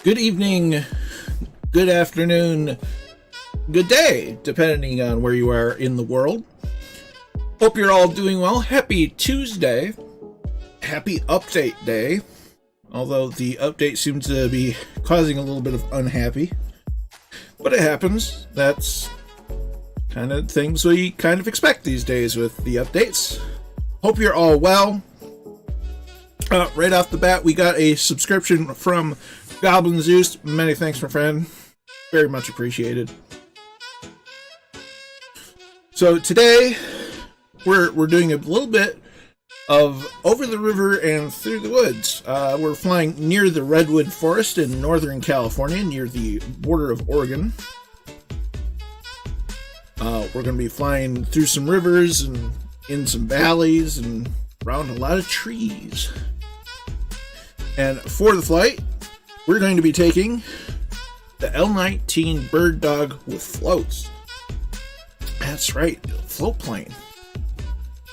Good evening, good afternoon, good day, depending on where you are in the world. Hope you're all doing well. Happy Tuesday. Happy update day. Although the update seems to be causing a little bit of unhappy. But it happens. That's kind of things we kind of expect these days with the updates. Hope you're all well. Right off the bat, we got a subscription from Goblin Zeus. Many thanks, my friend. Very much appreciated. So today, we're doing a little bit of over the river and through the woods. We're flying near the Redwood Forest in Northern California, near the border of Oregon. We're going to be flying through some rivers and in some valleys and around a lot of trees. And for the flight, we're going to be taking the L-19 Bird Dog with floats. That's right, float plane.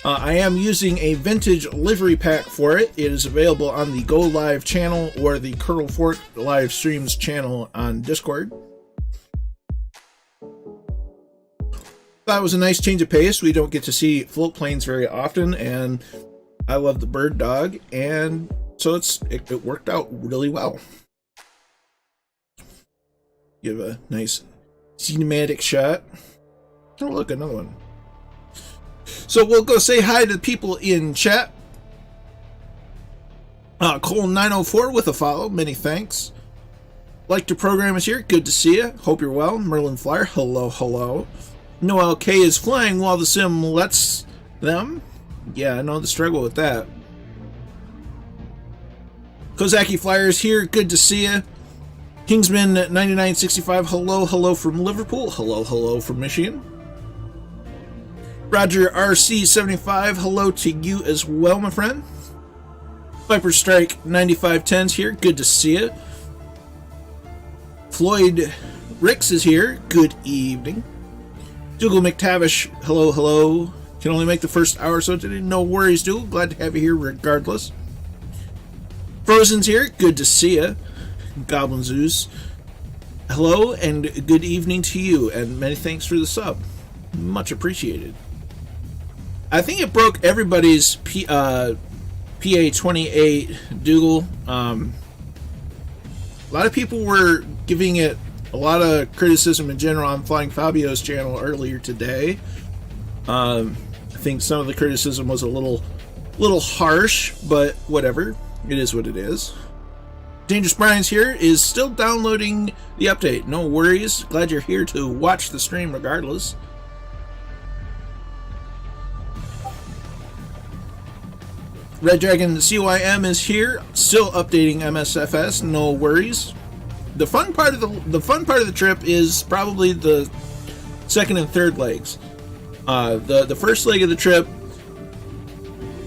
I am using a vintage livery pack for it. It is available on the Go Live channel or the Colonel Fork live streams channel on Discord. That was a nice change of pace. We don't get to see float planes very often, and I love the Bird Dog, and so it worked out really well. Give a nice cinematic shot. Oh, look, another one. So we'll go say hi to the people in chat. Cole904 with a follow. Many thanks. Like to program is here. Good to see you. Hope you're well. Merlin Flyer. Hello, hello. Noel K is flying while the sim lets them. Yeah, I know the struggle with that. Kozaki Flyers here. Good to see you. Kingsman 9965. Hello, hello from Liverpool. Hello, hello from Michigan. Roger RC75, hello to you as well, my friend. Viper Strike 9510's here, good to see you. Floyd Ricks is here, good evening. Dougal McTavish, hello, hello. Can only make the first hour, so today, no worries, Dougal. Glad to have you here regardless. Frozen's here, good to see you. Goblin Zeus, hello, and good evening to you, and many thanks for the sub. Much appreciated. I think it broke everybody's PA-28 Dougal. A lot of people were giving it a lot of criticism in general on Flying Fabio's channel earlier today. I think some of the criticism was a little harsh, but whatever. It is what it is. Dangerous Brian's here is still downloading the update. No worries. Glad you're here to watch the stream regardless. Red Dragon CYM is here, still updating MSFS. No worries. The fun part of the trip is probably the second and third legs. The first leg of the trip,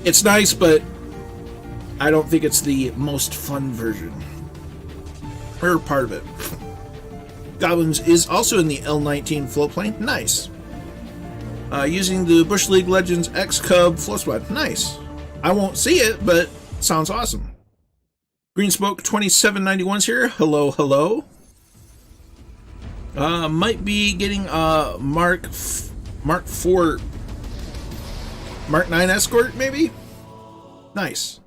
it's nice, but I don't think it's the most fun version or part of it. Goblins is also in the L-19 floatplane. Nice. Using the Bush League Legends X Cub float squad. Nice. I won't see it, but it sounds awesome. Green Smoke 2791's here. Hello, hello. Might be getting Mark 4 Mark 9 escort, maybe? Nice.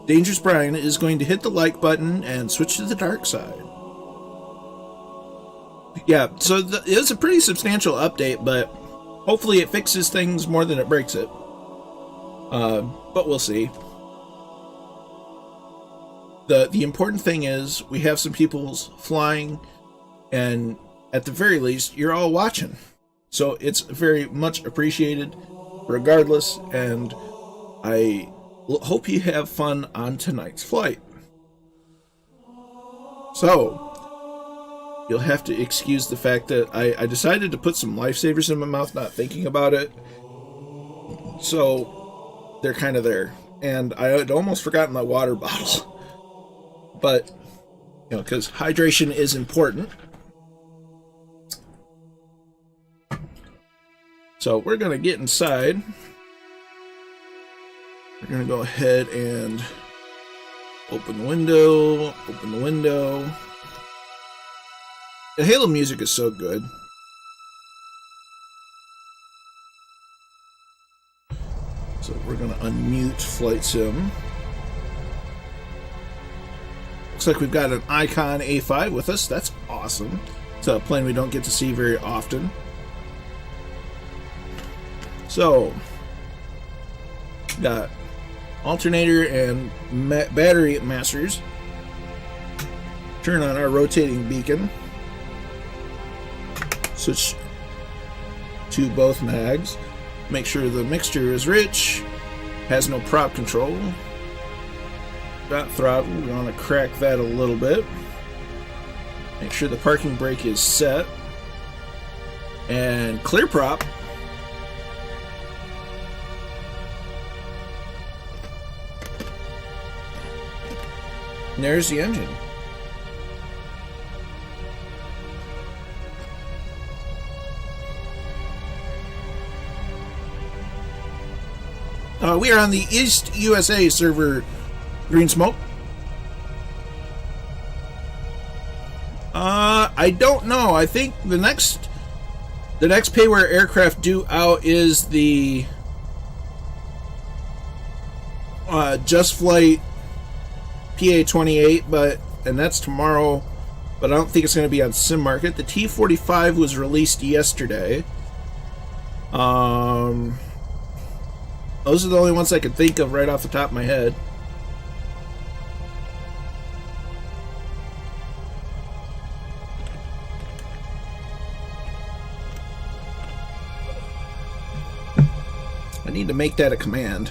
Dangerous Brian is going to hit the like button and switch to the dark side. Yeah, so it was a pretty substantial update, but hopefully it fixes things more than it breaks it. But we'll see. The important thing is we have some people flying, and at the very least, you're all watching. So it's very much appreciated regardless, and I hope you have fun on tonight's flight. So, you'll have to excuse the fact that I decided to put some lifesavers in my mouth, not thinking about it. So, they're kind of there. And I had almost forgotten my water bottle. But, you know, because hydration is important. So, we're going to get inside. We're going to go ahead and Open the window, open the window. The Halo music is so good. So we're going to unmute Flight Sim. Looks like we've got an Icon A5 with us. That's awesome. It's a plane we don't get to see very often. So, got alternator and battery masters. Turn on our rotating beacon. Switch to both mags. Make sure the mixture is rich. Has no prop control. Got throttle. We want to crack that a little bit. Make sure the parking brake is set. And clear prop. And there's the engine. We are on the East USA server, Green Smoke. I don't know. I think the next payware aircraft due out is the Just Flight PA-28, and that's tomorrow. But I don't think it's going to be on Sim Market. The T-45 was released yesterday. Those are the only ones I can think of right off the top of my head. I need to make that a command.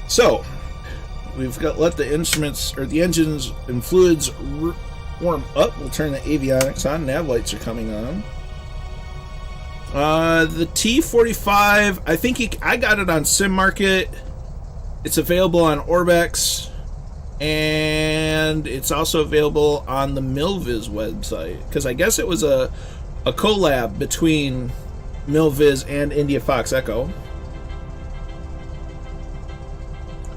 So, we've got let the instruments or the engines and fluids warm up. We'll turn the avionics on. Nav lights are coming on. The T-45, I think I got it on Sim Market. It's available on Orbex, and it's also available on the Milviz website, because I guess it was a collab between Milviz and India Fox Echo.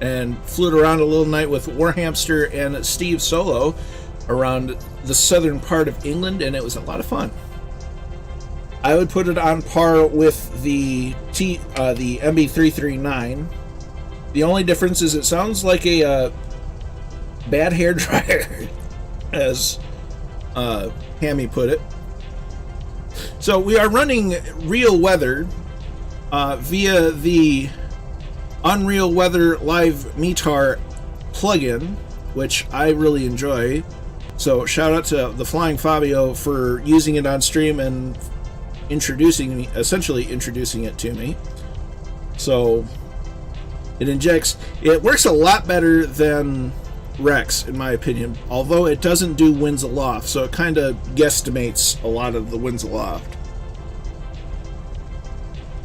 And flew around a little night with Warhamster and Steve Solo around the southern part of England, and it was a lot of fun. I would put it on par with the MB339. The only difference is it sounds like a bad hair dryer, as Hammy put it. So we are running real weather via the Unreal Weather Live METAR plugin, which I really enjoy. So shout out to the Flying Fabio for using it on stream and essentially introducing it to me. So it works a lot better than Rex, in my opinion, although it doesn't do winds aloft, so it kind of guesstimates a lot of the winds aloft.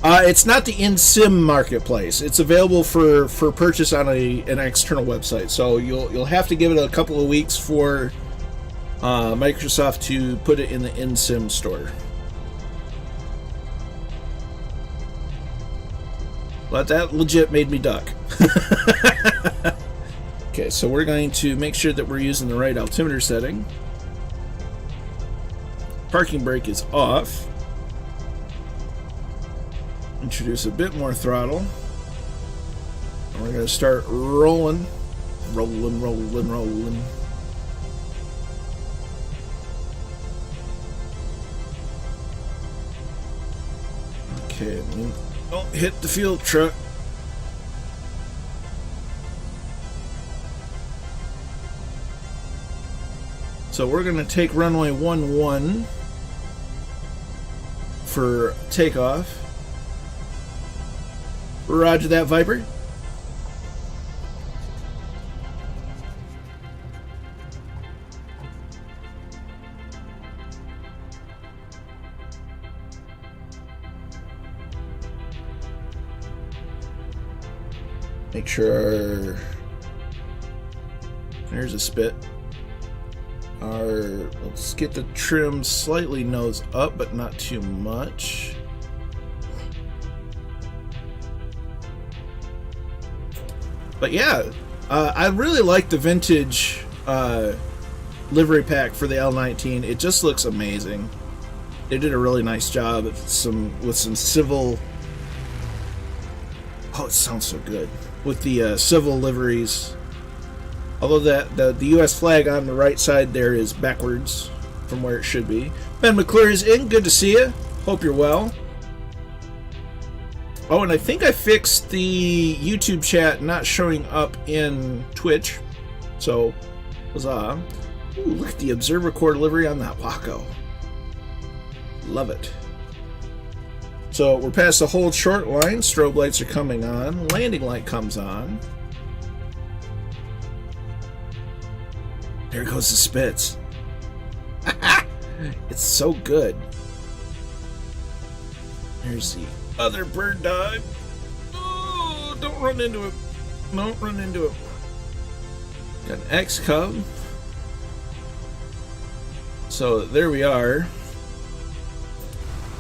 It's not the in-sim marketplace. It's available for purchase on an external website, so you'll have to give it a couple of weeks for Microsoft to put it in the in-sim store. But that legit made me duck. Okay, so we're going to make sure that we're using the right altimeter setting. Parking brake is off. Introduce a bit more throttle. And we're going to start rolling. Rolling. Okay, don't hit the fuel truck. So we're going to take runway 11 for takeoff. Roger that, Viper. Make sure there's a spit. Let's get the trim slightly nose up, but not too much. But yeah, I really like the vintage livery pack for the L19. It just looks amazing. They did a really nice job with some civil. Oh, it sounds so good with the civil liveries. Although the U.S. flag on the right side there is backwards from where it should be. Ben McClure is in. Good to see you. Hope you're well. Oh, and I think I fixed the YouTube chat not showing up in Twitch. So, huzzah. Ooh, look at the Observer Corps livery on that Waco. Love it. So, we're past the hold short line. Strobe lights are coming on. Landing light comes on. There goes the Spitz. It's so good. There's the other bird dog. Oh, don't run into it. Don't run into it. Got an X-Cub. So there we are.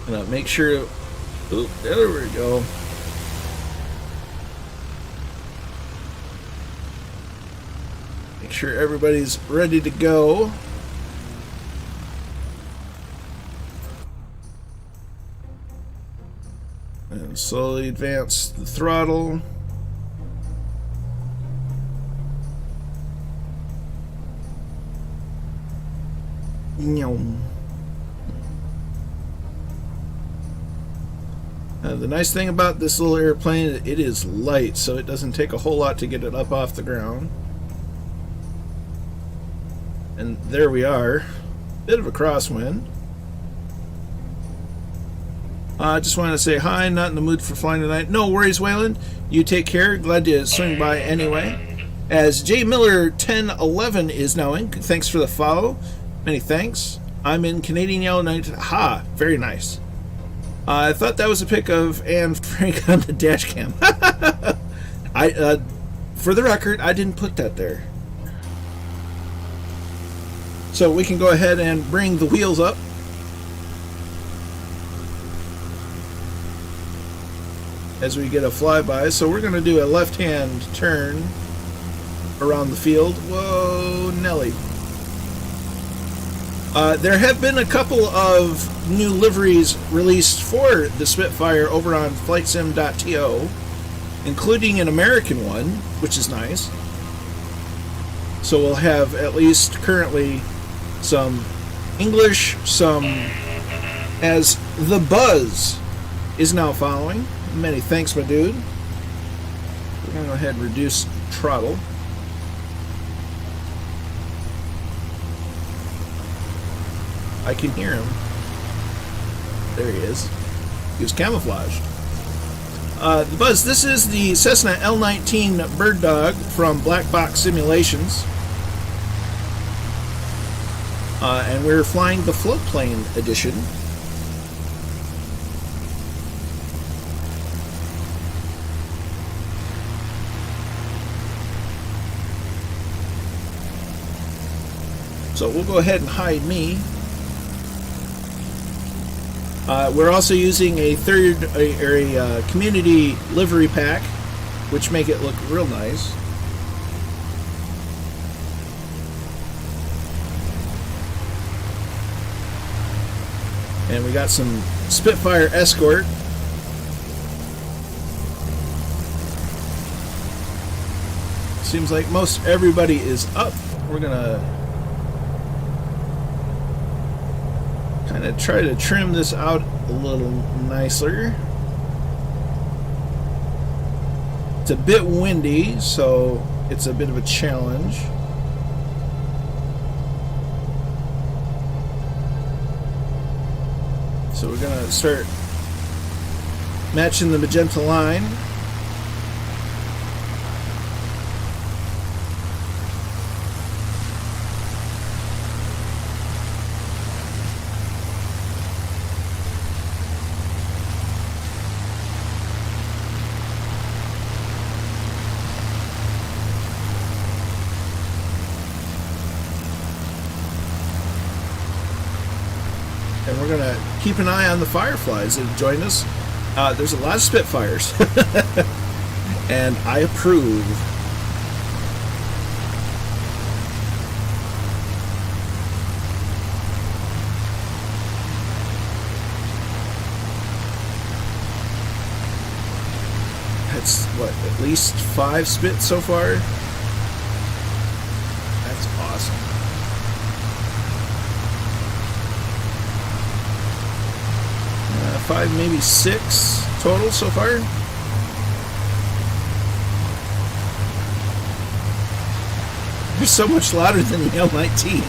Gonna make sure. Oh, there we go. Make sure everybody's ready to go. And slowly advance the throttle. The nice thing about this little airplane, it is light, so it doesn't take a whole lot to get it up off the ground. And there we are. Bit of a crosswind. I just wanted to say hi, not in the mood for flying tonight. No worries, Wayland. You take care. Glad to swing by anyway. As J Miller 1011 is now in. Thanks for the follow. Many thanks. I'm in Canadian Yellow 19. Ha! Very nice. I thought that was a pic of Anne Frank on the dash cam. For the record, I didn't put that there. So we can go ahead and bring the wheels up. As we get a flyby. So we're going to do a left-hand turn around the field. Whoa, Nelly. There have been a couple of new liveries released for the Spitfire over on flightsim.to, including an American one, which is nice. So we'll have at least currently some English, some as the Buzz is now following. Many thanks, my dude. We're going to go ahead and reduce throttle. I can hear him. There he is. He was camouflaged. The Buzz, this is the Cessna L19 Bird Dog from Black Box Simulations. And we're flying the floatplane edition. So we'll go ahead and hide me. We're also using a community livery pack, which make it look real nice. And we got some Spitfire escort. Seems like most everybody is up. We're gonna kind of try to trim this out a little nicer. It's a bit windy, so it's a bit of a challenge. So we're gonna start matching the magenta line. And we're going to keep an eye on the Fireflies that have joined us. There's a lot of Spitfires. And I approve. at least 5 spits so far. That's awesome. Five, maybe 6 total so far. They're so much louder than the L-19.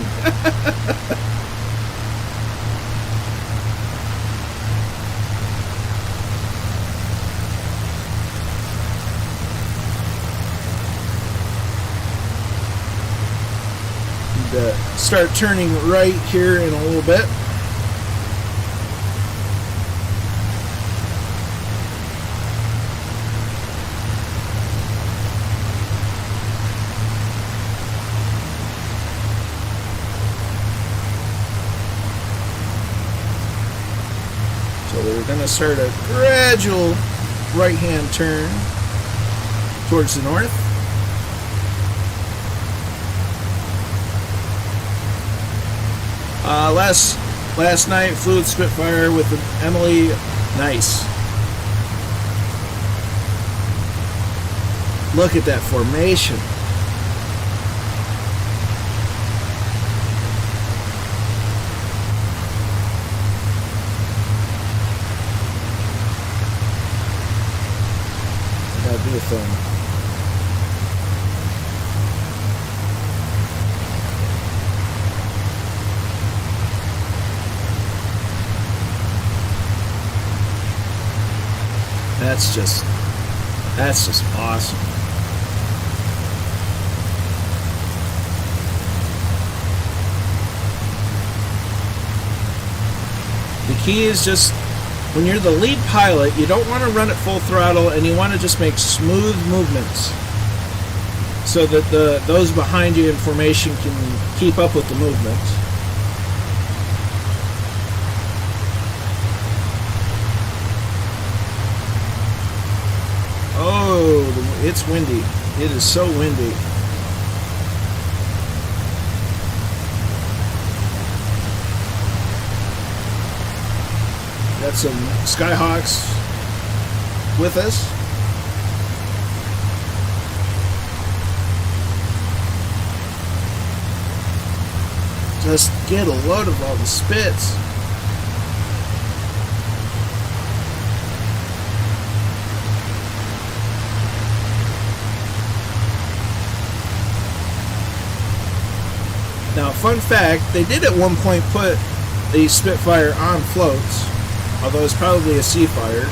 Start turning right here in a little bit. So we're going to start a gradual right-hand turn towards the north. Last night flew with Spitfire with the Emily. Nice. Look at that formation. That'd be a fun. That's just awesome. The key is just when you're the lead pilot, you don't want to run at full throttle, and you want to just make smooth movements so that those behind you in formation can keep up with the movement. Oh, it's windy. It is so windy. Got some Skyhawks with us. Just get a load of all the spits. Now, fun fact, they did at one point put the Spitfire on floats, although it's probably a Seafire.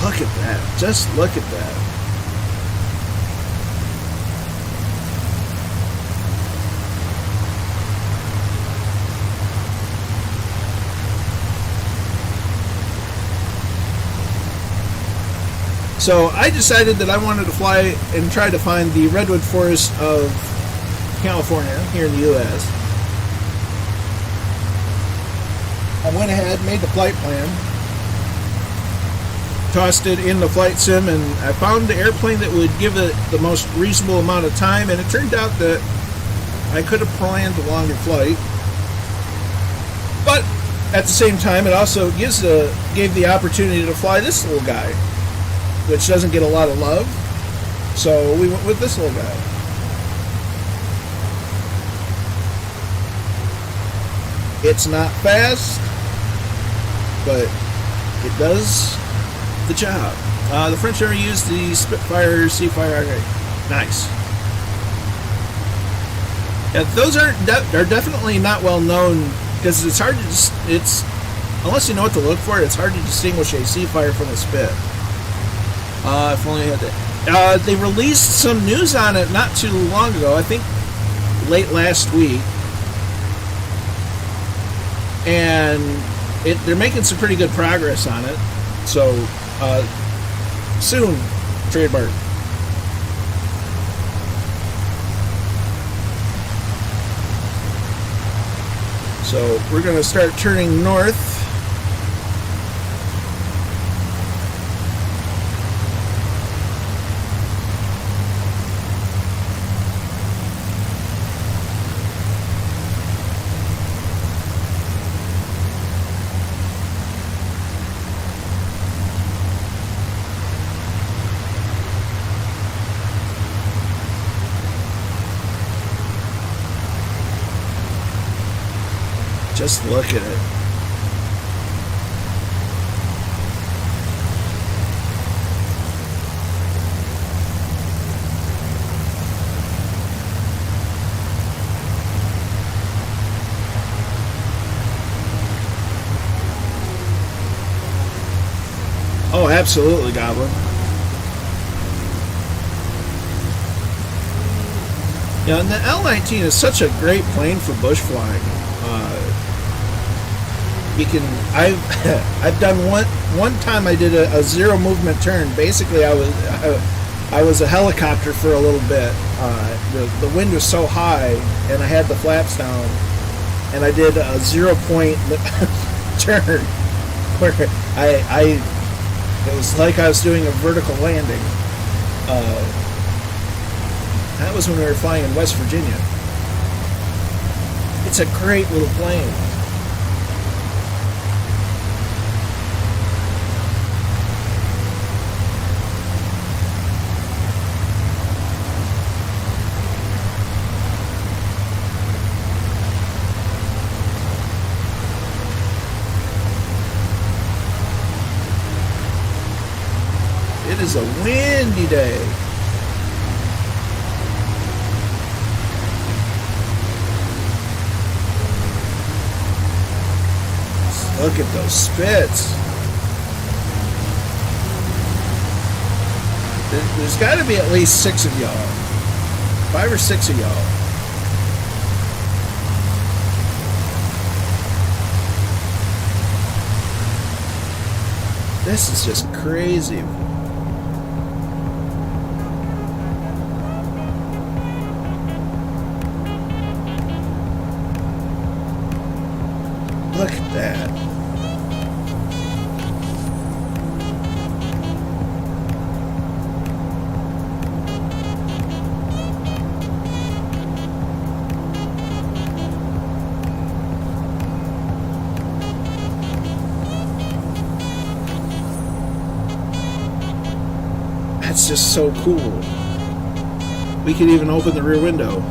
Look at that. Just look at that. So I decided that I wanted to fly and try to find the redwood forest of California here in the U.S. I went ahead, made the flight plan, tossed it in the flight sim, and I found the airplane that would give it the most reasonable amount of time, and it turned out that I could have planned a longer flight. But at the same time, it also gave the opportunity to fly this little guy, which doesn't get a lot of love, so we went with this little guy. It's not fast, but it does the job. The French ever used the Spitfire Seafire. Nice. Yeah, those are definitely not well known, because it's hard to unless you know what to look for, it's hard to distinguish a Seafire from a Spit. If only I had that. They released some news on it not too long ago, I think late last week. And they're making some pretty good progress on it. So, soon, trademark. So, we're going to start turning north. Just look at it. Oh, absolutely, Goblin. Yeah, and the L-19 is such a great plane for bush flying. I've done one time I did a zero movement turn. Basically, I was a helicopter for a little bit. The wind was so high, and I had the flaps down, and I did a 0-point turn where it was like I was doing a vertical landing. That was when we were flying in West Virginia. It's a great little plane. It is a windy day. Look at those spits. There's got to be at least 6 of y'all. 5 or 6 of y'all. This is just crazy. Look at that. That's just so cool. We can even open the rear window.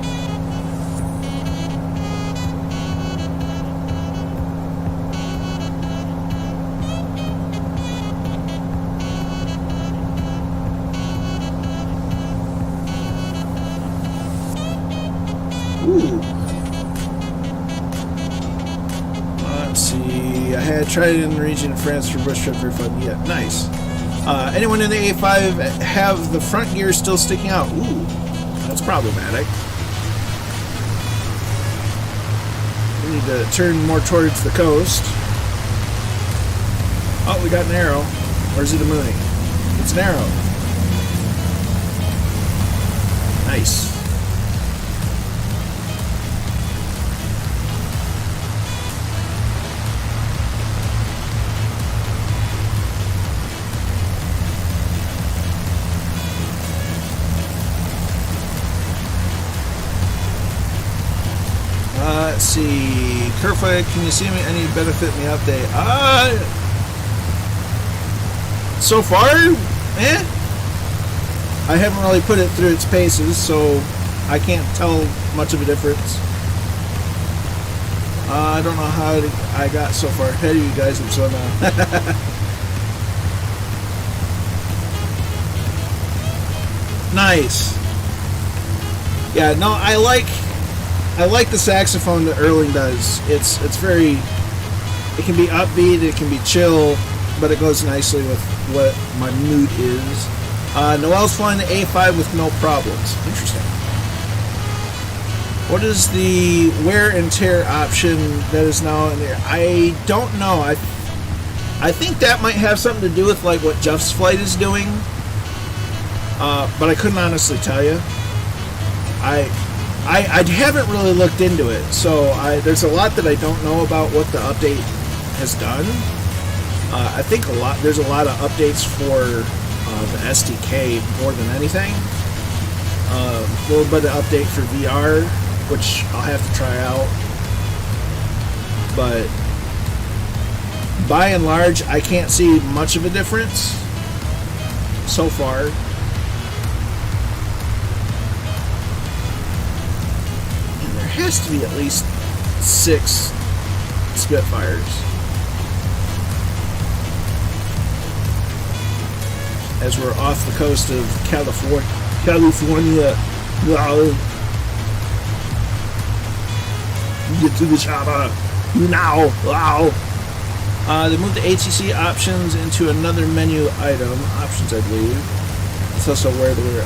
Ooh. Let's see. I had tried it in the region of France for bush trip for fun. Yeah, nice. Anyone in the A5 have the front gear still sticking out? Ooh, that's problematic. We need to turn more towards the coast. Oh, we got an arrow. Or is it a moonie? It's an arrow. Nice. Let's see. Kerfoot, can you see me any benefit in the update? So far, I haven't really put it through its paces, so I can't tell much of a difference. I don't know how I got so far ahead of you guys until now. Nice. Yeah, no, I like the saxophone that Erling does. It's very, it can be upbeat, it can be chill, but it goes nicely with what my mood is. Noel's flying the A5 with no problems. Interesting. What is the wear and tear option that is now in there? I don't know. I think that might have something to do with like what Jeff's flight is doing, but I couldn't honestly tell you. I haven't really looked into it, so there's a lot that I don't know about what the update has done. I think there's a lot of updates for the SDK more than anything. A little bit of update for VR, which I'll have to try out. But by and large, I can't see much of a difference so far. Has to be at least 6 Spitfires. As we're off the coast of California. Wow. Get to the chopper now. Wow. They moved the ATC options into another menu item. Options, I believe. It's also where they were.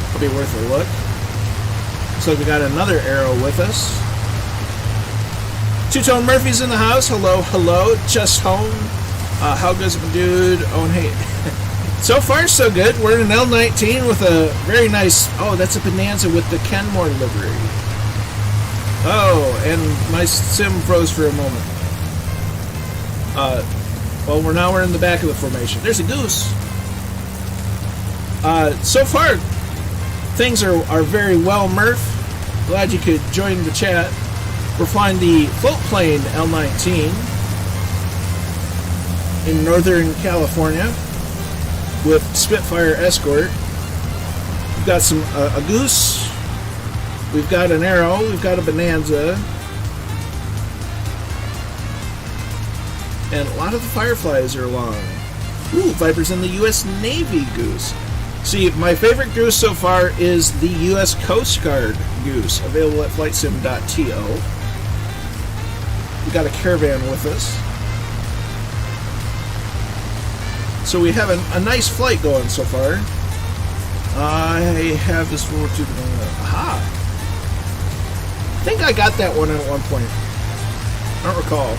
It'll be worth a look. So we got another arrow with us. Two-Tone Murphy's in the house. Hello, hello. Just home. How goes it, dude? Oh, and hey. So far, so good. We're in an L19 with a very nice... Oh, that's a Bonanza with the Kenmore livery. Oh, and my sim froze for a moment. Well, we're in the back of the formation. There's a goose. So far, things are very well, Murph. Glad you could join the chat. We're flying the float plane L19 in Northern California with Spitfire escort. We've got a goose. We've got an arrow. We've got a Bonanza. And a lot of the Fireflies are along. Ooh, Viper's in the U.S. Navy goose. See, my favorite goose so far is the U.S. Coast Guard goose, available at flightsim.to. We got a Caravan with us. So we have a nice flight going so far. I have this forward to the... Aha! I think I got that one at one point. I don't recall.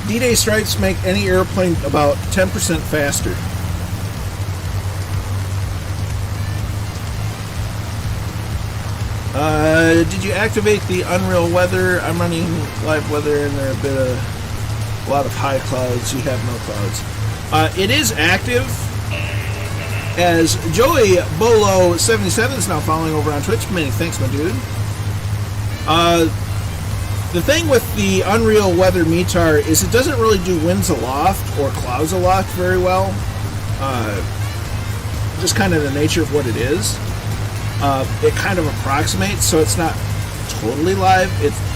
D-Day stripes make any airplane about 10% faster. Did you activate the Unreal Weather? I'm running live weather and there are a lot of high clouds. You have no clouds. It is active, as Joey Bolo 77 is now following over on Twitch. Many thanks, my dude. The thing with the Unreal Weather METAR is it doesn't really do winds aloft or clouds aloft very well. Just kind of the nature of what it is. It kind of approximates, so it's not totally live,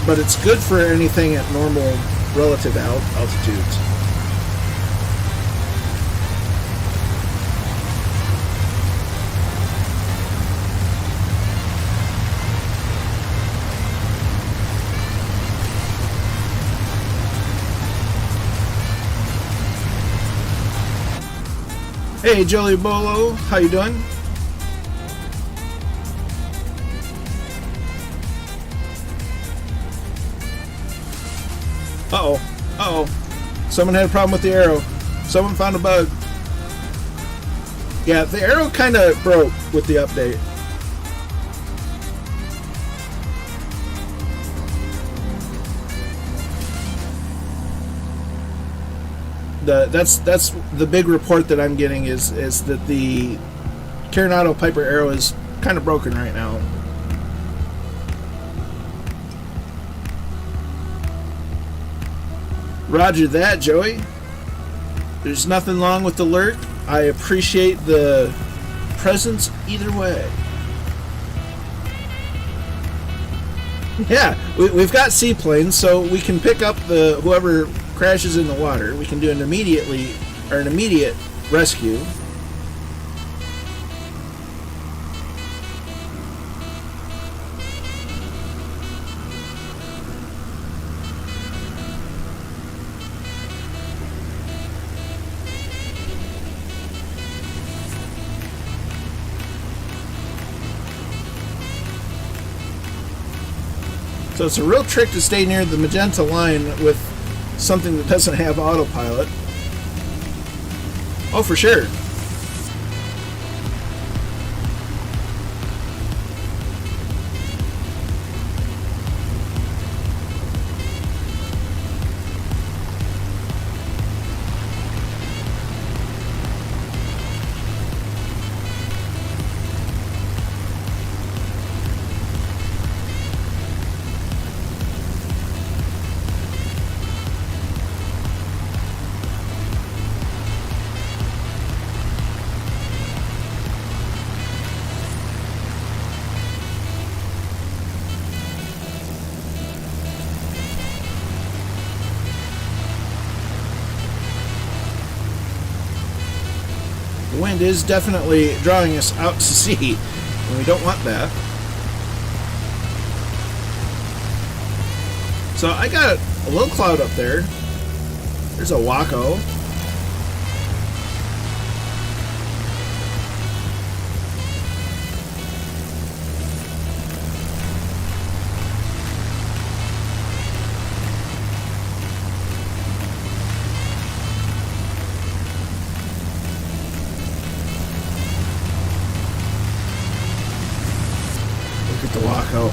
but it's good for anything at normal relative altitudes. Hey, Joey Bolo, how you doing? Uh-oh. Someone had a problem with the arrow. Someone found a bug. Yeah, the arrow kind of broke with the update. That's the big report that I'm getting is that the Coronado Piper arrow is kind of broken right now. Roger that, Joey. There's nothing wrong with the alert. I appreciate the presence either way. Yeah, we've got seaplanes, so we can pick up whoever crashes in the water. We can do an immediate rescue. So it's a real trick to stay near the magenta line with something that doesn't have autopilot. Oh, for sure. wind is definitely drawing us out to sea, and we don't want that. So I got a little cloud up there. There's a Waco. Look at the Waco.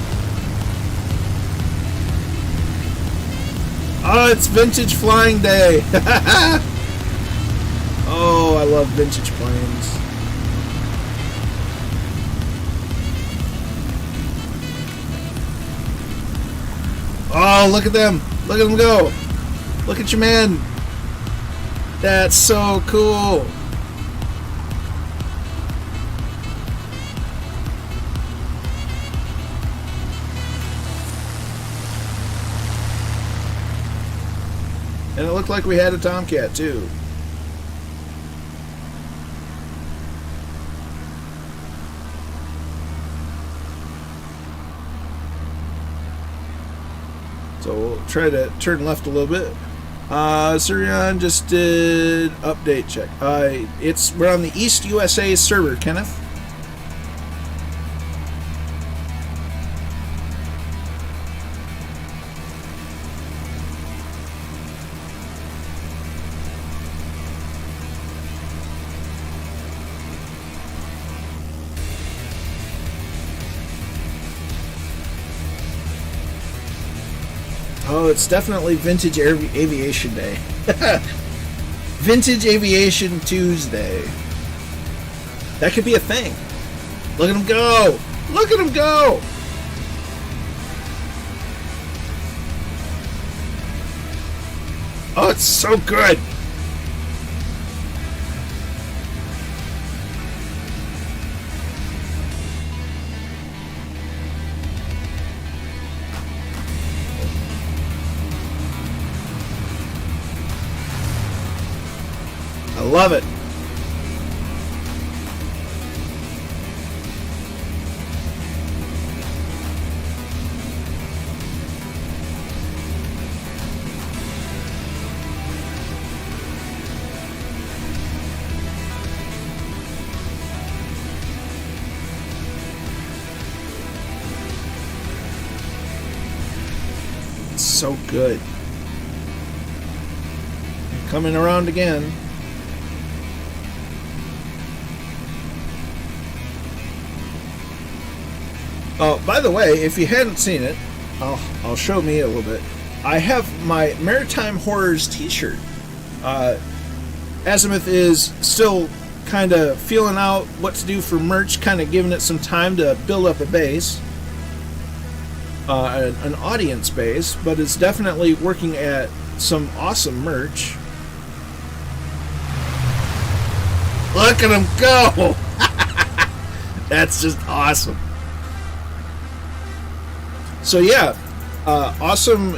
Oh, it's vintage flying day. Oh, I love vintage planes. Oh, look at them. Look at them go. Look at your man. That's so cool. And it looked like we had a Tomcat too. So we'll try to turn left a little bit. Surion just did update check. We're on the East USA server, Kenneth. Oh, it's definitely Vintage Aviation Day. Vintage Aviation Tuesday. That could be a thing. Look at him go! Look at him go! Oh, it's so good! I love it. It's so good. Coming around again. Oh, by the way, if you hadn't seen it, I'll show me a little bit. I have my Maritime Horrors t-shirt. Azimuth is still kind of feeling out what to do for merch, kind of giving it some time to build up a base, an audience base, but it's definitely working at some awesome merch. Look at him go! That's just awesome. So yeah, awesome,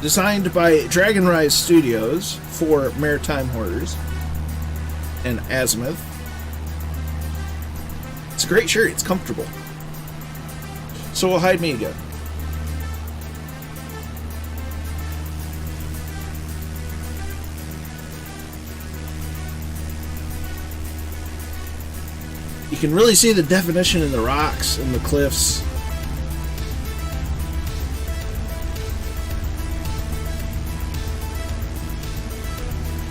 designed by Dragon Rise Studios for Maritime Horrors and Azimuth. It's a great shirt, it's comfortable. So we'll hide me again. You can really see the definition in the rocks and the cliffs.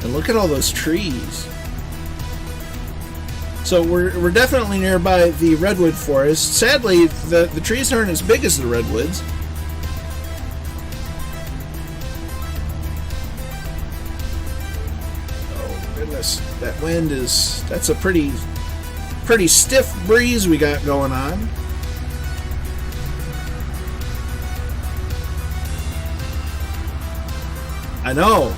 And look at all those trees. So we're definitely nearby the redwood forest. Sadly, the trees aren't as big as the redwoods. Oh goodness, that wind that's a pretty stiff breeze we got going on. I know.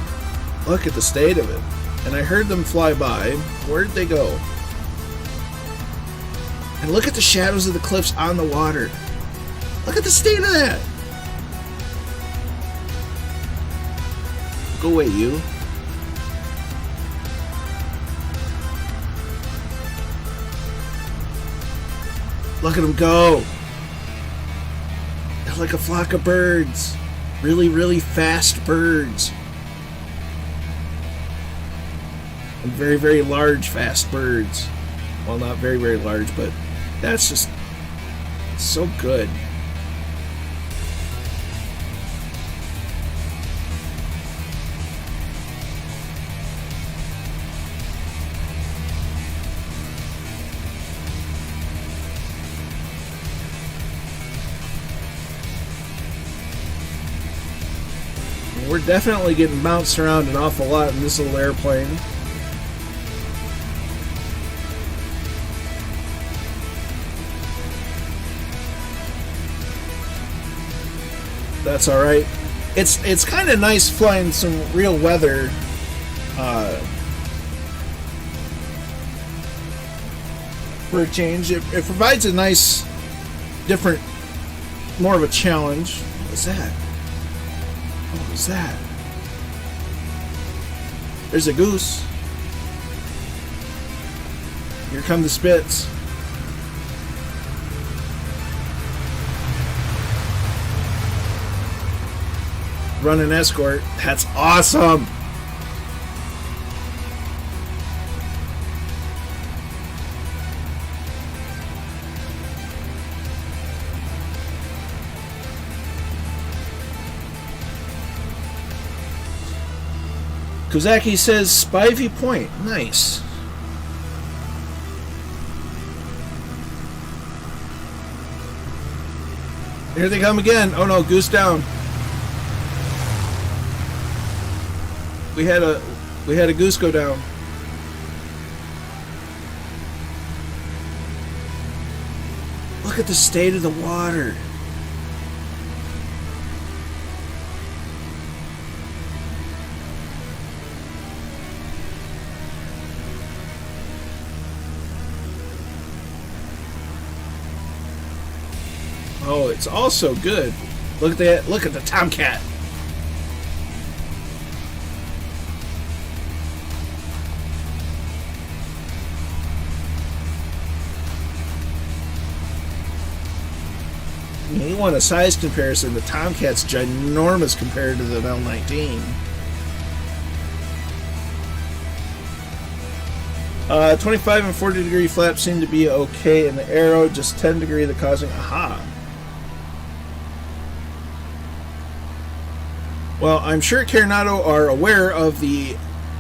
Look at the state of it. And I heard them fly by. Where'd they go? And look at the shadows of the cliffs on the water. Look at the state of that. Go away, you. Look at them go. They're like a flock of birds. Really, really fast birds. And very, very large, fast birds. Well, not very, very large, but that's just so good. We're definitely getting bounced around an awful lot in this little airplane. That's all right. It's kind of nice flying some real weather. For a change, it provides a nice, different, more of a challenge. What's that? What was that? There's a goose. Here come the spits. Run an escort. That's awesome. Kozaki says Spivey Point. Nice. Here they come again. Oh no, goose down. We had a goose go down. Look at the state of the water. Oh, it's also good. Look at that. Look at the Tomcat. You want a size comparison. The Tomcat's ginormous compared to the L-19. 25 and 40 degree flaps seem to be okay in the aero. Just 10 degree that causing aha. Well, I'm sure Coronado are aware of the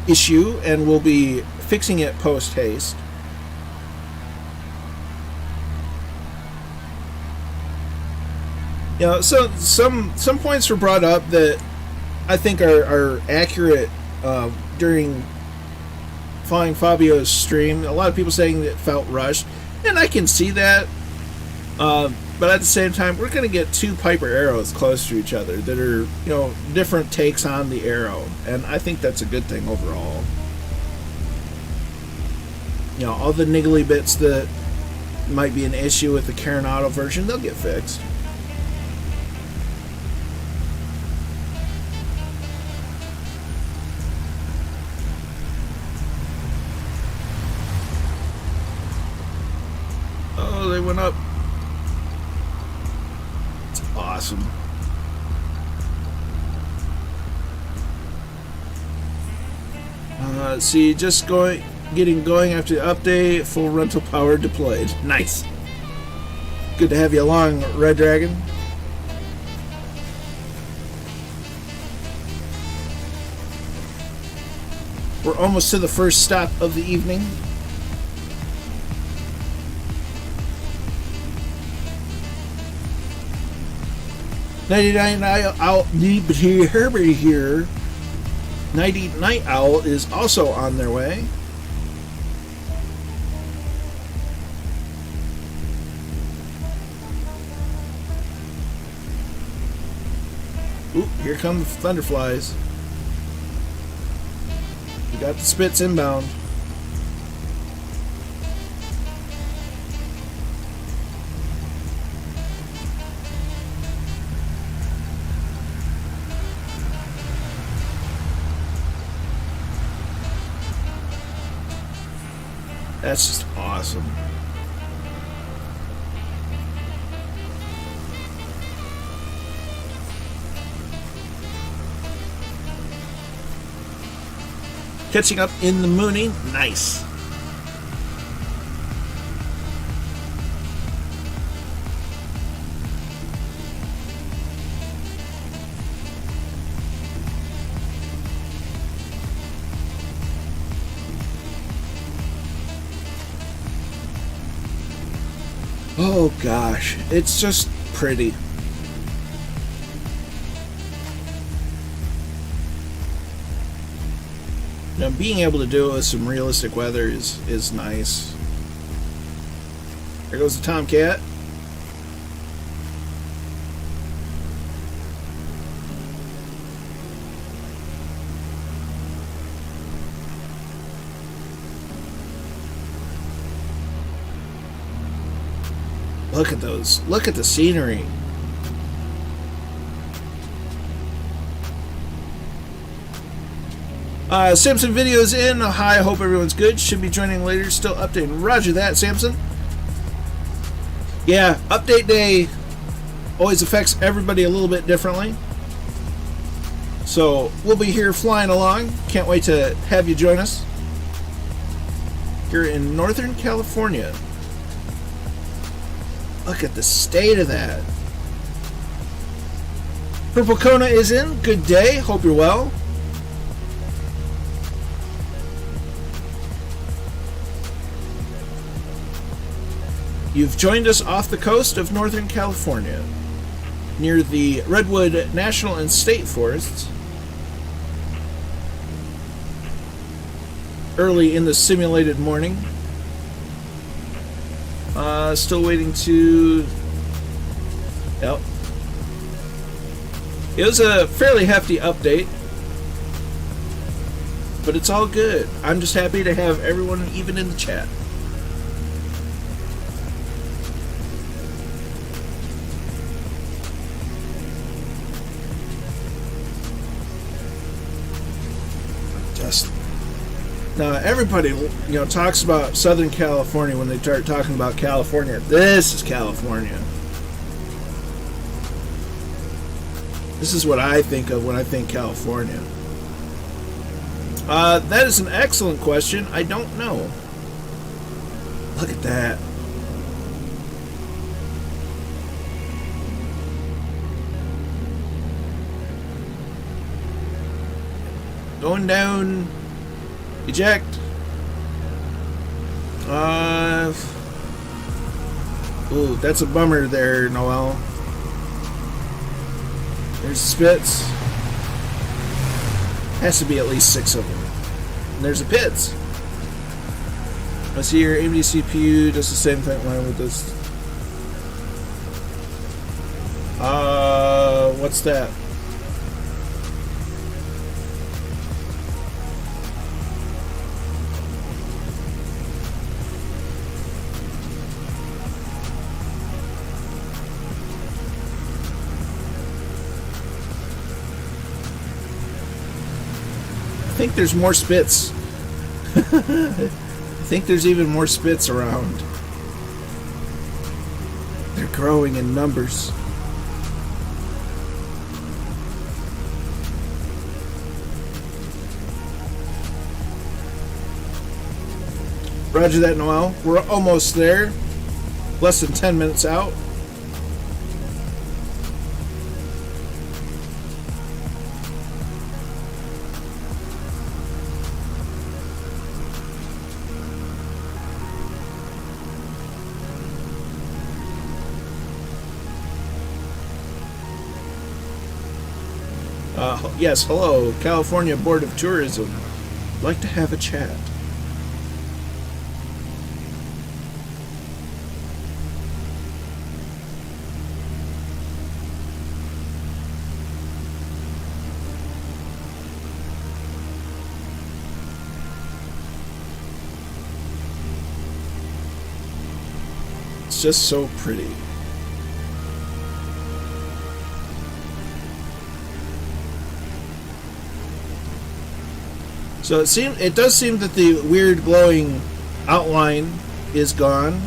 issue and will be fixing it post haste. You know, so some points were brought up that I think are accurate during following Fabio's stream. A lot of people saying that it felt rushed, and I can see that. But at the same time, we're going to get two Piper arrows close to each other that are, you know, different takes on the arrow, and I think that's a good thing overall. You know, all the niggly bits that might be an issue with the Coronado version, they'll get fixed. Oh, they went up. It's awesome. See, just getting going after the update. Full rental power deployed. Nice. Good to have you along, Red Dragon. We're almost to the first stop of the evening. Here. Night Owl is also on their way. Ooh, here come the Thunderflies. We got the Spits inbound. That's just awesome. Catching up in the Mooney. Nice. Oh gosh, it's just pretty. Now, being able to do it with some realistic weather is nice. There goes the Tomcat. Look at those. Look at the scenery. Samson video's in. Hi, hope everyone's good. Should be joining later. Still updating. Roger that, Samson. Yeah, update day always affects everybody a little bit differently. So we'll be here flying along. Can't wait to have you join us. Here in Northern California. Look at the state of that. Purple Kona is in. Good day. Hope you're well. You've joined us off the coast of Northern California, near the Redwood National and State Forests. Early in the simulated morning. Still waiting to... Yep. It was a fairly hefty update, but it's all good. I'm just happy to have everyone even in the chat. Now everybody, talks about Southern California when they start talking about California. This is California. This is what I think of when I think California. That is an excellent question. I don't know. Look at that. Going down. Eject. Ooh, that's a bummer there, Noel. There's Spitz. Has to be at least 6 of them. And there's a Pitts. I see your AMD CPU does the same thing with this. What's that? I think there's more Spits. I think there's even more Spits around. They're growing in numbers. Roger that, Noel. We're almost there. Less than 10 minutes out. Yes, hello, California Board of Tourism. I'd like to have a chat. It's just so pretty. So it does seem that the weird glowing outline is gone.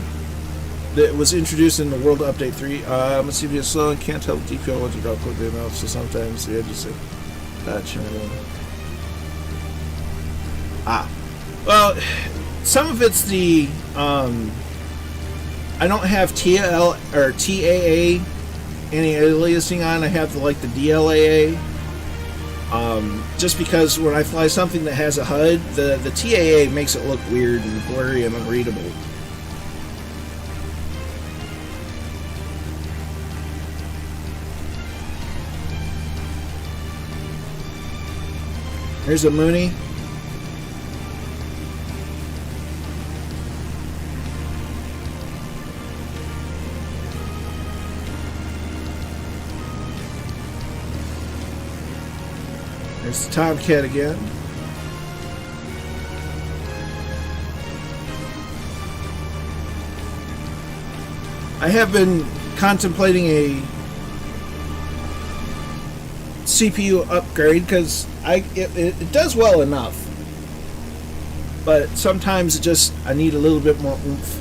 That was introduced in the World Update 3. I'm a CPU slow and can't tell the DPI once you drop quickly enough, so sometimes the edges say touch and everything. Well, some of it's the I don't have TL or TAA anti-aliasing on. I have the DLAA. Just because when I fly something that has a HUD, the TAA makes it look weird and blurry and unreadable. Here's a Mooney. There's the Tomcat again. I have been contemplating a CPU upgrade because it does well enough, but sometimes I need a little bit more oomph.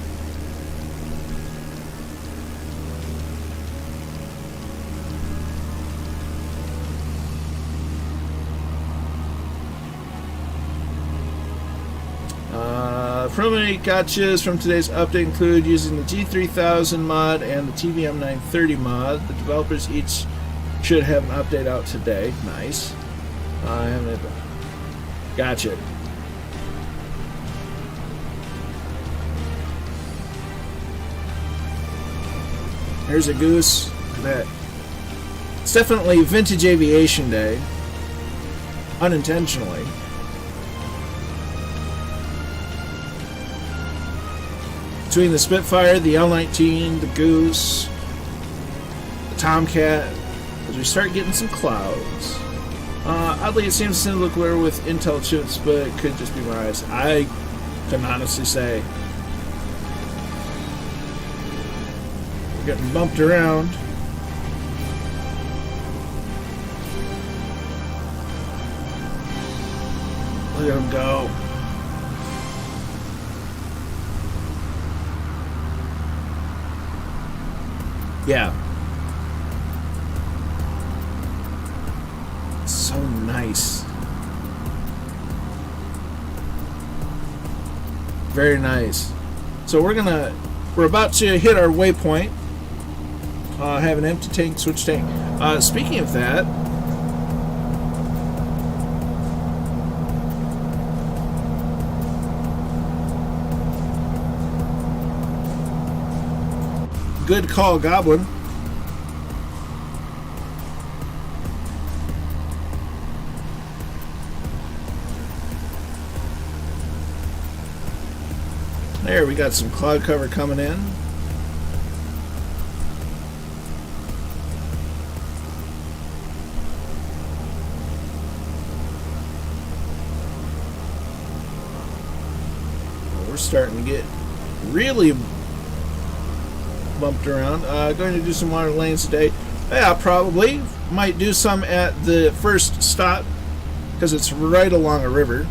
Preliminary gotchas from today's update include using the G3000 mod and the TVM930 mod. The developers each should have an update out today. Nice. Gotcha. Here's a Goose. It's definitely Vintage Aviation Day. Unintentionally. Between the Spitfire, the L-19, the Goose, the Tomcat, as we start getting some clouds. Oddly, it seems to look clear with intel chips, but it could just be my eyes. I can honestly say. We're getting bumped around. Look at him go. Yeah. So nice. Very nice. So we're about to hit our waypoint. Have an empty tank, switch tank. Speaking of that, good call, Goblin. There, we got some cloud cover coming in. We're starting to get really bumped around. Going to do some water lanes today. Yeah, probably. Might do some at the first stop because it's right along a river.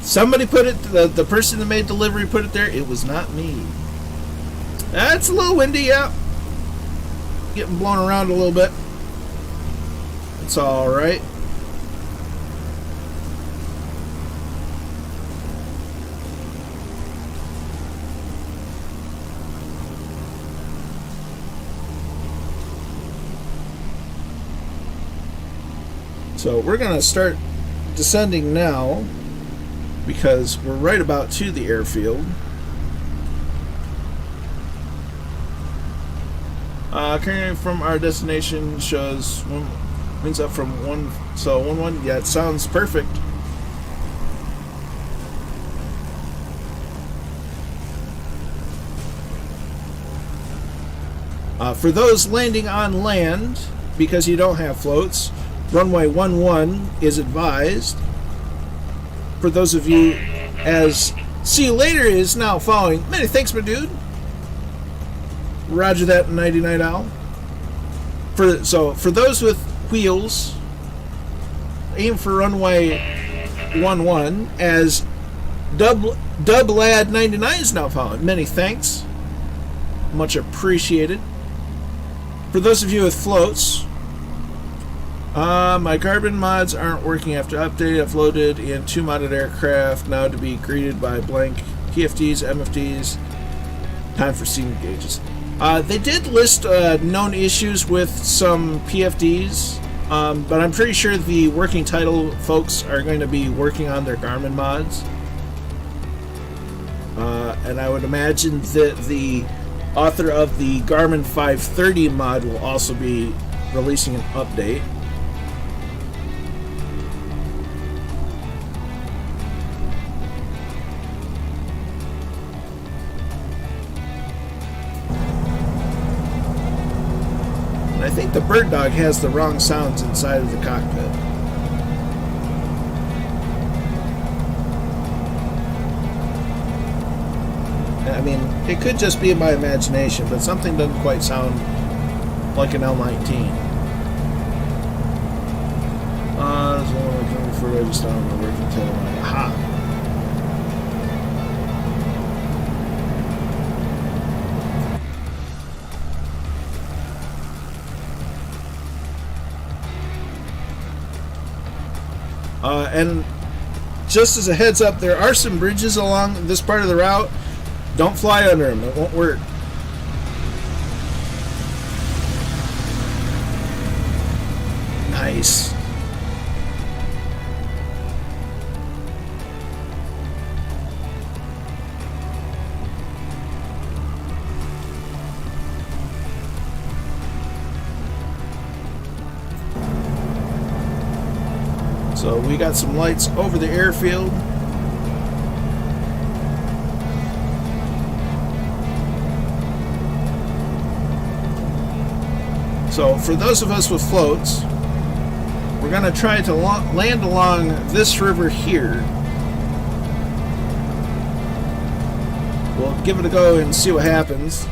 Somebody put it, the person that made delivery put it there. It was not me. It's a little windy, yeah. Getting blown around a little bit. It's alright. So we're going to start descending now, because we're right about to the airfield. Carrying from our destination shows winds up from 1. Yeah, it sounds perfect. For those landing on land, because you don't have floats, runway 11 is advised. For those of you, as See You Later is now following. Many thanks, my dude. Roger that, 99 Owl. For those with wheels, aim for runway 11 as Dublad99 is now following. Many thanks. Much appreciated. For those of you with floats, my carbon mods aren't working after update. I've loaded in 2 modded aircraft now to be greeted by blank PFDs, MFDs. Time for senior gauges. They did list known issues with some PFDs, but I'm pretty sure the working title folks are going to be working on their Garmin mods. And I would imagine that the author of the Garmin 530 mod will also be releasing an update. I think the bird dog has the wrong sounds inside of the cockpit. I mean, it could just be in my imagination, but something doesn't quite sound like an L19. There's one looking for register on the working tail line. Aha! And just as a heads up, there are some bridges along this part of the route. Don't fly under them, it won't work. Nice. So we got some lights over the airfield. So for those of us with floats, we're going to try to land along this river here. We'll give it a go and see what happens.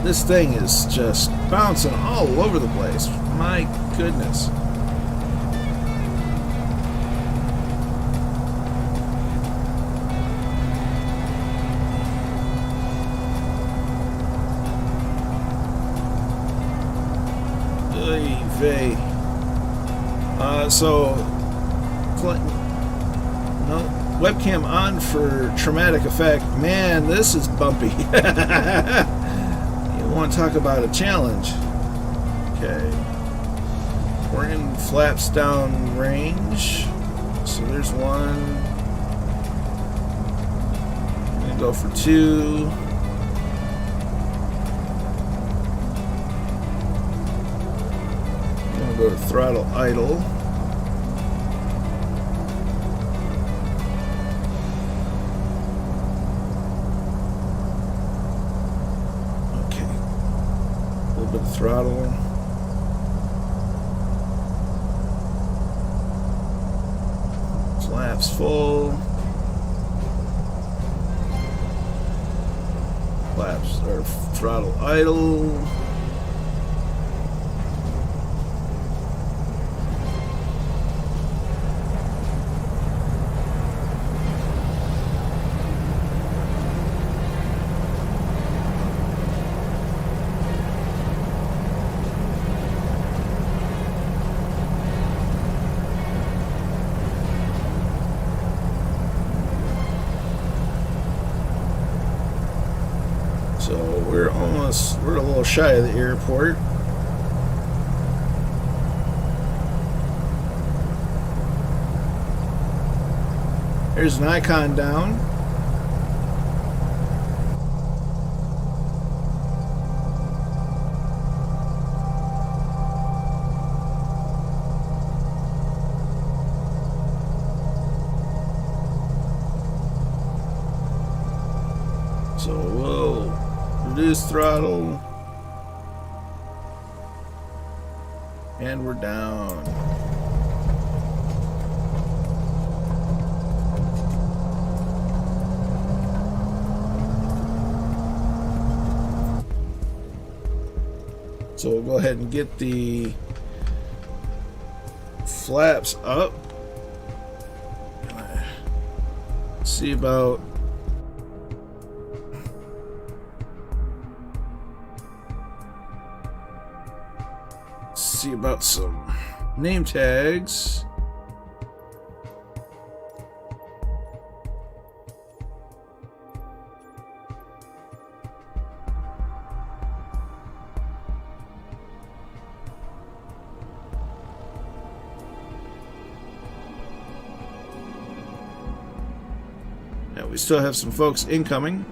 This thing is just bouncing all over the place. My goodness. So no webcam on for traumatic effect. Man, this is bumpy. Want to talk about a challenge. Okay, we're in flaps down range, so there's one. I'm gonna go for 2. I'm gonna go to throttle idle. Throttle. Flaps full. Flaps or throttle idle. So we're a little shy of the airport. There's an icon down. So we'll reduce throttle. And we're down. So we'll go ahead and get the flaps up. See about some name tags. Yeah, we still have some folks incoming.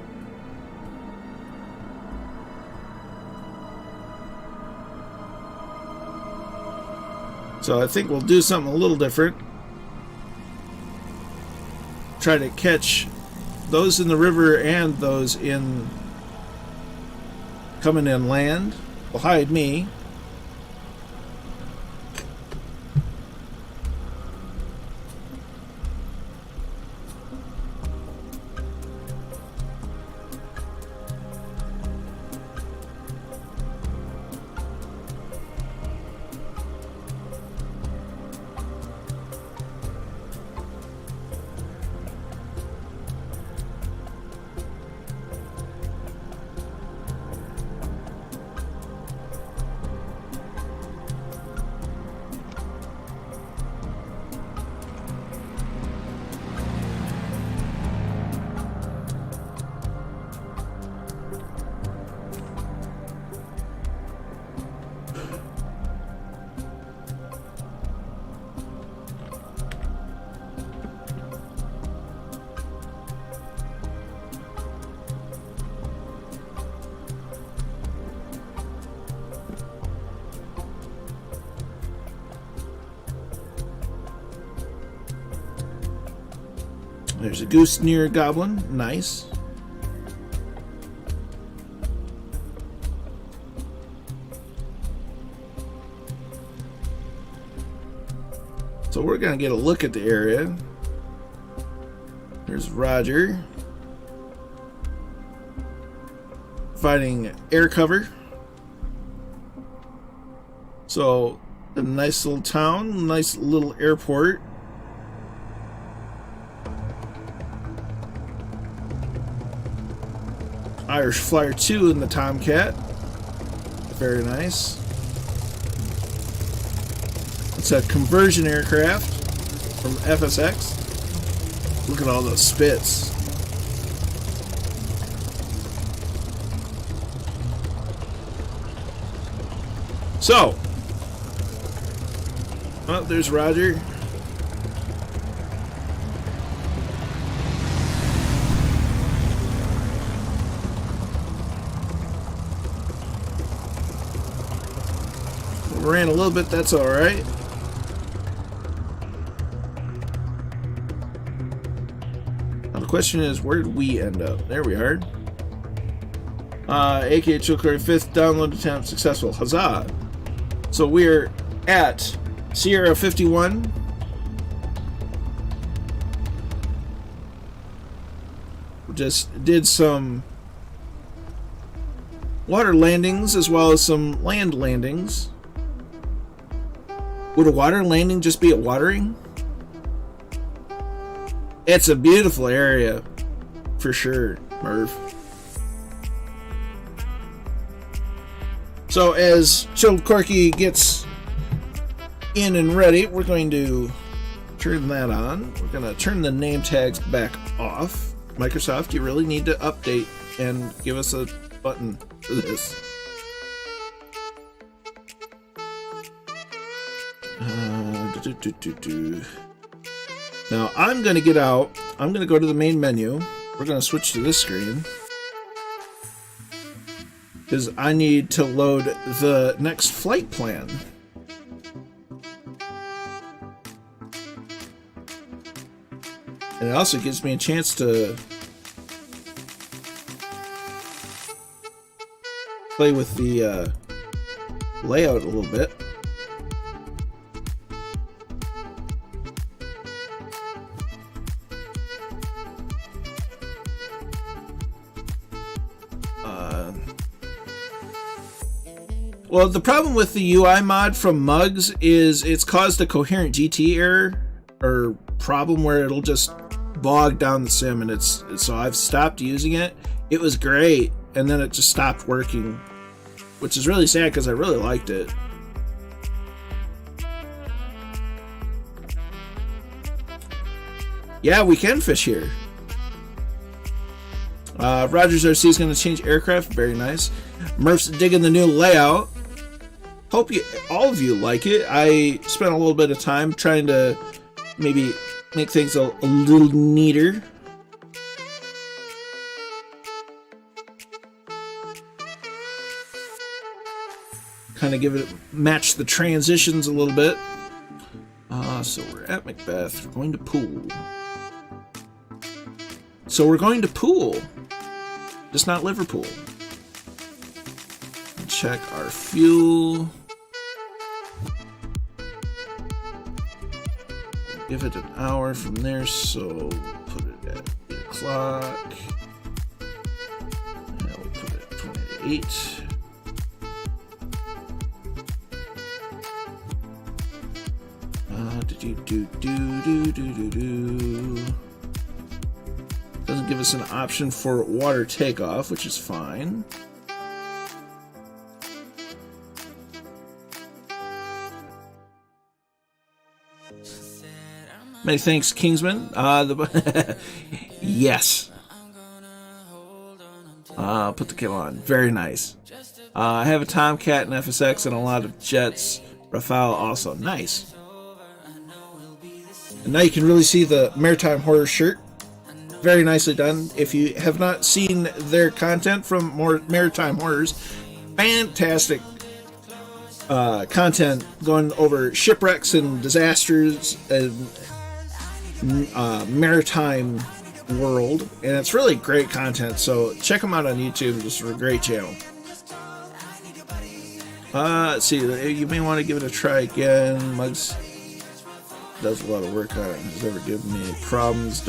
So I think we'll do something a little different. Try to catch those in the river and those in coming inland. Will hide me. There's a goose near goblin. Nice. So we're going to get a look at the area. There's Roger. Finding air cover. So, a nice little town, nice little airport. Irish Flyer 2 in the Tomcat. Very nice. It's a conversion aircraft from FSX. Look at all those spits. So, oh, there's Roger. Ran a little bit, that's alright. Now the question is, where did we end up? There we are. AK Chilcory 5th download attempt successful. Huzzah! So we're at Sierra 51. We just did some water landings as well as some land landings. Would a water landing just be a watering? It's a beautiful area, for sure, Merv. So as Chilled Corky gets in and ready, we're going to turn that on. We're going to turn the name tags back off. Microsoft, you really need to update and give us a button for this. Now I'm going to get out. I'm going to go to the main menu. We're going to switch to this screen because I need to load the next flight plan. And it also gives me a chance to play with the layout a little bit. Well, the problem with the UI mod from Mugs is it's caused a coherent GT error or problem where it'll just bog down the sim, and so I've stopped using it. It was great, and then it just stopped working, which is really sad because I really liked it. Yeah, we can fish here. Rogers RC is going to change aircraft. Very nice. Murph's digging the new layout. Hope all of you like it. I spent a little bit of time trying to maybe make things a little neater. Kind of give it, match the transitions a little bit. So we're at Macbeth. We're going to pool. Just not Liverpool. Check our fuel. Give it an hour from there, so put it at 8 o'clock. And we'll put it at 20 to 8. Doesn't give us an option for water takeoff, which is fine. Many thanks, Kingsman. Yes. Put the kettle on. Very nice. I have a Tomcat and FSX and a lot of jets. Rafale also. Nice. And now you can really see the Maritime Horror shirt. Very nicely done. If you have not seen their content from more Maritime Horrors, fantastic content going over shipwrecks and disasters and maritime world, and it's really great content, so check them out on YouTube. This is a great channel. Let's see, you may want to give it a try again. Mugs does a lot of work on it. Has ever given me any problems.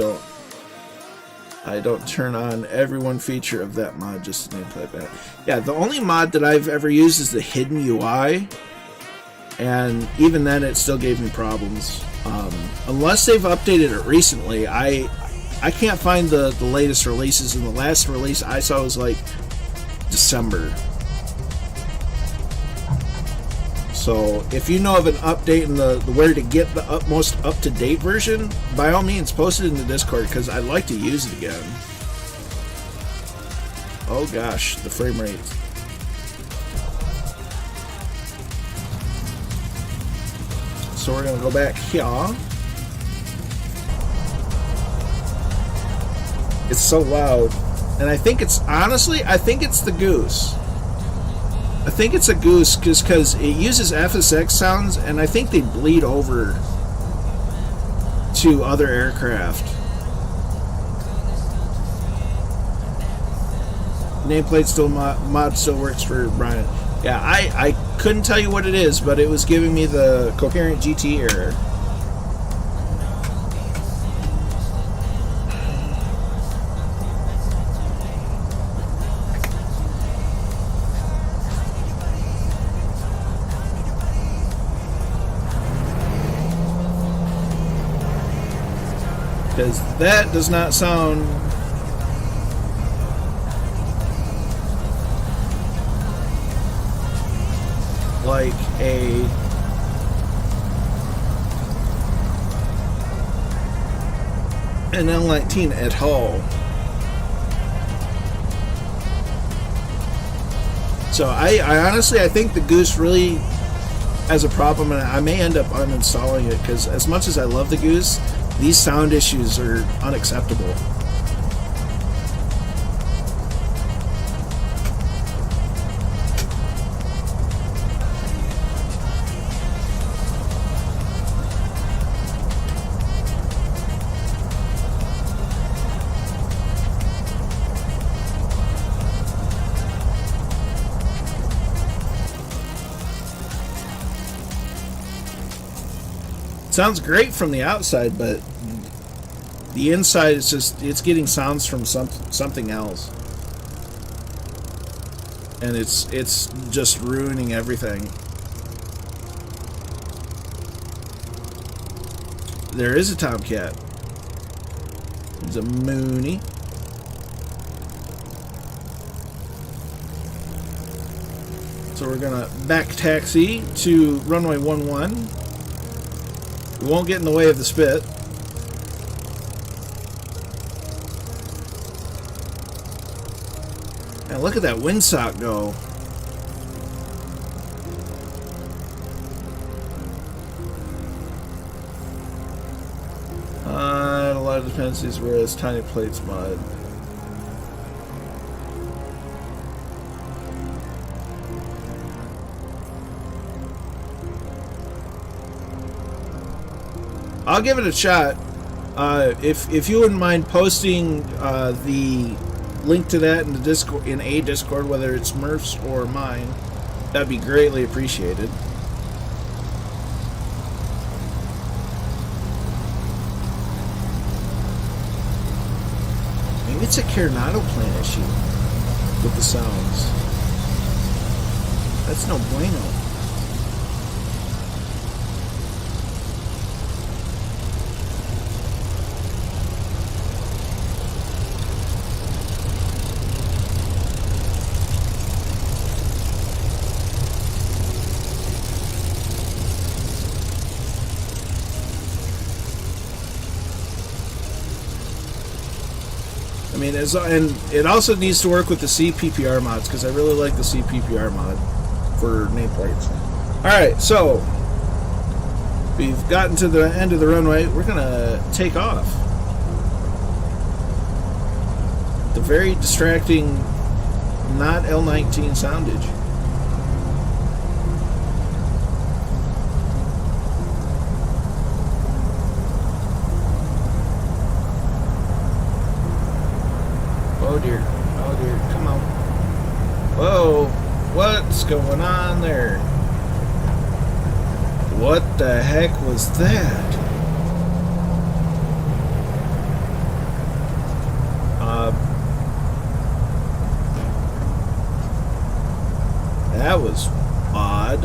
I don't turn on every one feature of that mod just to play that. Yeah, the only mod that I've ever used is the hidden UI, and even then it still gave me problems. Unless they've updated it recently, I can't find the latest releases, and the last release I saw was like December. So if you know of an update and the where to get the most up-to-date version, by all means post it in the Discord, because I'd like to use it again. Oh gosh, the frame rate. So we're gonna go back here. It's so loud, and I think it's the goose. I think it's a goose just because it uses FSX sounds, and I think they bleed over to other aircraft. Nameplate still mod still works for Brian. Yeah, I couldn't tell you what it is, but it was giving me the coherent GT error. Because that does not sound like an L19 at all. So I honestly, I think the Goose really has a problem, and I may end up uninstalling it, because as much as I love the Goose, these sound issues are unacceptable. Sounds great from the outside, but the inside is just, it's getting sounds from something else. And it's just ruining everything. There is a tomcat. There's a Mooney. So we're gonna back taxi to runway 11. We won't get in the way of the spit. And look at that windsock go. A lot of dependencies where it's tiny plates mud. I'll give it a shot. If you wouldn't mind posting the link to that in the Discord, in a Discord, whether it's Murph's or mine, that'd be greatly appreciated. Maybe it's a Coronado plant issue with the sounds. That's no bueno. I mean, and it also needs to work with the CPPR mods, because I really like the CPPR mod for nameplates. Alright, so we've gotten to the end of the runway. We're going to take off. The very distracting, not L19 soundage. Oh dear, come on. Whoa, what's going on there? What the heck was that? That was odd.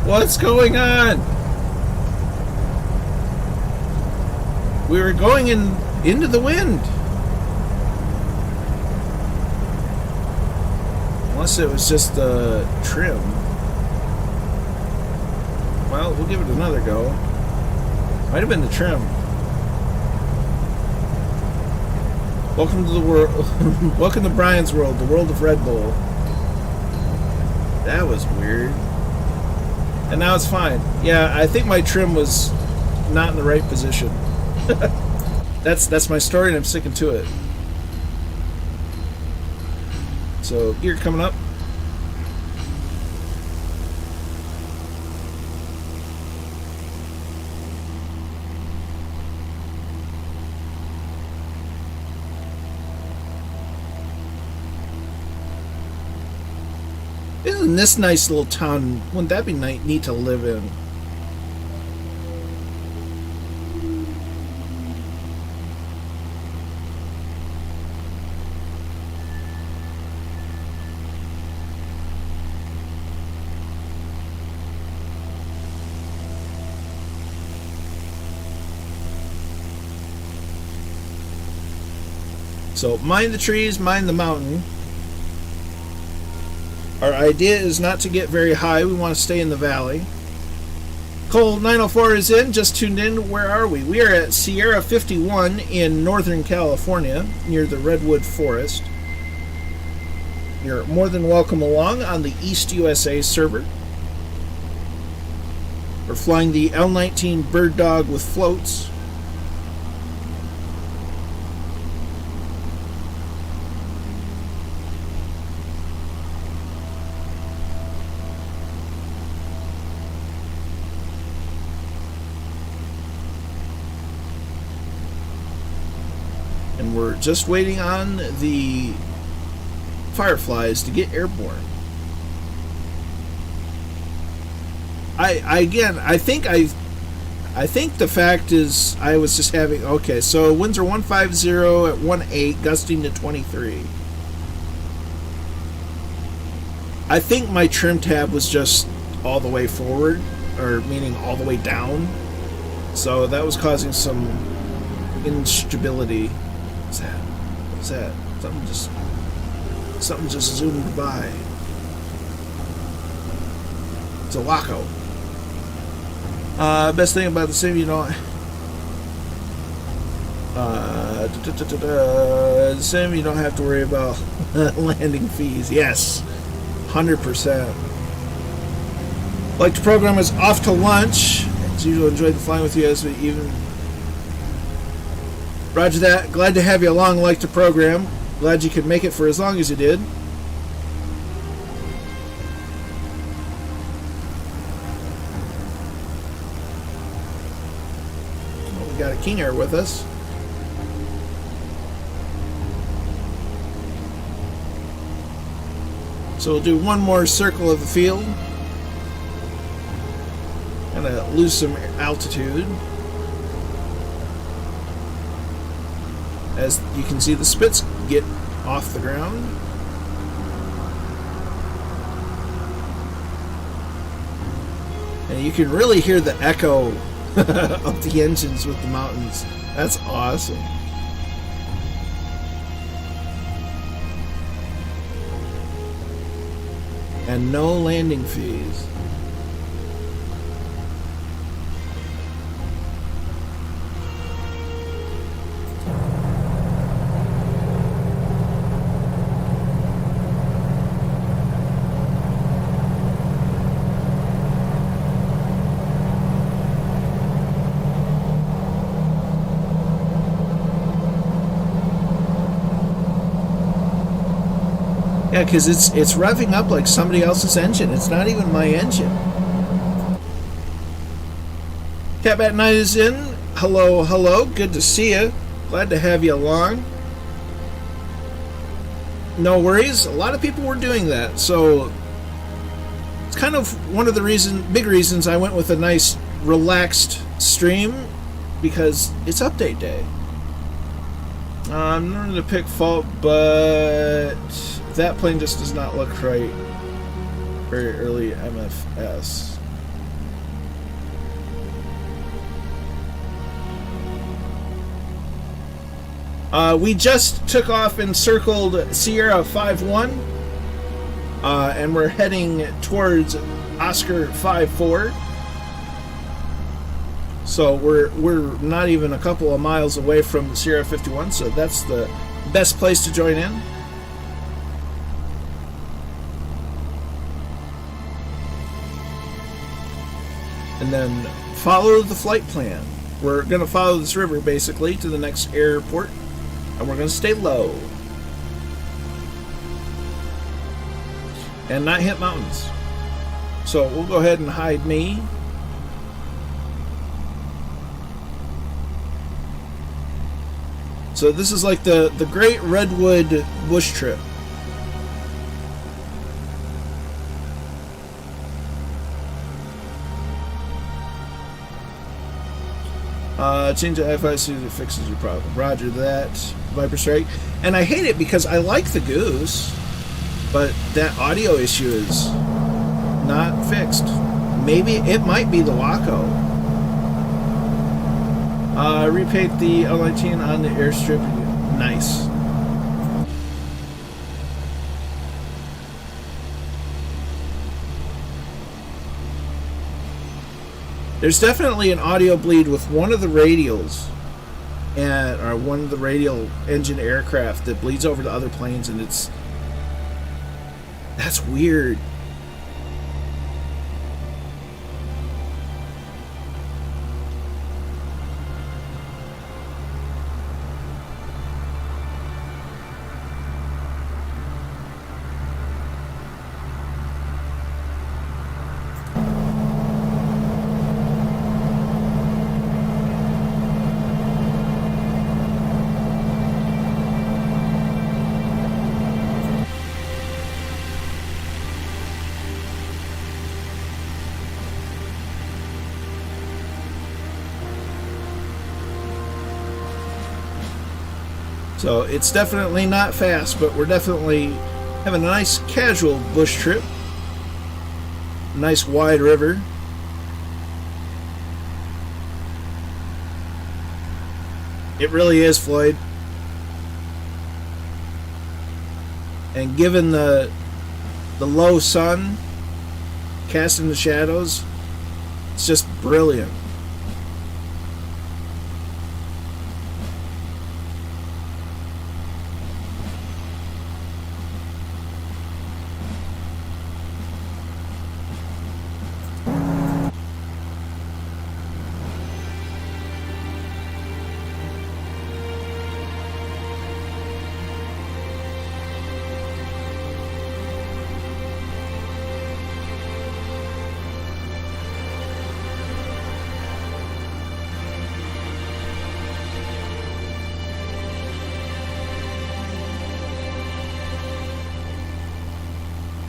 What's going on? We were going into the wind. Unless it was just the trim. Well, we'll give it another go. Might have been the trim. Welcome to the world. Welcome to Brian's world, the world of Red Bull. That was weird. And now it's fine. Yeah, I think my trim was not in the right position. That's my story, and I'm sticking to it. So, gear coming up. Isn't this nice little town? Wouldn't that be neat to live in? So, mind the trees, mind the mountain. Our idea is not to get very high. We want to stay in the valley. Cole 904 is in. Just tuned in. Where are we? We are at Sierra 51 in Northern California, near the Redwood Forest. You're more than welcome along on the East USA server. We're flying the L19 Bird Dog with floats. And we're just waiting on the Fireflies to get airborne. I think the fact is I was just having, okay, so winds are 150 at 18, gusting to 23. I think my trim tab was just all the way forward, or meaning all the way down. So that was causing some instability. What's that? What's that? Something just zoomed by. It's a Waco. Best thing about the sim, you know, the sim, you don't have to worry about landing fees. Yes, 100%. Like the program is off to lunch. As usual, enjoyed the flying with you as we even. Roger that. Glad to have you along. Like the program. Glad you could make it for as long as you did. Well, we got a King Air with us. So we'll do one more circle of the field. Gonna lose some altitude. As you can see, the spits get off the ground. And you can really hear the echo of the engines with the mountains. That's awesome. And no landing fees. Yeah, because it's revving up like somebody else's engine. It's not even my engine. Catbat Night is in. Hello, hello. Good to see you. Glad to have you along. No worries. A lot of people were doing that, so it's kind of one of the big reasons I went with a nice, relaxed stream, because it's update day. I'm not going to pick fault, but that plane just does not look right. Very early MFS. We just took off and circled Sierra 5-1, and we're heading towards Oscar 5-4. So we're not even a couple of miles away from Sierra 51, so that's the best place to join in. And then follow the flight plan. We're going to follow this river basically to the next airport, and we're going to stay low and not hit mountains. So we'll go ahead and hide me. So this is like the Great Redwood Bush Trip. Change the Wi-Fi so it fixes your problem. Roger that, Viper Strike. And I hate it because I like the Goose, but that audio issue is not fixed. Maybe it might be the Waco. Repaint the L19 on the airstrip. Nice. There's definitely an audio bleed with one of the radials, or one of the radial engine aircraft that bleeds over to other planes, and that's weird. So it's definitely not fast, but we're definitely having a nice casual bush trip. Nice wide river. It really is, Floyd. And given the low sun casting the shadows, it's just brilliant.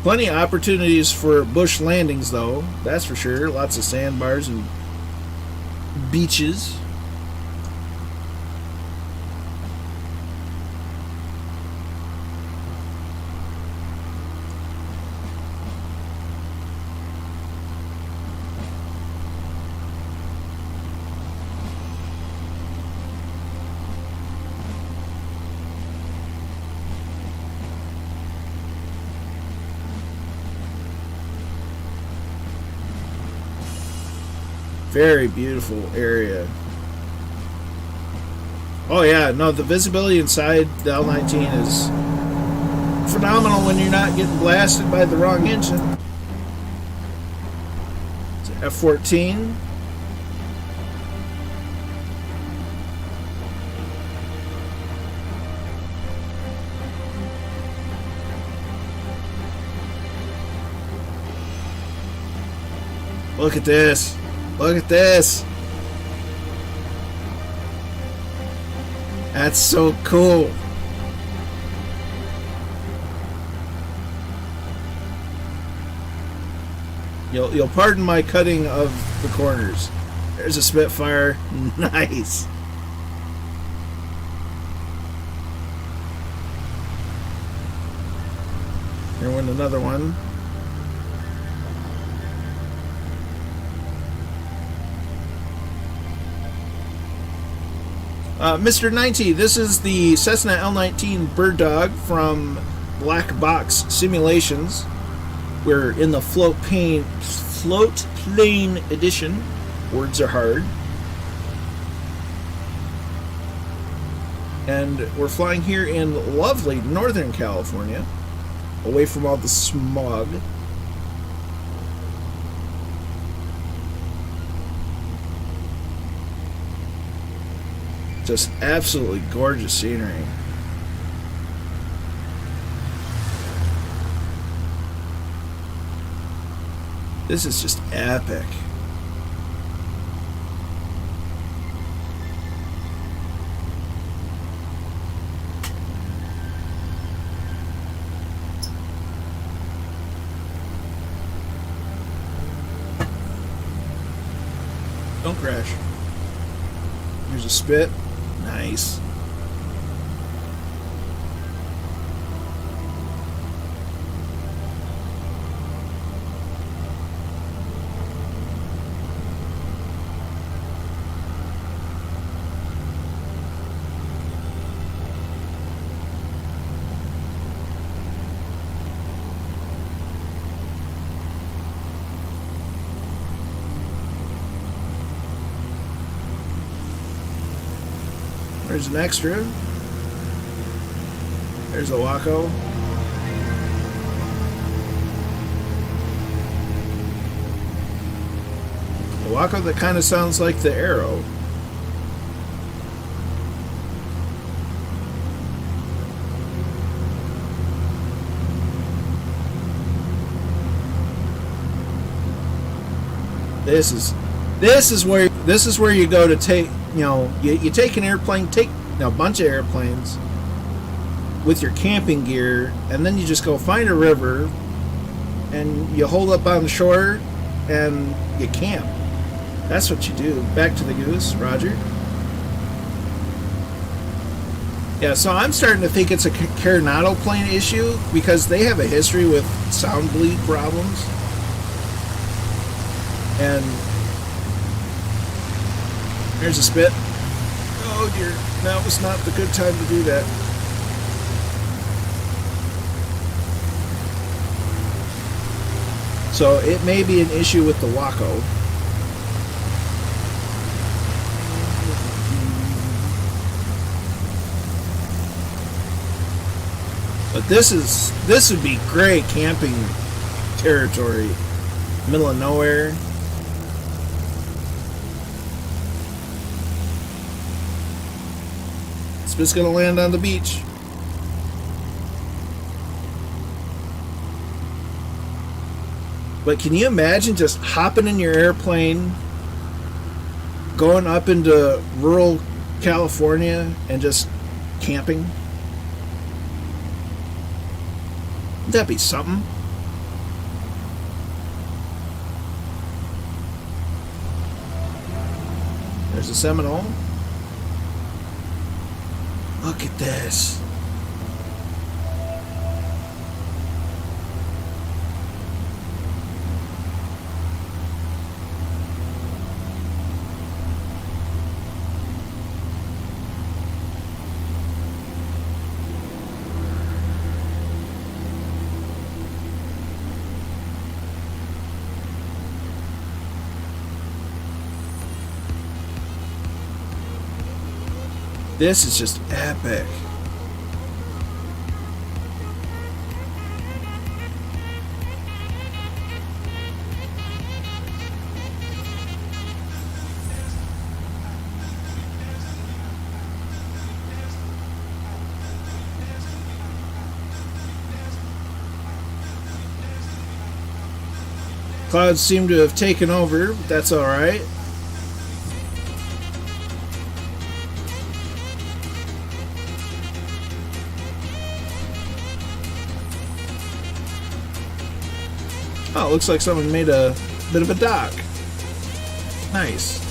Plenty of opportunities for bush landings, though, that's for sure. Lots of sandbars and beaches. Very beautiful area. Oh yeah, no, the visibility inside the L-19 is phenomenal when you're not getting blasted by the wrong engine. It's F-14. Look at this. Look at this. That's so cool. You'll pardon my cutting of the corners. There's a Spitfire. Nice. Here went another one. Mr. 90, this is the Cessna L-19 Bird Dog from Black Box Simulations. We're in the float plane edition. Words are hard. And we're flying here in lovely Northern California, away from all the smog. Just absolutely gorgeous scenery. This is just epic. Don't crash. Here's a spit. Nice. There's an extra. There's a Waco. A Waco that kind of sounds like the Arrow. This is where you go to take, you take an airplane, take a bunch of airplanes with your camping gear, and then you just go find a river and you hold up on the shore and you camp. That's what you do. Back to the goose, Roger. Yeah, so I'm starting to think it's a Coronado plane issue because they have a history with sound bleed problems. And there's a spit. Oh dear, that was not the good time to do that. So it may be an issue with the Waco. But this would be great camping territory. Middle of nowhere. It's gonna land on the beach. But can you imagine just hopping in your airplane, going up into rural California and just camping? Would that be something? There's a Seminole. Look at this. This is just epic. Clouds seem to have taken over, but that's all right. Oh, it looks like someone made a bit of a dock. Nice.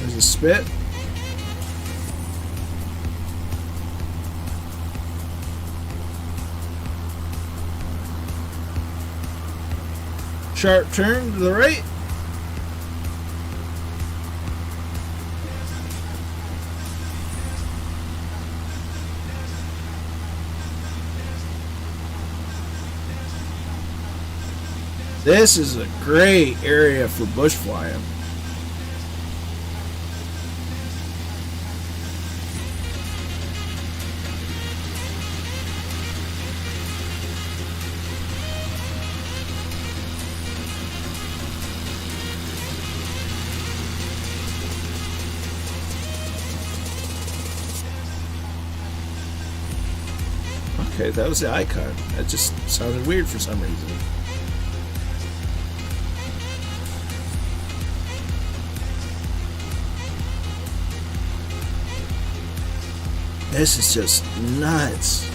There's a spit. Sharp turn to the right. This is a great area for bush flying. Okay, that was the icon. That just sounded weird for some reason. This is just nuts.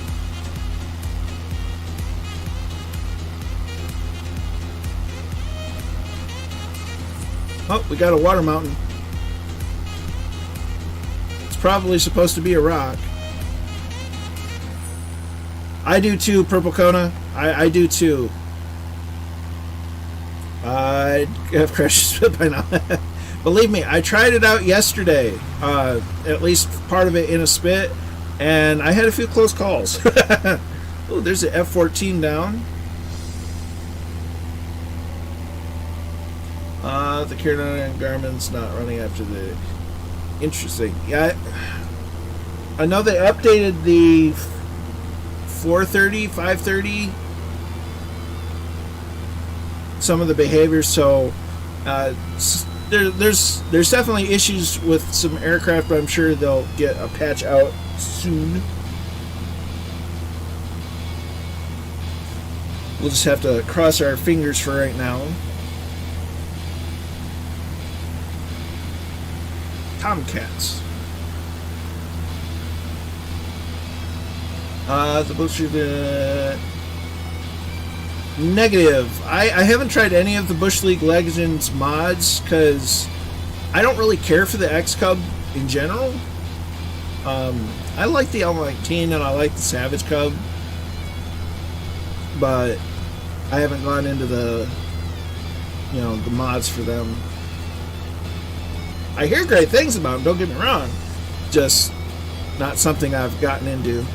Oh, we got a water mountain. It's probably supposed to be a rock. I do too, Purple Kona. I do too. I have crashed by now. Believe me, I tried it out yesterday. At least part of it in a spit. And I had a few close calls. Oh, there's an F-14 down. The Carolina Garmin's not running after the... Interesting. Yeah, I know they updated the 430, 530, some of the behaviors, so there's definitely issues with some aircraft, but I'm sure they'll get a patch out soon. We'll just have to cross our fingers for right now. Tomcats. The bush negative. I haven't tried any of the Bush League Legends mods because I don't really care for the X Cub in general. I like the L19 and I like the Savage Cub, but I haven't gone into the the mods for them. I hear great things about them, don't get me wrong, just not something I've gotten into.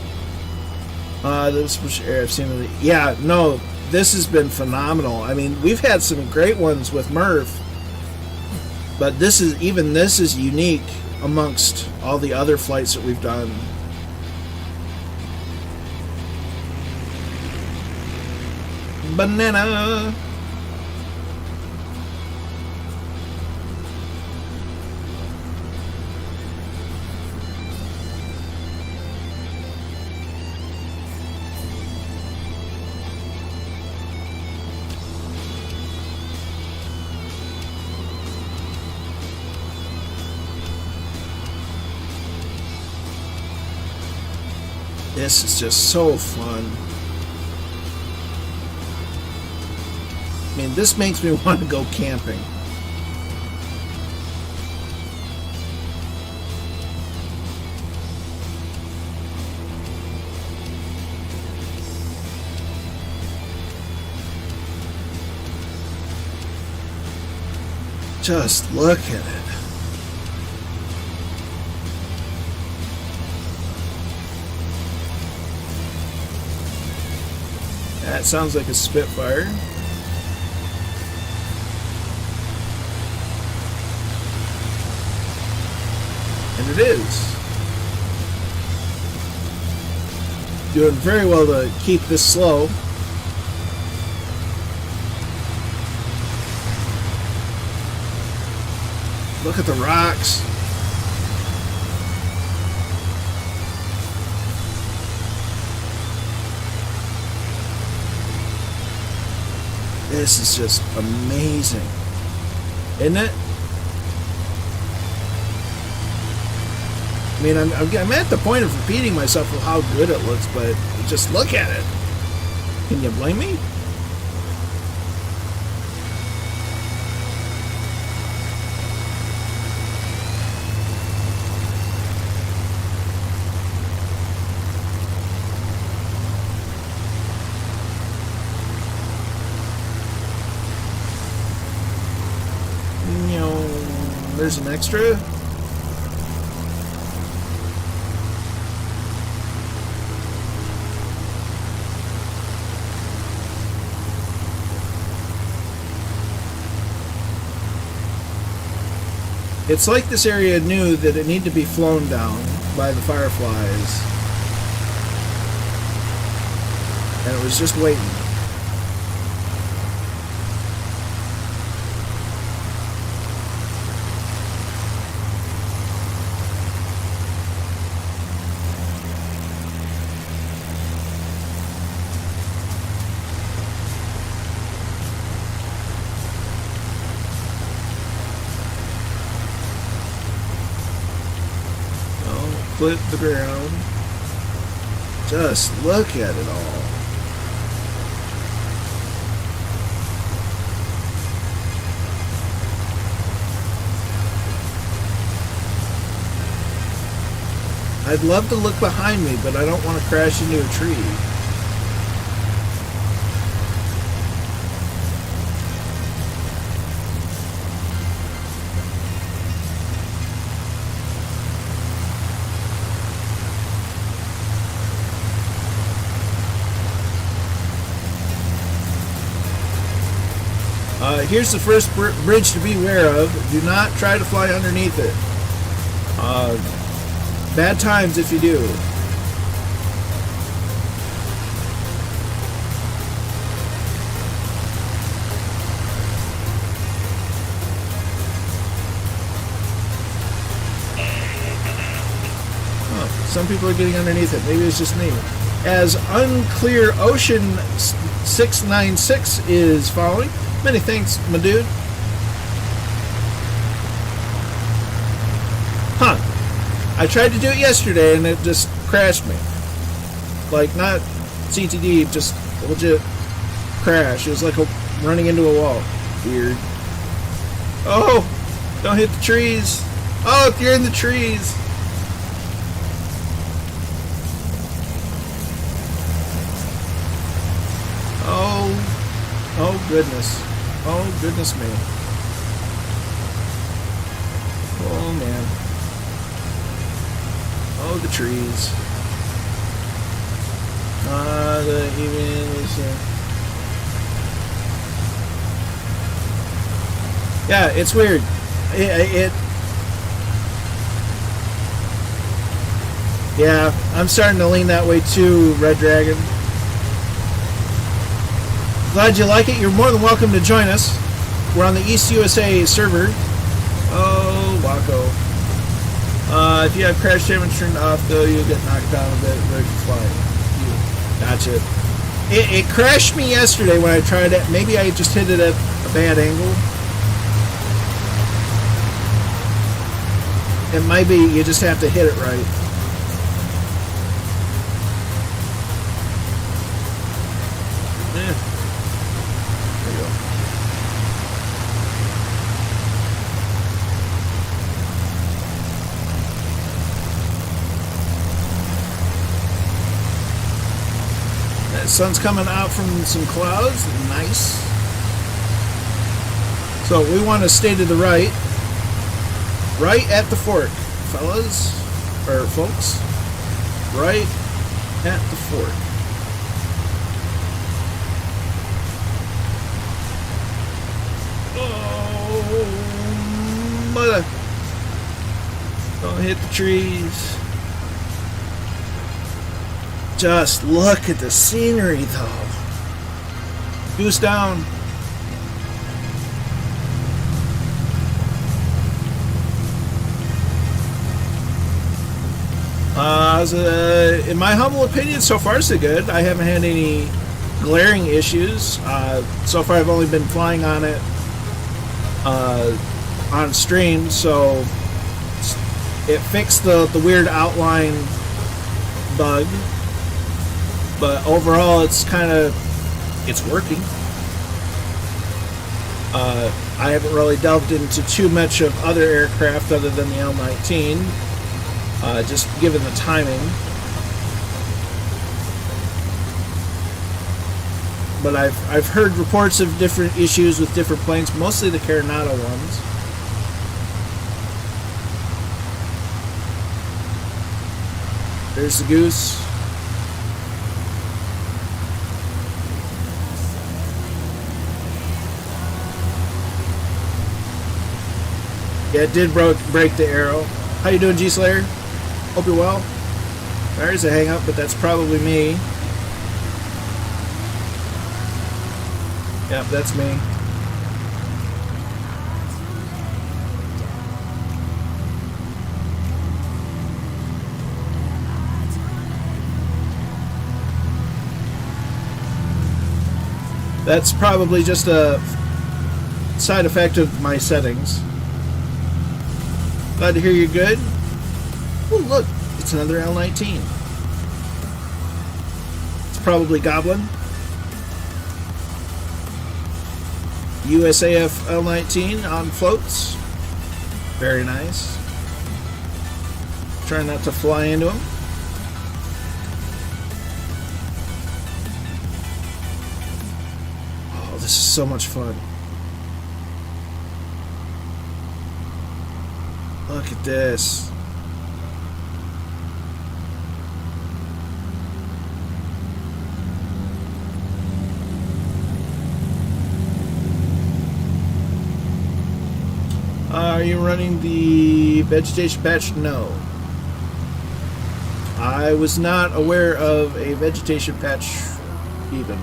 This I've seen. Yeah, no, this has been phenomenal. I mean, we've had some great ones with Murph, but this is unique amongst all the other flights that we've done. Banana. This is just so fun. I mean, this makes me want to go camping. Just look at it. That sounds like a Spitfire. And it is. Doing very well to keep this slow. Look at the rocks. This is just amazing, isn't it? I mean, I'm at the point of repeating myself with how good it looks, but just look at it. Can you blame me? There's an extra. It's like this area knew that it needed to be flown down by the Fireflies, and it was just waiting. Flip the ground. Just look at it all. I'd love to look behind me, but I don't want to crash into a tree. Here's the first bridge to be aware of. Do not try to fly underneath it. Bad times if you do. Oh, some people are getting underneath it. Maybe it's just me. As Unclear Ocean 696 is following. Many thanks, my dude. Huh. I tried to do it yesterday and it just crashed me. Like, not CTD, just legit crash. It was like running into a wall. Weird. Oh! Don't hit the trees! Oh, if you're in the trees! Oh goodness. Oh goodness me. Oh man. Oh, the trees. The even is yeah, it's weird. Yeah, I'm starting to lean that way too, Red Dragon. Glad you like it. You're more than welcome to join us. We're on the East USA server. Oh, Waco. If you have crash damage turned off, though, you'll get knocked down a bit. Ready to fly. Gotcha. It crashed me yesterday when I tried it. Maybe I just hit it at a bad angle. It might be you just have to hit it right. Sun's coming out from some clouds. Nice. So we want to stay to the right. Right at the fork, fellas. Or folks. Right at the fork. Oh, mother. Don't hit the trees. Just look at the scenery, though. Goose down. In my humble opinion, so far so good. I haven't had any glaring issues. So far, I've only been flying on it on stream, so it fixed the weird outline bug. But overall, it's working. I haven't really delved into too much of other aircraft other than the L-19, just given the timing. But I've heard reports of different issues with different planes, mostly the Carinata ones. There's the Goose. Yeah, it did break the arrow. How you doing, G-Slayer? Hope you're well. There's a hang-up, but that's probably me. Yep, that's me. That's probably just a side effect of my settings. Glad to hear you're good. Oh, look, it's another L-19. It's probably Goblin. USAF L-19 on floats. Very nice. Try not to fly into him. Oh, this is so much fun. Look at this. Are you running the vegetation patch? No. I was not aware of a vegetation patch even.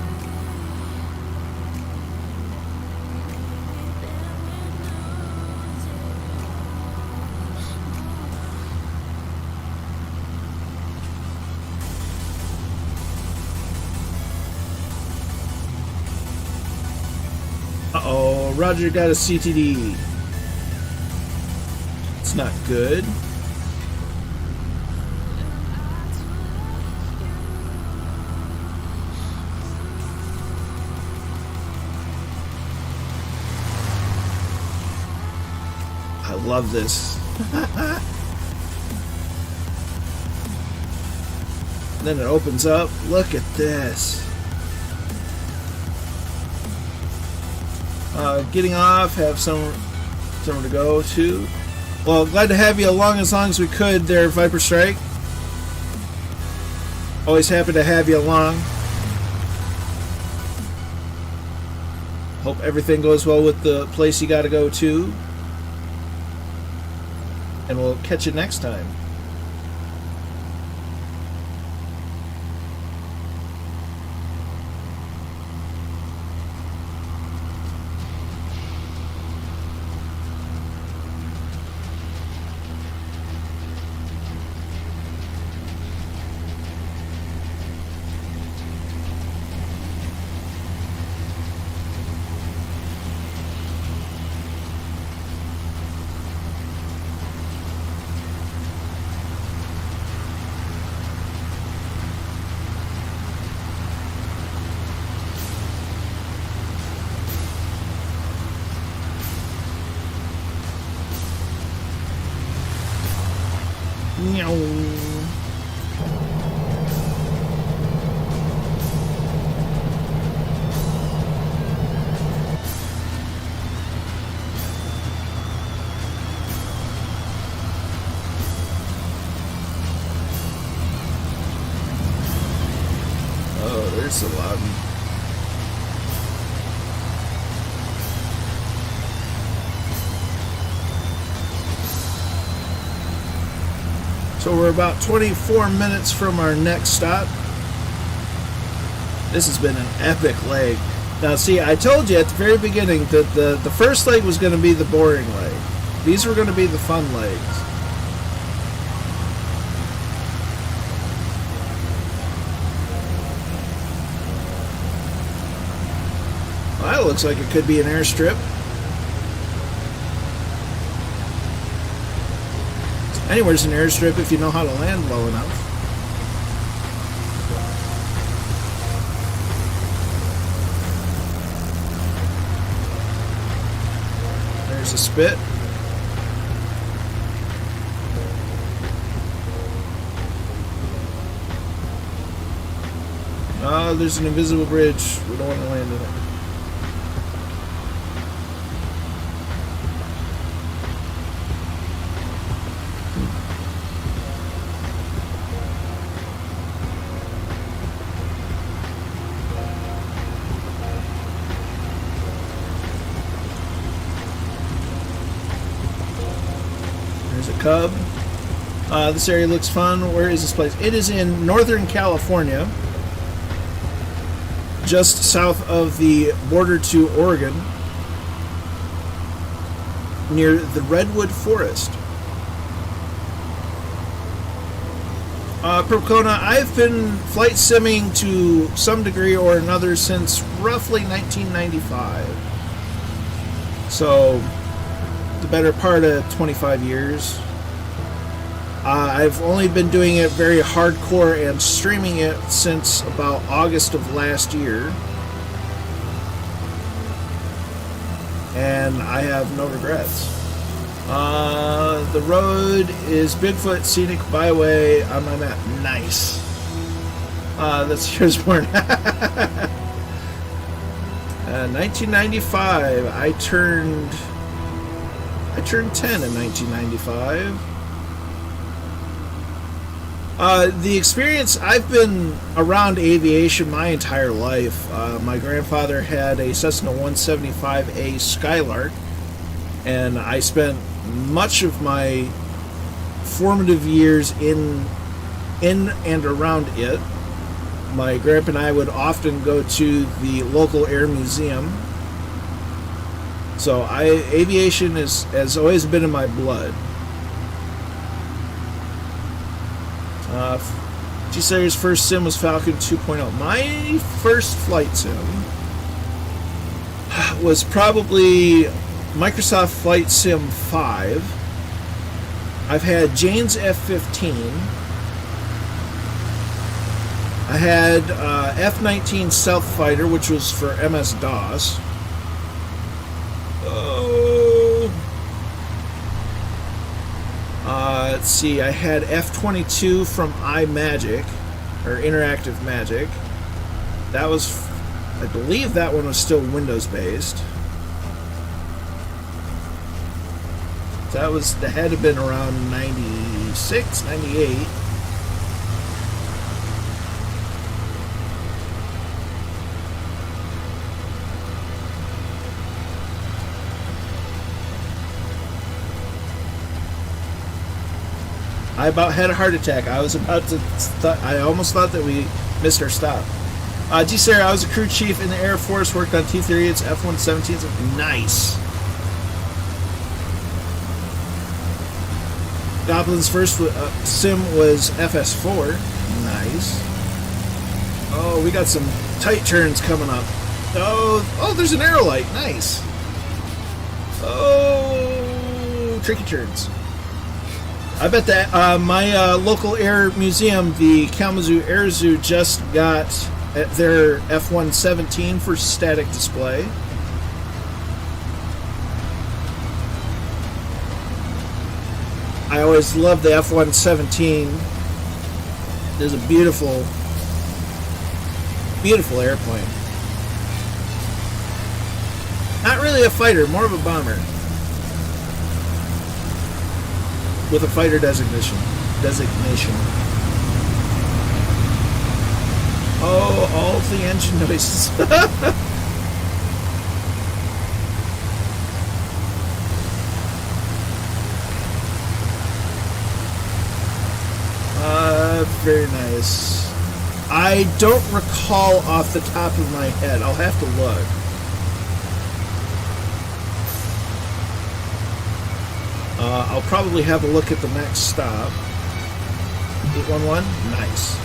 Uh-oh, Roger got a CTD. It's not good. love this. Then it opens up. Look at this. Getting off, have somewhere to go to. Well, glad to have you along as long as we could there, Viper Strike. Always happy to have you along. Hope everything goes well with the place you got to go to. And we'll catch you next time. Oh, there's the lobby. So we're about 24 minutes from our next stop. This has been an epic leg. Now see, I told you at the very beginning that the first leg was going to be the boring leg. These were going to be the fun legs. Well, that looks like it could be an airstrip. Anywhere's an airstrip if you know how to land low enough. There's a spit. Oh, there's an invisible bridge. We don't want to land in it. Cub. This area looks fun. Where is this place? It is in Northern California, just south of the border to Oregon, near the Redwood Forest. Procona, I've been flight simming to some degree or another since roughly 1995. So, the better part of 25 years. I've only been doing it very hardcore and streaming it since about August of last year. And I have no regrets. The road is Bigfoot Scenic Byway on my map. Nice. That's yours, born. 1995. I turned 10 in 1995. The experience, I've been around aviation my entire life. My grandfather had a Cessna 175A Skylark, and I spent much of my formative years in and around it. My grandpa and I would often go to the local air museum. So aviation has always been in my blood. G-Sayer's first sim was Falcon 2.0. My first flight sim was probably Microsoft Flight Sim 5. I've had Jane's F-15. I had F-19 Stealth Fighter, which was for MS-DOS. Oh. let's see, I had F-22 from iMagic, or Interactive Magic. That was, I believe that one was still Windows-based. That had to have been around 96, 98. I about had a heart attack. I almost thought that we missed our stop. G. Sarah, I was a crew chief in the Air Force, worked on T-38s, F-117s. Nice. Goblin's first sim was FS4. Nice. Oh, we got some tight turns coming up. Oh, there's an arrow light. Nice. Oh, tricky turns. I bet that my local air museum, the Kalamazoo Air Zoo, just got their F-117 for static display. I always loved the F-117. It's a beautiful, beautiful airplane. Not really a fighter, more of a bomber. With a fighter designation. Oh, all of the engine noises. Very nice. I don't recall off the top of my head. I'll have to look. I'll probably have a look at the next stop. 811? Nice.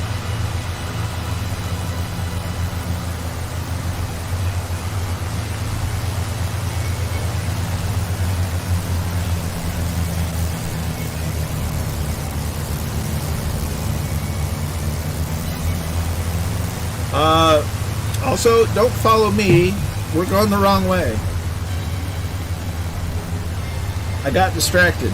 Also, don't follow me. We're going the wrong way. I got distracted.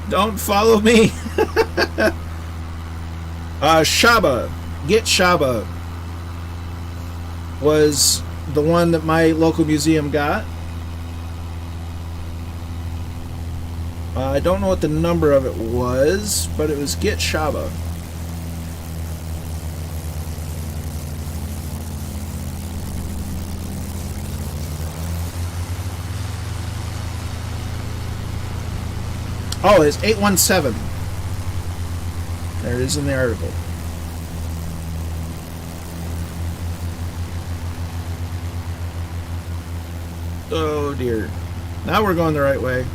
Don't follow me. Shaba. Get Shaba was the one that my local museum got. I don't know what the number of it was, but it was Get Shaba. Oh, it's 817. There it is in the article. Oh dear. Now we're going the right way.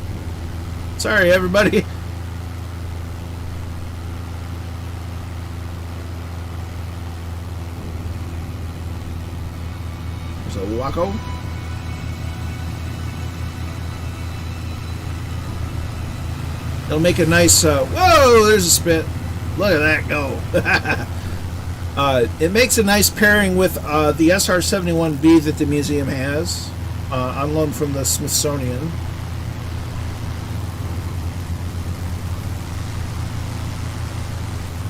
Sorry, everybody. There's a Waco. It'll make a nice, whoa, there's a spit. Look at that go. It makes a nice pairing with the SR-71B that the museum has, on loan from the Smithsonian.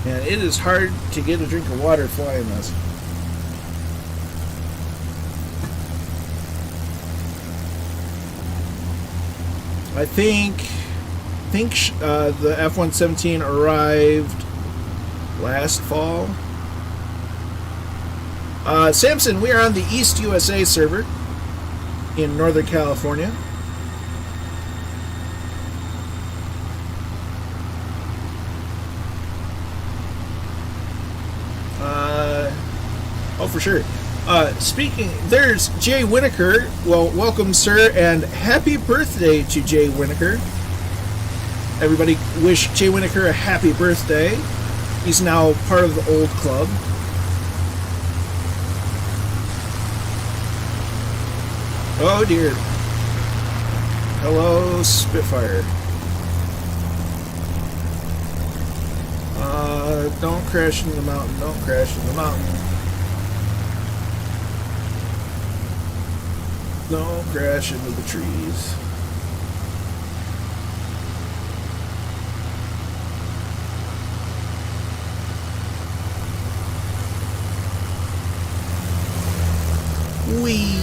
And it is hard to get a drink of water flying this. I think the F-117 arrived last fall. Samson, we are on the East USA server in Northern California. Oh, for sure. Speaking, there's Jay Winokur. Well, welcome, sir, and happy birthday to Jay Winokur. Everybody wish Jay Winokur a happy birthday. He's now part of the old club. Oh dear. Hello, Spitfire. Don't crash into the mountain. Don't crash into the mountain. Don't crash into the trees. Whee!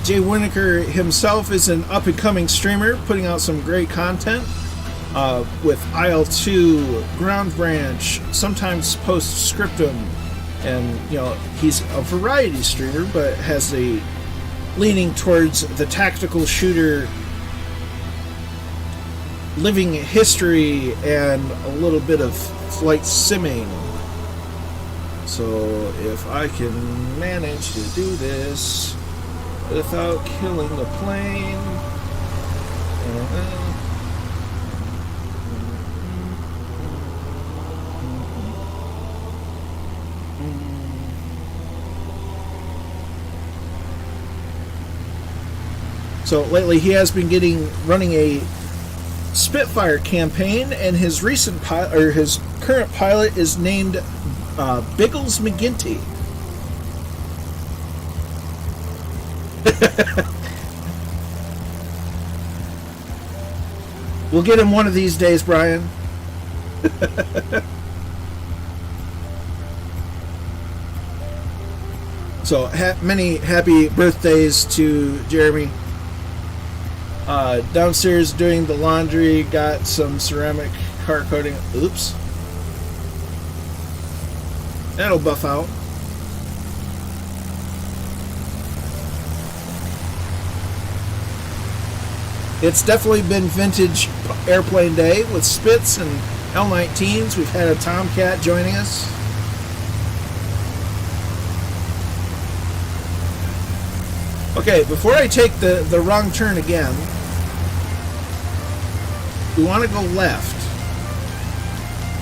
Jay Winokur himself is an up-and-coming streamer, putting out some great content with IL2, Ground Branch, sometimes Postscriptum, and he's a variety streamer, but has a leaning towards the tactical shooter, living history, and a little bit of flight simming. So if I can manage to do this without killing the plane. So lately he has been running a Spitfire campaign, and his current pilot is named Biggles McGinty. We'll get him one of these days, Brian. So many happy birthdays to Jeremy. Downstairs doing the laundry, got some ceramic car coating. Oops. That'll buff out. It's definitely been vintage airplane day with Spits and L-19s. We've had a Tomcat joining us. Okay, before I take the wrong turn again, we want to go left.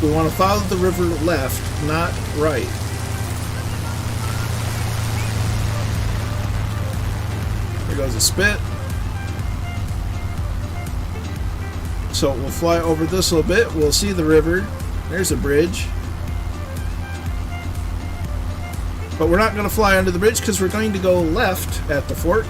We want to follow the river left, not right. There goes a Spit. So we'll fly over this a little bit. We'll see the river. There's a bridge. But we're not going to fly under the bridge because we're going to go left at the fork.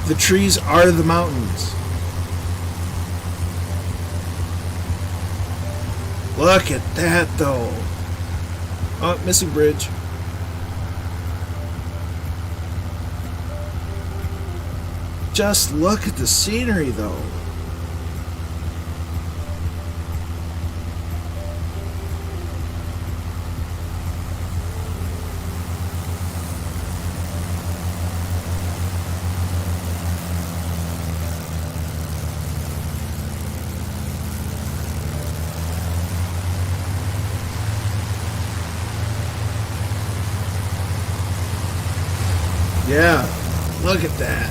The trees are the mountains. Look at that, though. Oh, missing bridge. Just look at the scenery, though. Yeah, look at that.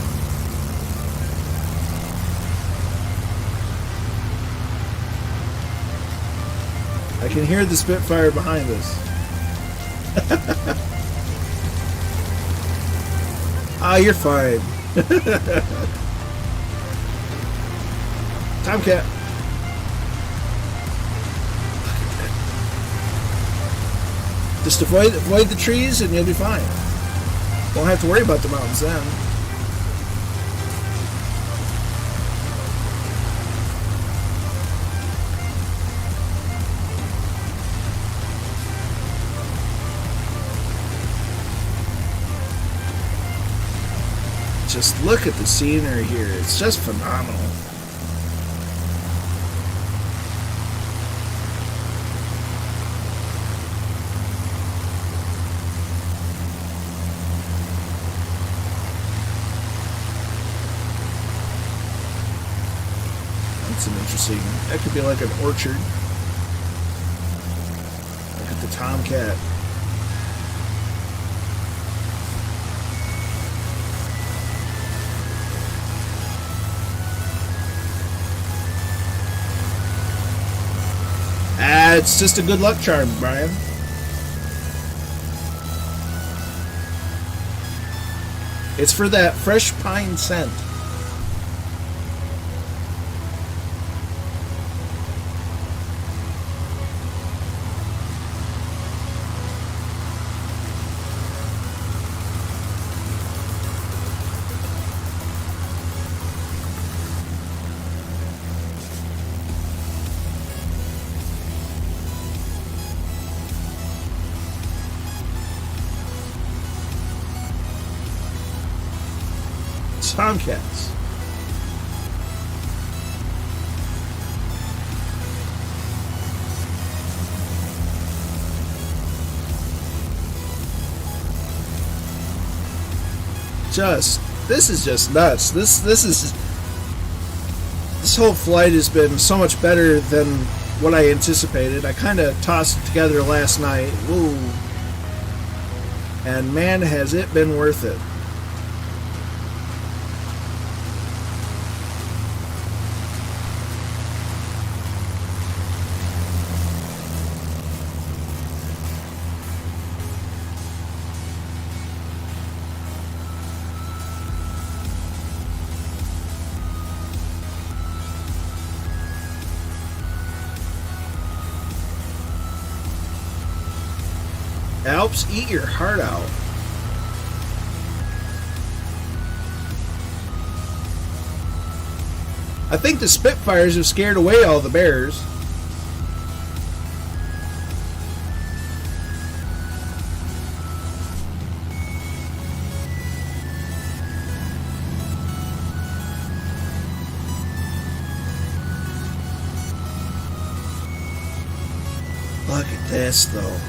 I can hear the Spitfire behind us. Ah, you're fine. Tomcat. Just avoid the trees and you'll be fine. Won't have to worry about the mountains then. Just look at the scenery here. It's just phenomenal. That's an interesting. That could be like an orchard. Look at the tomcat. It's just a good luck charm, Brian. It's for that fresh pine scent. Tomcats. This is just nuts. This whole flight has been so much better than what I anticipated. I kind of tossed it together last night. Woo. And man, has it been worth it. Alps, eat your heart out. I think the Spitfires have scared away all the bears. Look at this, though.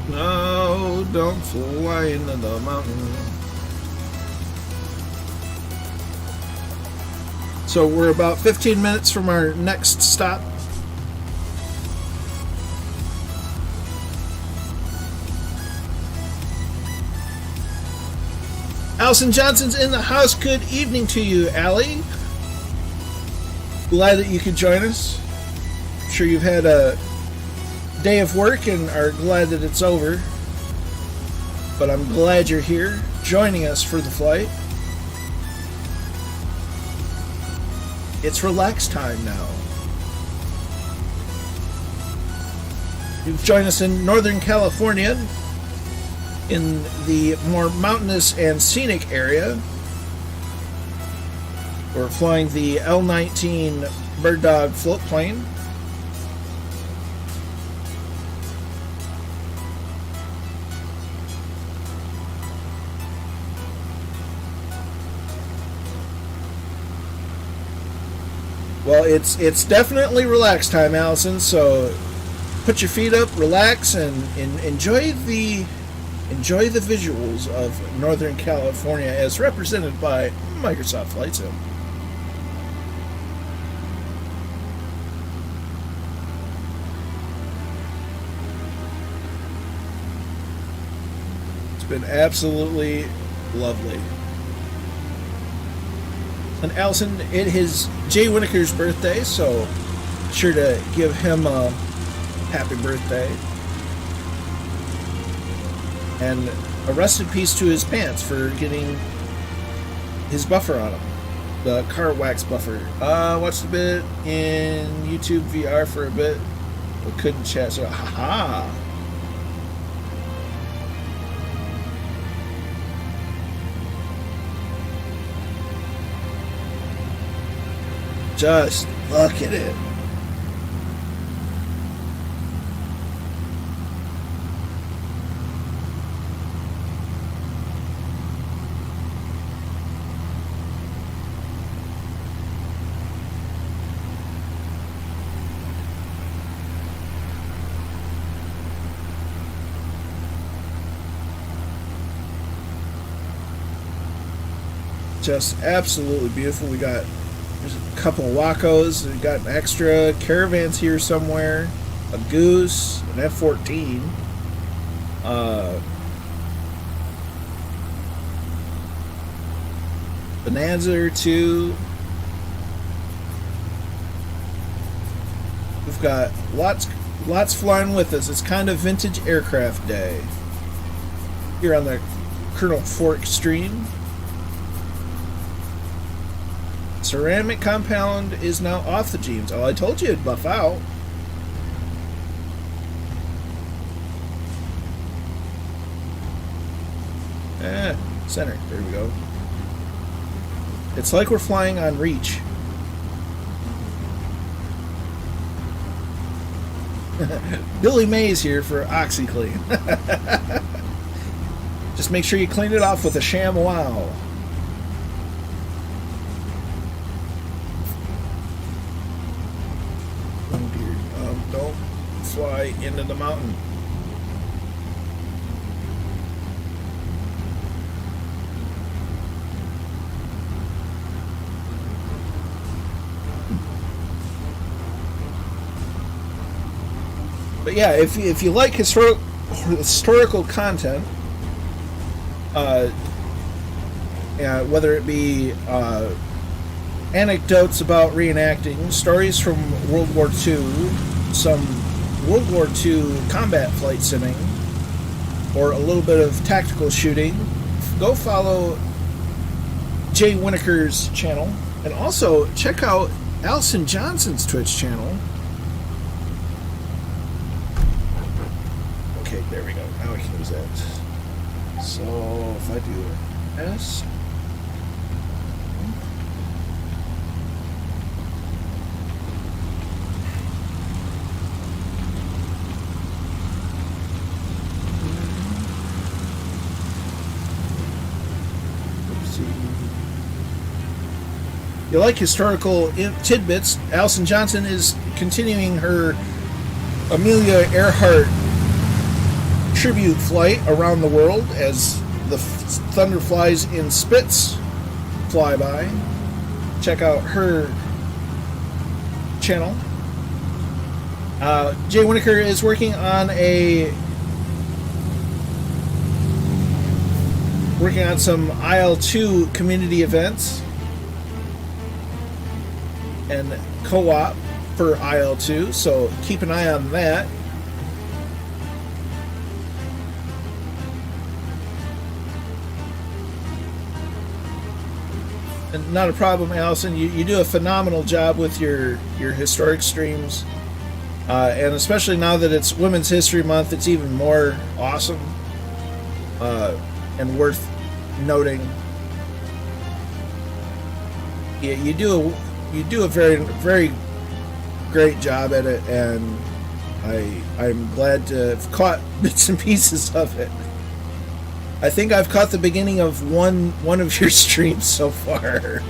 No, don't fly into the mountain. So we're about 15 minutes from our next stop. Allison Johnson's in the house. Good evening to you, Allie. Glad that you could join us. I'm sure you've had a day of work and are glad that it's over, but I'm glad you're here joining us for the flight. It's relax time now. You've joined us in Northern California in the more mountainous and scenic area. We're flying the L-19 Bird Dog float plane. Well, it's definitely relax time, Allison, so put your feet up, relax, and enjoy the visuals of Northern California as represented by Microsoft Flight Sim. It's been absolutely lovely. And Allison, it is Jay Winokur's birthday, so sure to give him a happy birthday. And a rest in peace to his pants for getting his buffer on him. The car wax buffer. Watched a bit in YouTube VR for a bit, but couldn't chat, so haha. Just look at it. Just absolutely beautiful. We got there's a couple of Wacos. We got an extra caravans here somewhere. A Goose, an F-14. Bonanza or two. We've got lots flying with us. It's kind of vintage aircraft day here on the Colonel Fork stream. Ceramic compound is now off the jeans. Oh, I told you it'd buff out. Center. There we go. It's like we're flying on Reach. Billy Mays here for OxyClean. Just make sure you clean it off with a ShamWow. Oh dear. Don't fly into the mountain. But yeah, if you like historical content, whether it be anecdotes about reenacting, stories from World War II, some World War II combat flight simming, or a little bit of tactical shooting, go follow Jay Winokur's channel, and also check out Allison Johnson's Twitch channel. Okay, there we go. Now we can use that. So if I do S. You like historical tidbits? Allison Johnson is continuing her Amelia Earhart tribute flight around the world as the Thunder flies in Spitz fly by. Check out her channel. Jay Winokur is working on some IL-2 community events and co-op for IL-2, so keep an eye on that. And not a problem, Allison. You do a phenomenal job with your historic streams, and especially now that it's Women's History Month, it's even more awesome and worth noting. Yeah, you do a very, very great job at it, and I'm glad to have caught bits and pieces of it. I think I've caught the beginning of one of your streams so far.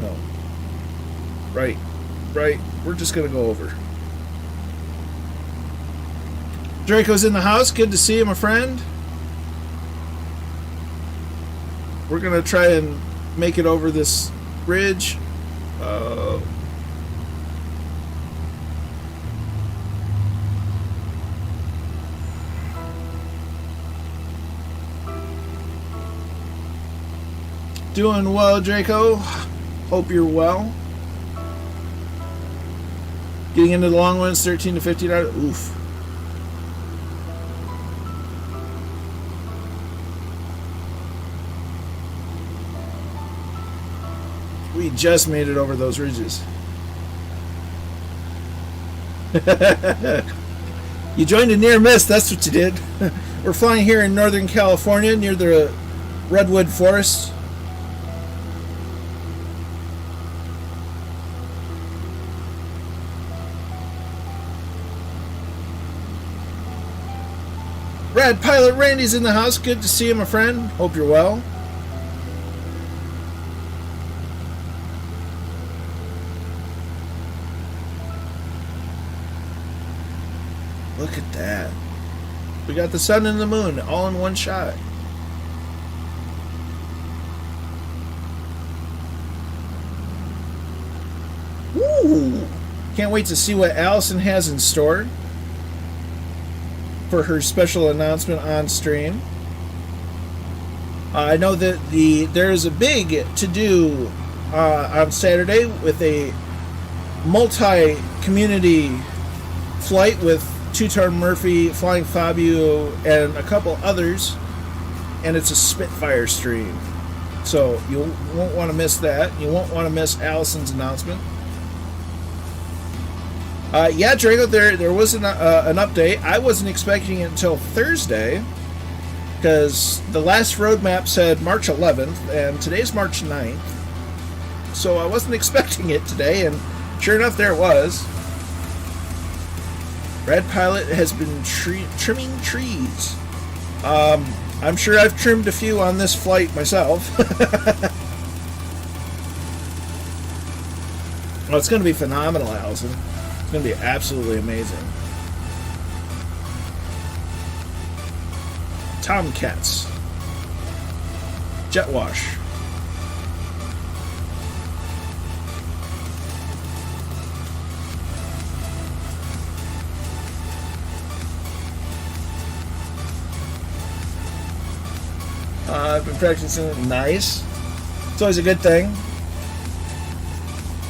No. Right. We're just gonna go over. Draco's in the house. Good to see you, my friend. We're gonna try and make it over this bridge. Doing well, Draco. Hope you're well. Getting into the long ones, 13 to 15 hours. Oof. We just made it over those ridges. You joined a near miss, that's what you did. We're flying here in Northern California near the Redwood Forest. Rad Pilot Randy's in the house. Good to see you, my friend. Hope you're well. Look at that. We got the sun and the moon all in one shot. Woo! Can't wait to see what Allison has in store for her special announcement on stream. I know that there is a big to-do on Saturday with a multi-community flight with Two-Tone Murphy, Flying Fabio, and a couple others, and it's a Spitfire stream. So you won't want to miss that. You won't want to miss Allison's announcement. Yeah, Drago, there was an update. I wasn't expecting it until Thursday, because the last roadmap said March 11th, and today's March 9th. So I wasn't expecting it today, and sure enough, there it was. Red Pilot has been trimming trees. I'm sure I've trimmed a few on this flight myself. Well, it's going to be phenomenal, Allison. It's going to be absolutely amazing. Tomcats. Jet wash. I've been practicing it. Nice. It's always a good thing.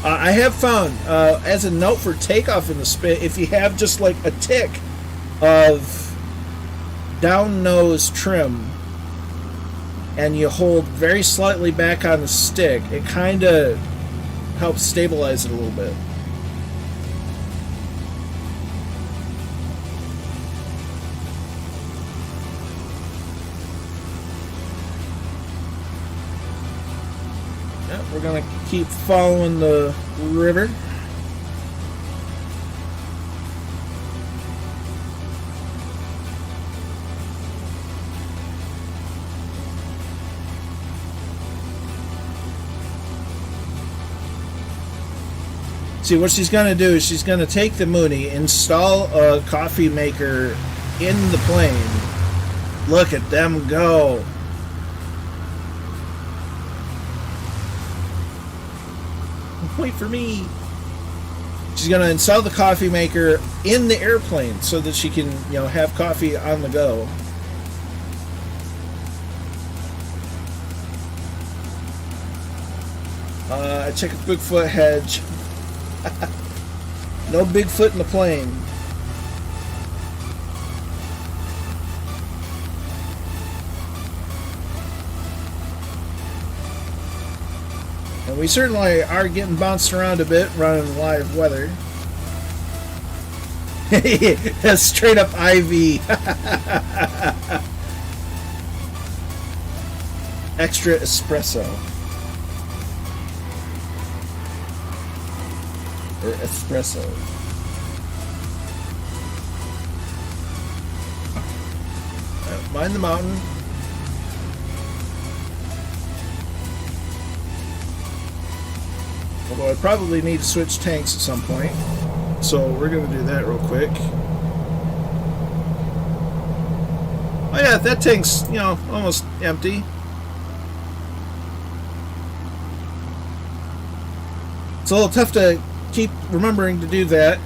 I have found, as a note for takeoff in the spit, if you have just like a tick of down nose trim and you hold very slightly back on the stick, it kind of helps stabilize it a little bit. We're going to keep following the river. See, what she's going to do is she's going to take the Mooney, install a coffee maker in the plane. Look at them go. Wait for me. She's going to install the coffee maker in the airplane so that she can, have coffee on the go. I check a Bigfoot hedge. No Bigfoot in the plane. And we certainly are getting bounced around a bit running live weather. That's straight up IV. Extra espresso. Or espresso. Mind the mountain. Although I probably need to switch tanks at some point. So we're going to do that real quick. Oh yeah, that tank's, almost empty. It's a little tough to keep remembering to do that.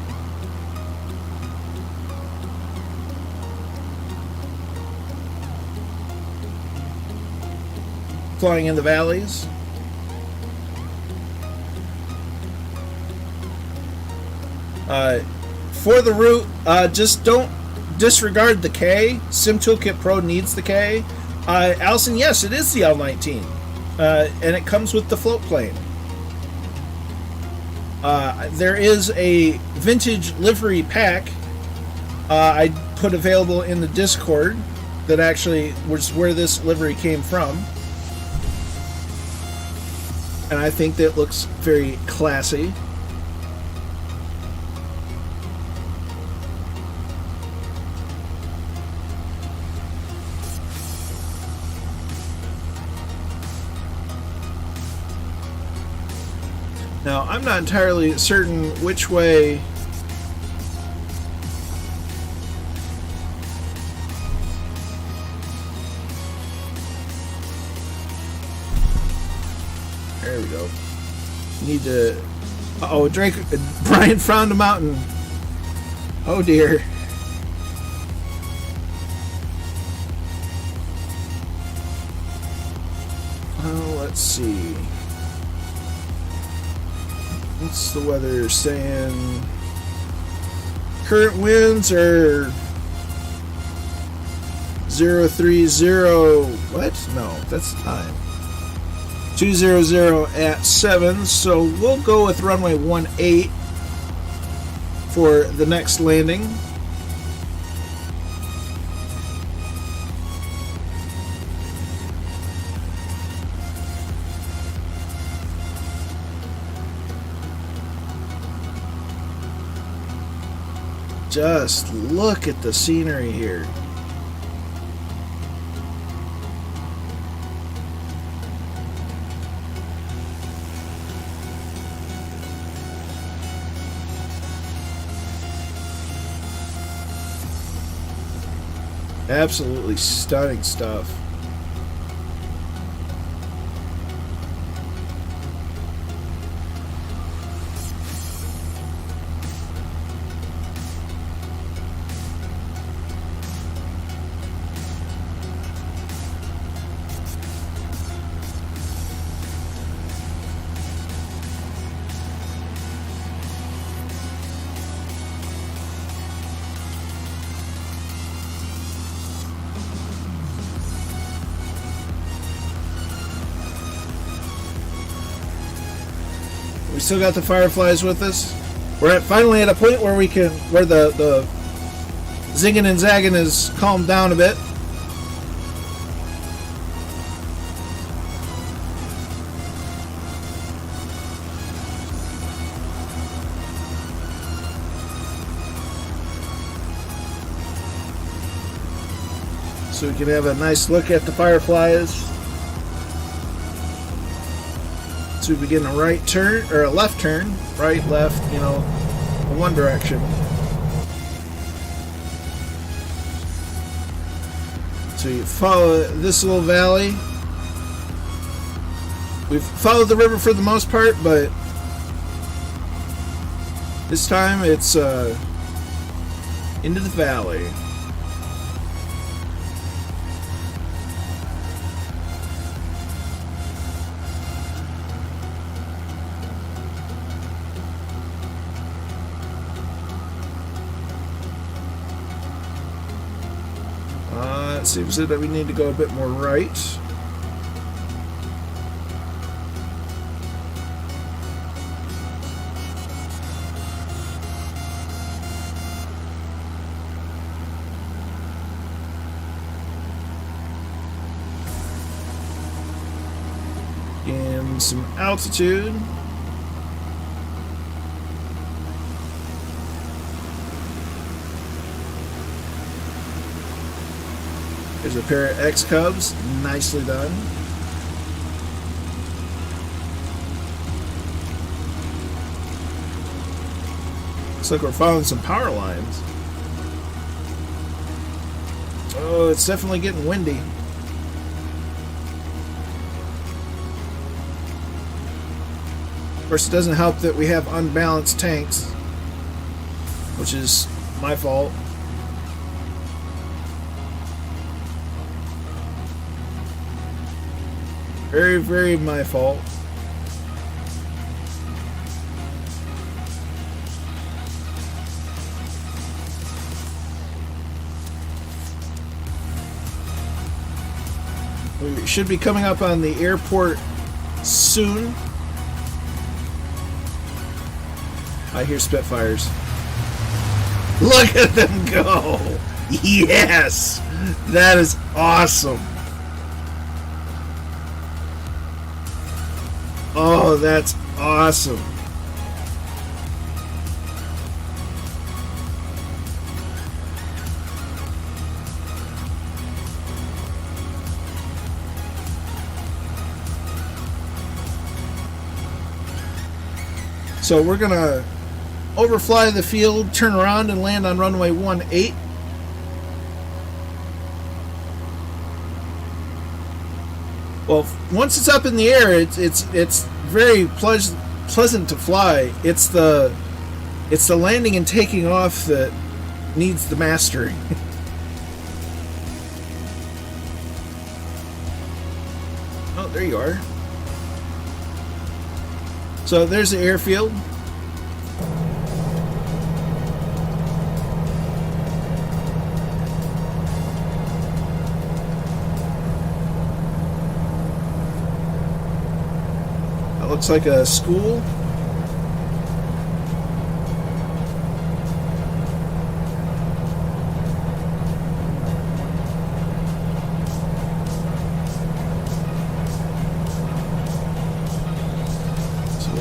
Flying in the valleys. For the route, just don't disregard the K. Sim Toolkit Pro needs the K. Allison, yes, it is the L19. And it comes with the float plane. There is a vintage livery pack I put available in the Discord that actually was where this livery came from. And I think that looks very classy. Now, I'm not entirely certain which way there we go. Need to... Uh-oh, Brian found a mountain. Oh dear. Let's see. What's the weather saying? Current winds are 030. What? No, that's the time. 200 at 7. So we'll go with runway 18 for the next landing. Just look at the scenery here. Absolutely stunning stuff. We still got the Fireflies with us. We're finally at a point where the zinging and zagging has calmed down a bit. So we can have a nice look at the Fireflies. So we begin a right turn, or a left turn, right, left, you know, in one direction. So you follow this little valley. We've followed the river for the most part, but this time it's into the valley. It seems that we need to go a bit more right. And some altitude. There's a pair of X-Cubs. Nicely done. Looks like we're following some power lines. Oh, it's definitely getting windy. Of course, it doesn't help that we have unbalanced tanks, which is my fault. Very, very my fault. We should be coming up on the airport soon. I hear Spitfires. Look at them go! Yes! That is awesome! Oh, that's awesome. So we're gonna overfly the field, turn around, and land on runway 18. Well, once it's up in the air, it's very pleasant to fly. It's the landing and taking off that needs the mastering. Oh, there you are. So there's the airfield. That looks like a school.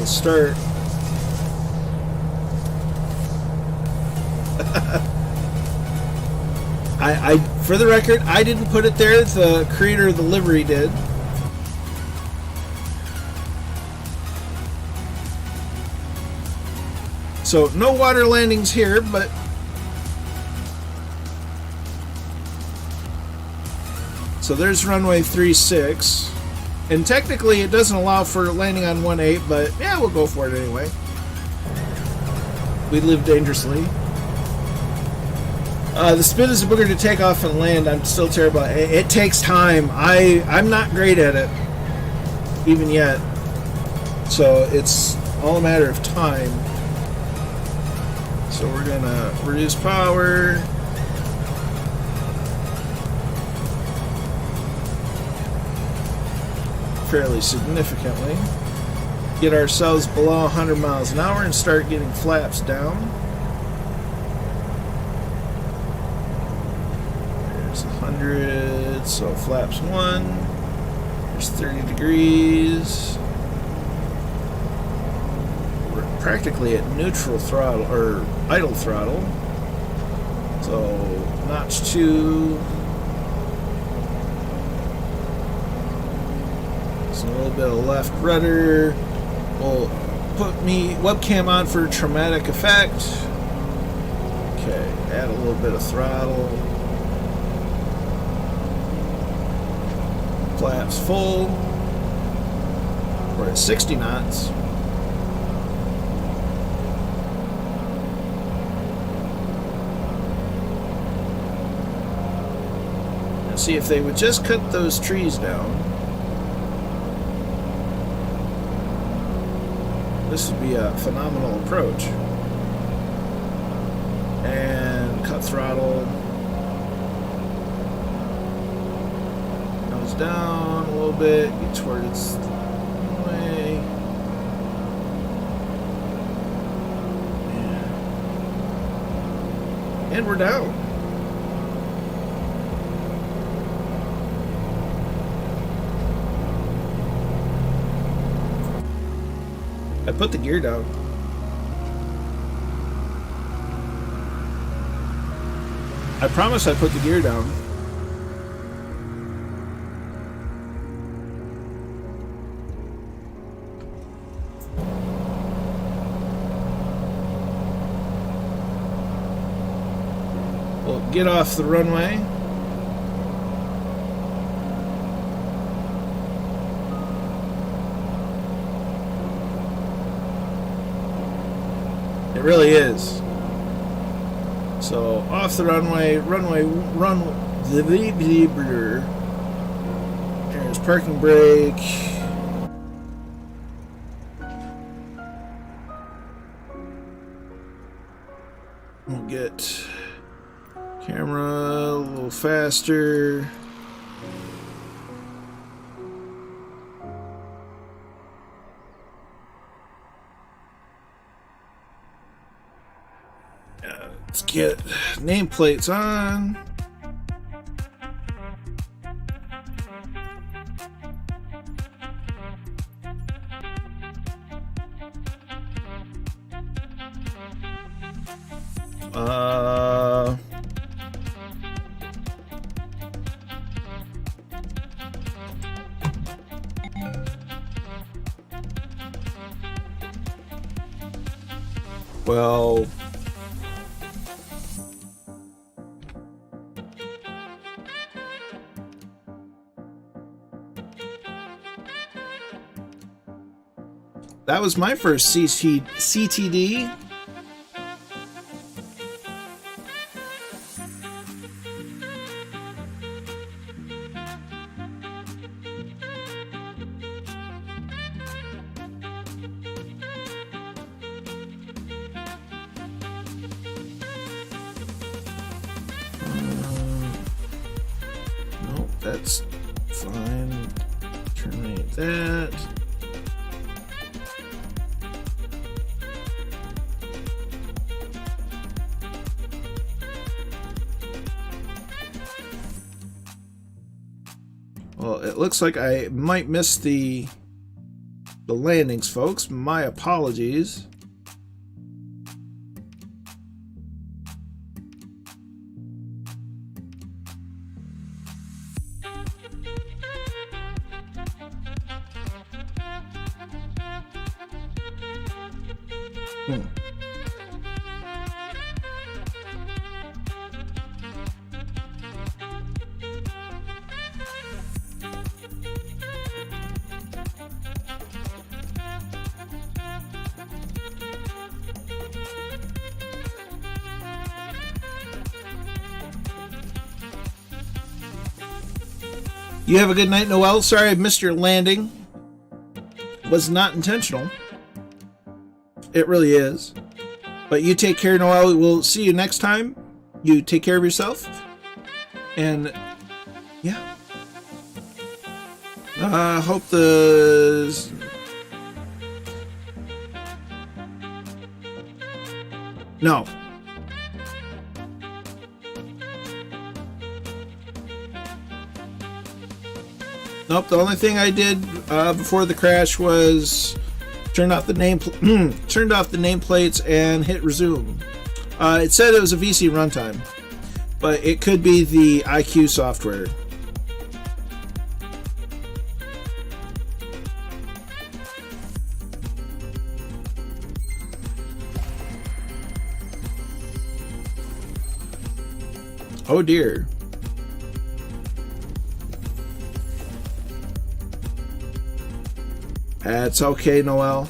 Start. I for the record, I didn't put it there. The creator of the livery did. So no water landings here, but so there's runway 36. And technically it doesn't allow for landing on 18, but yeah, we'll go for it anyway. We live dangerously. The spin is a booger to take off and land. I'm still terrible. It takes time. I'm not great at it, even yet. So it's all a matter of time. So we're gonna reduce power. Fairly significantly. Get ourselves below 100 miles an hour and start getting flaps down. There's 100, so flaps 1. There's 30 degrees. We're practically at neutral throttle, or idle throttle. So notch 2. A little bit of left rudder. We'll put me webcam on for traumatic effect. Okay, add a little bit of throttle. Flaps full. We're at 60 knots. Now see if they would just cut those trees down. This would be a phenomenal approach. And cut throttle. Nose down a little bit. Get towards the way. And we're down. I put the gear down. I promise I put the gear down. We'll get off the runway. It really is. So off the runway, there's parking brake. We'll get camera a little faster. Let's get nameplates on. Well, that was my first CTD. Nope, that's fine. Terminate that. Well, it looks like I might miss the landings, folks. My apologies. You have a good night, Noel. Sorry I missed your landing. It was not intentional. It really is. But you take care, Noel. We'll see you next time. You take care of yourself. And, yeah. Hope the... No. Nope, the only thing I did before the crash was turned off the nameplates and hit resume. It said it was a VC runtime, but it could be the IQ software. Oh dear. That's okay, Noel.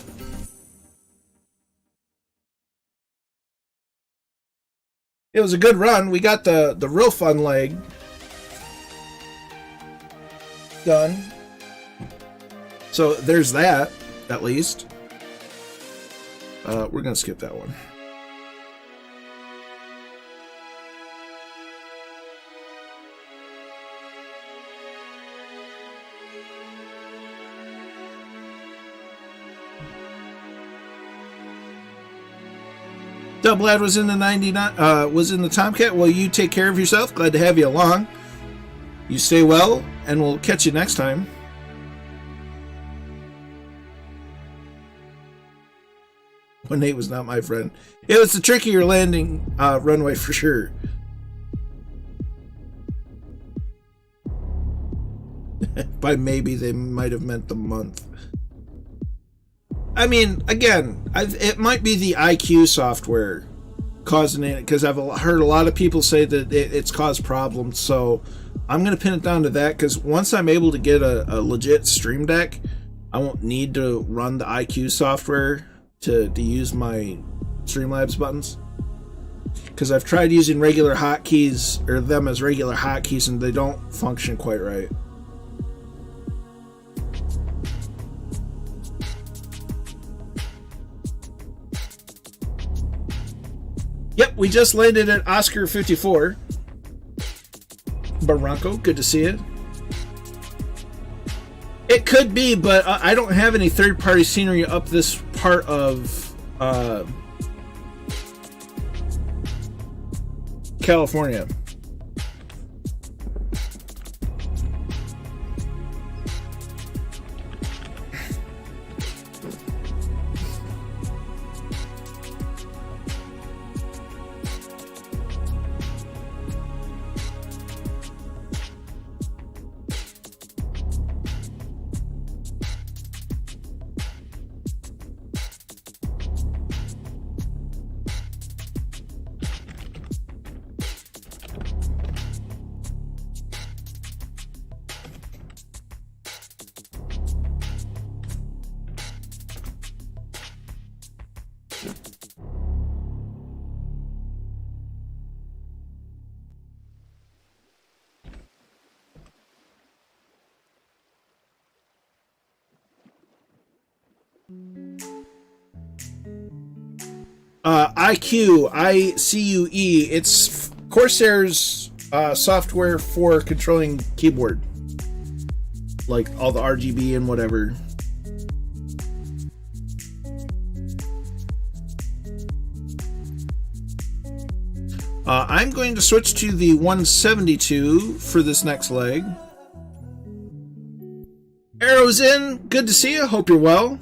It was a good run. We got the real fun leg done. So there's that, at least. We're going to skip that one. Doublad was in the 99. Was in the Tomcat. Well, you take care of yourself. Glad to have you along. You stay well, and we'll catch you next time. When Nate was not my friend. It was the trickier landing runway for sure. By maybe they might have meant the month. I mean, again, it might be the IQ software causing it, because I've heard a lot of people say that it's caused problems. So I'm going to pin it down to that, because once I'm able to get a legit Stream Deck, I won't need to run the IQ software to use my Streamlabs buttons. Because I've tried using regular hotkeys, or them as regular hotkeys, and they don't function quite right. Yep, we just landed at Oscar 54. Barranco, good to see you. It could be, but I don't have any third-party scenery up this part of California. ICUE. It's Corsair's software for controlling keyboard, like all the RGB and whatever. I'm going to switch to the 172 for this next leg. Arrows in. Good to see you. Hope you're well.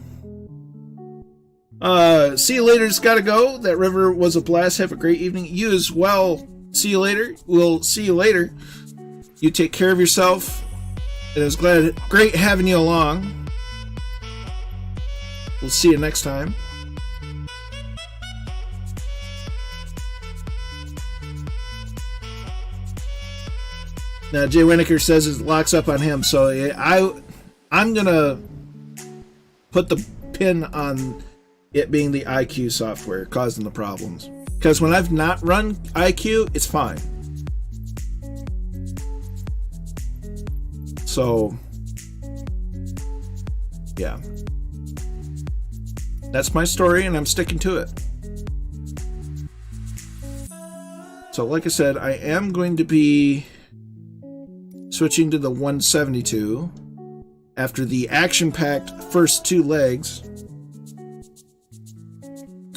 See you later's gotta go. That river was a blast. Have a great evening. You as well. See you later. We'll see you later. You take care of yourself. It was great having you along. We'll see you next time. Now Jay Winokur says it locks up on him, so I'm gonna put the pin on it being the IQ software causing the problems. Because when I've not run IQ, it's fine. So, yeah. That's my story, and I'm sticking to it. So, like I said, I am going to be switching to the 172 after the action-packed first two legs.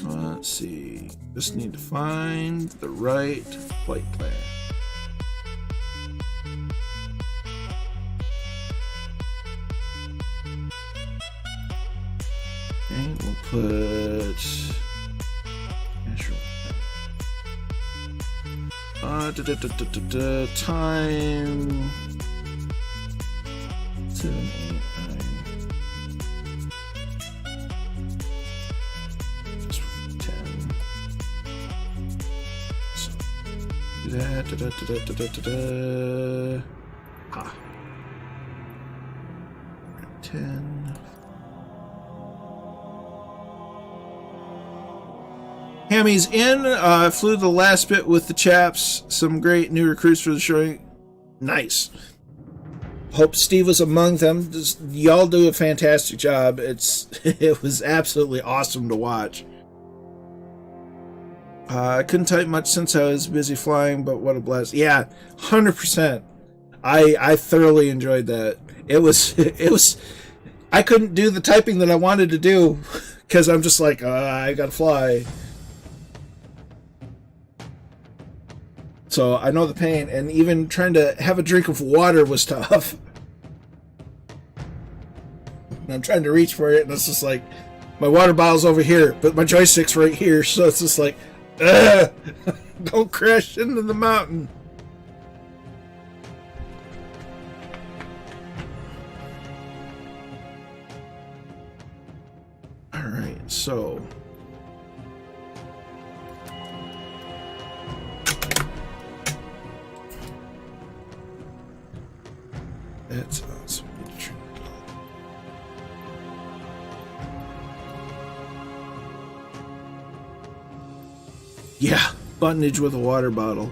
Let's see. Just need to find the right flight plan. Okay, we'll put time 7, 8, 9. Ah. 10. Hammy's in. Flew the last bit with the chaps. Some great new recruits for the show. Nice. Hope Steve was among them. Y'all do a fantastic job. It was absolutely awesome to watch. I couldn't type much since I was busy flying, but what a blast. Yeah, 100%. I thoroughly enjoyed that. It was I couldn't do the typing that I wanted to do because I'm just like, I gotta fly. So I know the pain, and even trying to have a drink of water was tough. And I'm trying to reach for it, and it's just like, my water bottle's over here, but my joystick's right here, so it's just like, don't crash into the mountain. Alright, so that's awesome. Yeah, buttonage with a water bottle.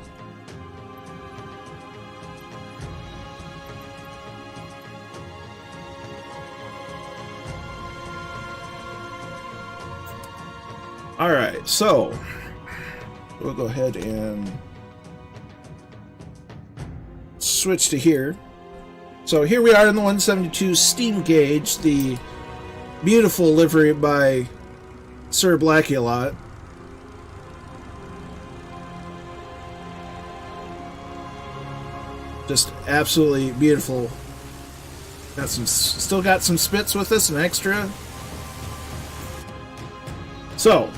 Alright, so we'll go ahead and switch to here. So here we are in the 172 steam gauge, the beautiful livery by Sir Blackie-a-Lot. Just absolutely beautiful. Still got some spits with us, an extra. So,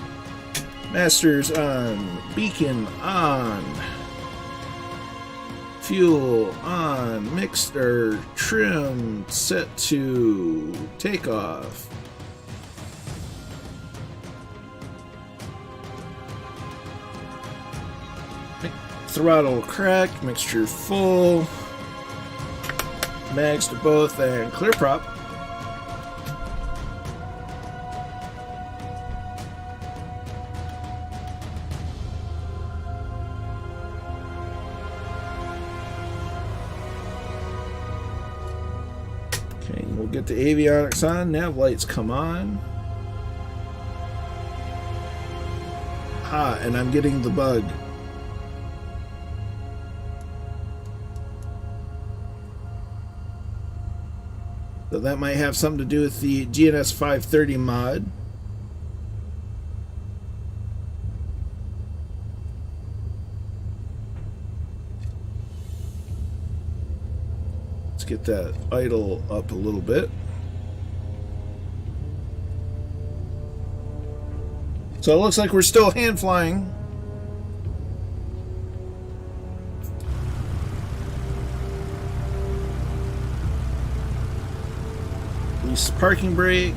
masters on, beacon on, fuel on, mixer trim set to takeoff. Throttle cracked, mixture full, mags to both, and clear prop. Okay, we'll get the avionics on, nav lights come on. Aha, and I'm getting the bug. So that might have something to do with the GNS 530 mod. Let's get that idle up a little bit. So it looks like we're still hand flying. Release the parking brake.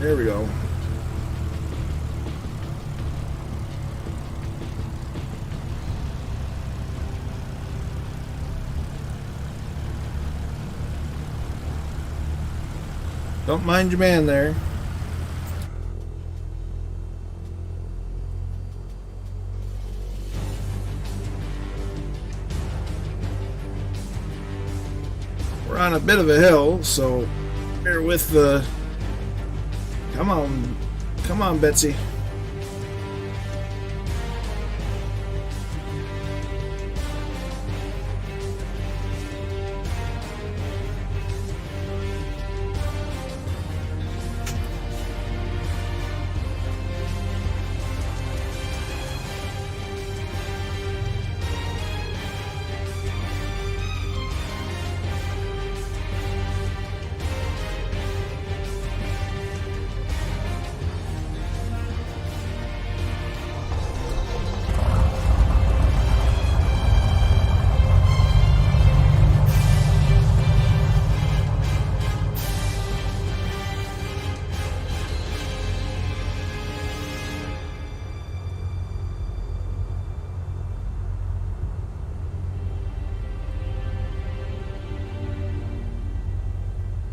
There we go. Don't mind your man there. We're on a bit of a hill, so bear with the... Come on, Betsy.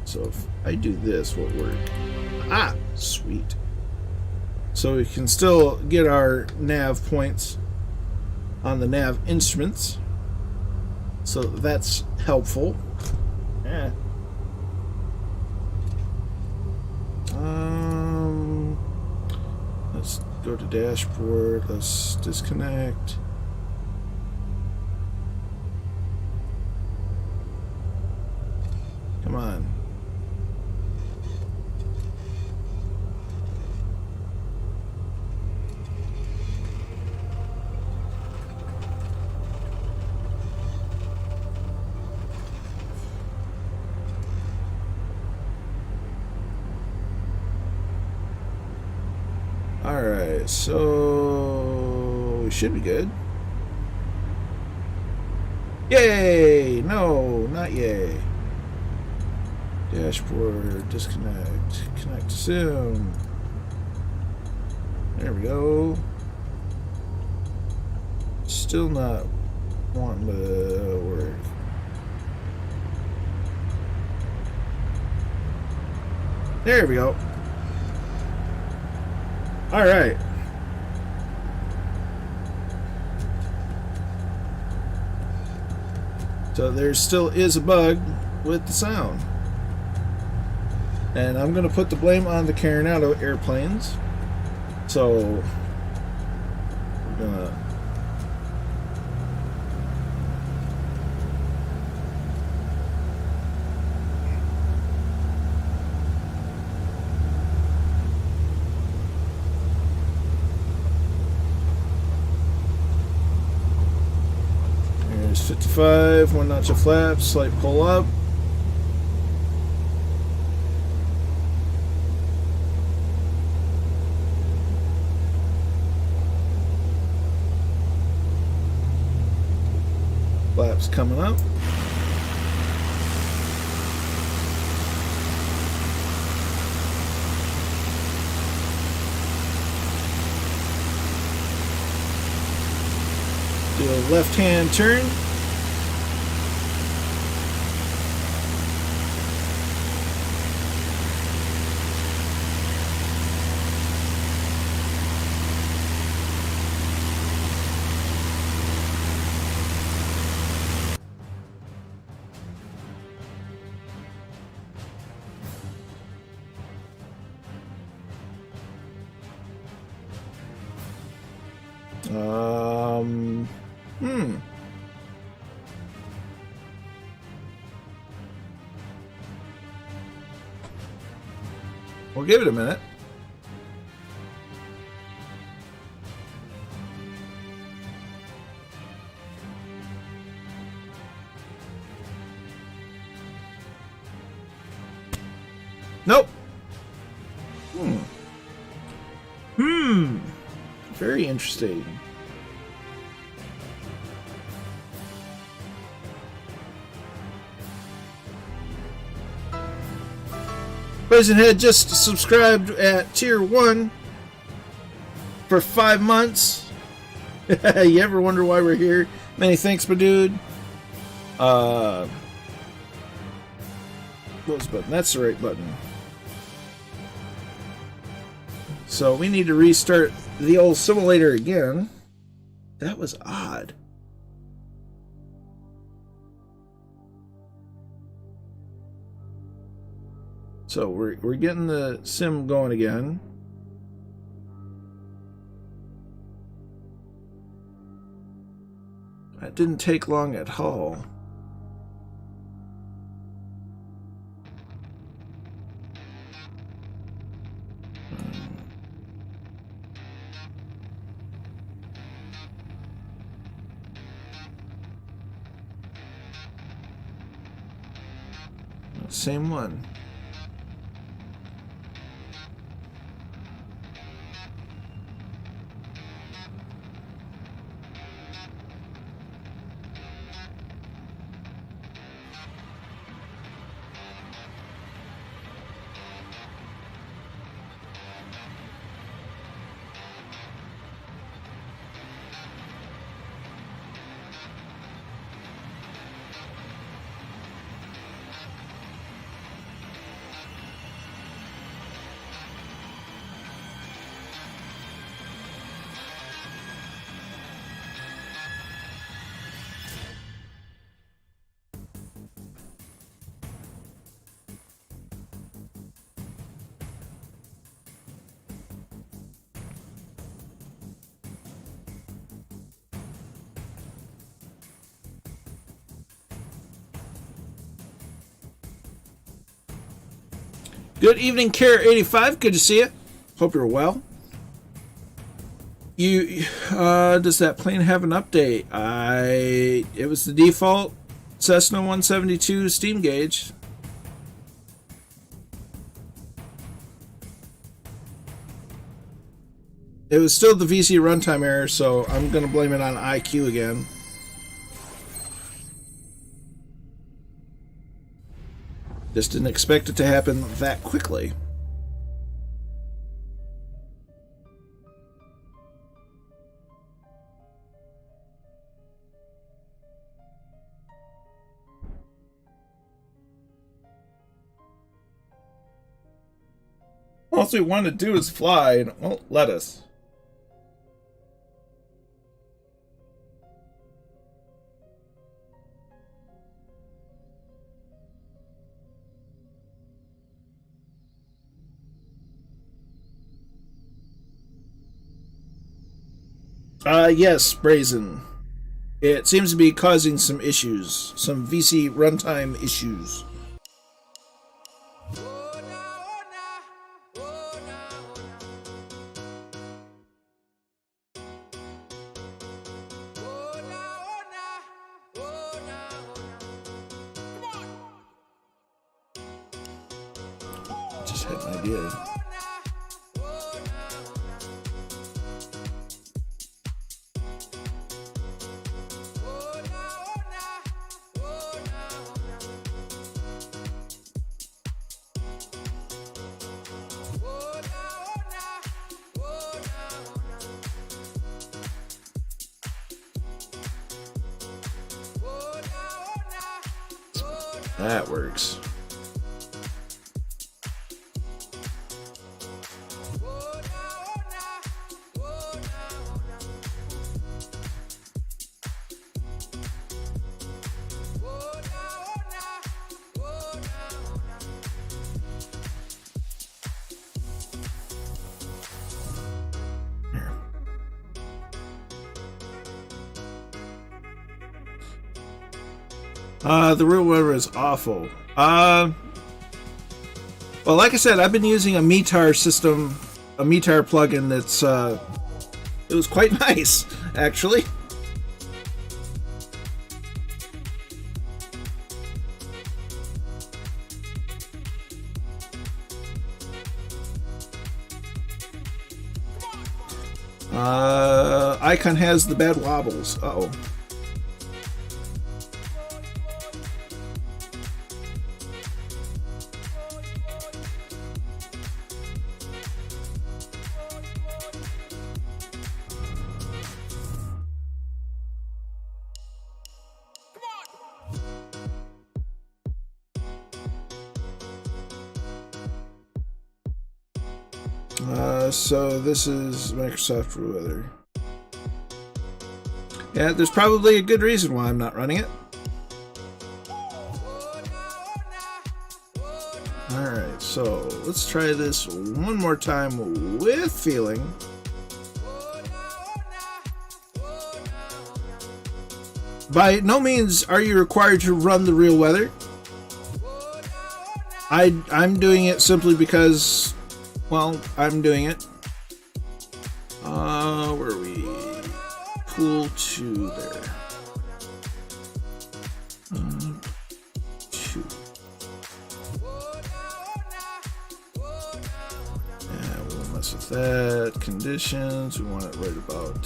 So if I do this, what work? Ah, sweet. So we can still get our nav points on the nav instruments. So that's helpful. Yeah. Let's go to dashboard. Let's disconnect. Come on. Alright, so we should be good. Yay! No, not yay. Dashboard, disconnect, connect soon. There we go. Still not wanting to work. There we go. All right. So there still is a bug with the sound. And I'm going to put the blame on the Coronado airplanes. So we're going to There's 55, one notch of flap, slight pull up. Flaps coming up. Do a left-hand turn. We'll give it a minute. Nope. Very interesting. President had just subscribed at Tier 1 for 5 months. You ever wonder why we're here? Many thanks, my dude. What was the button? That's the right button. So we need to restart the old simulator again. That was odd. So we're getting the sim going again. That didn't take long at all. Same one. Good evening, Care85. Good to see you. Hope you're well. Does that plane have an update? It was the default Cessna 172 steam gauge. It was still the VC runtime error, so I'm going to blame it on IQ again. Just didn't expect it to happen that quickly. All we want to do is fly, and it won't let us. Yes, Brazen. It seems to be causing some issues. Some VC runtime issues. Just had an idea. That works. The real weather is awful. Well, like I said, I've been using a METAR system, a METAR plugin that's, it was quite nice, actually. Icon has the bad wobbles. Uh-oh. So this is Microsoft Weather. Yeah, there's probably a good reason why I'm not running it. Alright, so let's try this one more time with feeling. By no means are you required to run the real weather. I'm doing it simply because, well, I'm doing it. Where are we? Pool 2 there. 2. Yeah, we'll mess with that. Conditions, we want it right about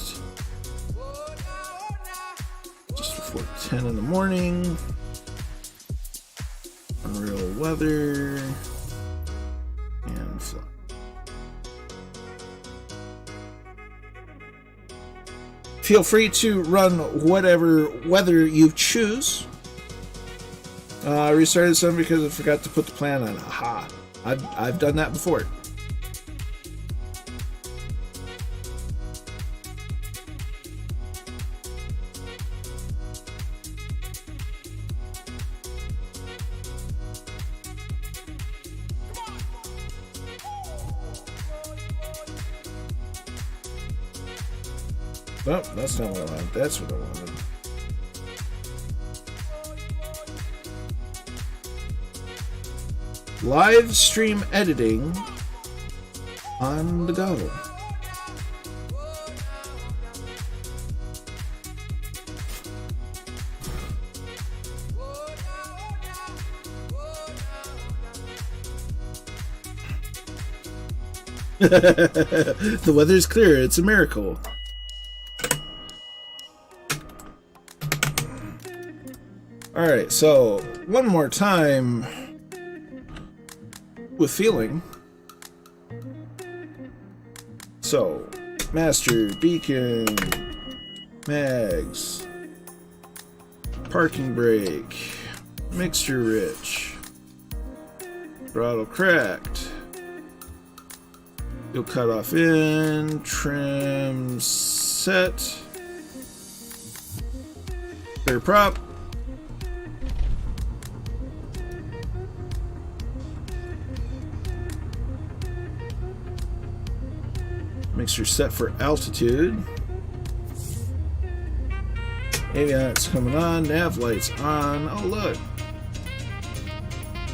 just before 10 in the morning. Unreal weather. And fly. Feel free to run whatever weather you choose. I restarted some because I forgot to put the plan on. Aha! I've done that before. Oh, that's not what I wanted. That's what I wanted. Live stream editing on the go. The weather's clear. It's a miracle. Alright, so one more time with feeling. So, master, beacon, mags, parking brake, mixture rich, throttle cracked, you'll cut off in, trim set, clear prop. Mixture set for altitude. Avionics coming on. Nav lights on. Oh look!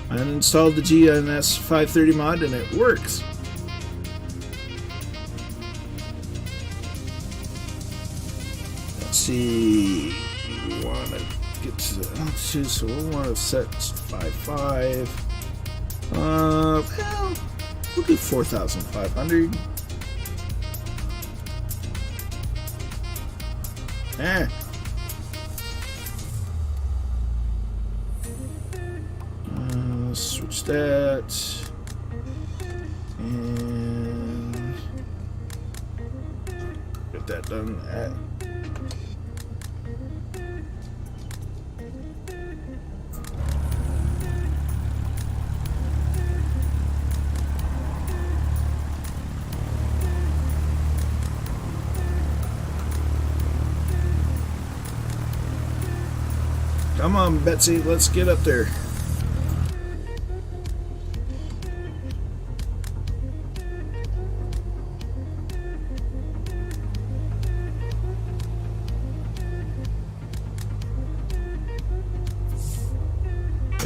I installed the GNS 530 mod and it works. Let's see. We want to get to the altitude, so we'll want to set 5.5. Well, we'll do 4,500. Switch that and get that done. Come on, Betsy, let's get up there.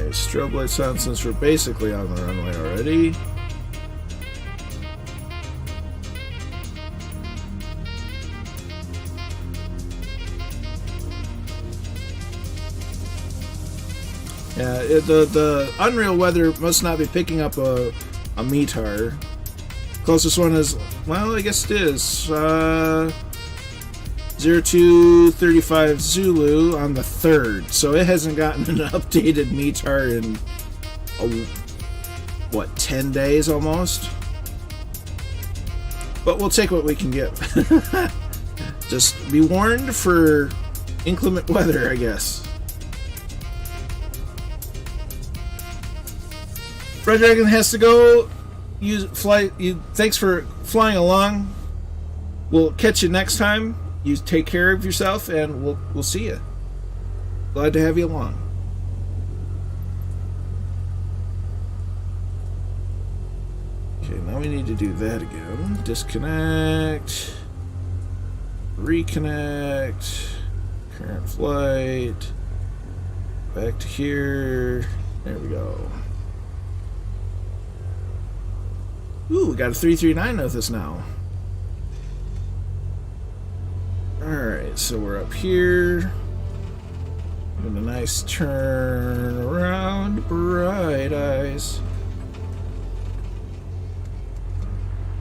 Alright, strobe lights on since we're basically on the runway already. Yeah, the unreal weather must not be picking up a METAR. Closest one is, well, I guess it is 0235 Zulu on the 3rd, so it hasn't gotten an updated METAR in what, 10 days almost? But we'll take what we can get. Just be warned for inclement weather, I guess. Red Dragon has to go. Thanks for flying along. We'll catch you next time. You take care of yourself, and we'll see you. Glad to have you along. Okay, now we need to do that again. Disconnect. Reconnect. Current flight. Back to here. There we go. Ooh, we got a 339 with us now. Alright, so we're up here. Doing a nice turn around. Bright eyes.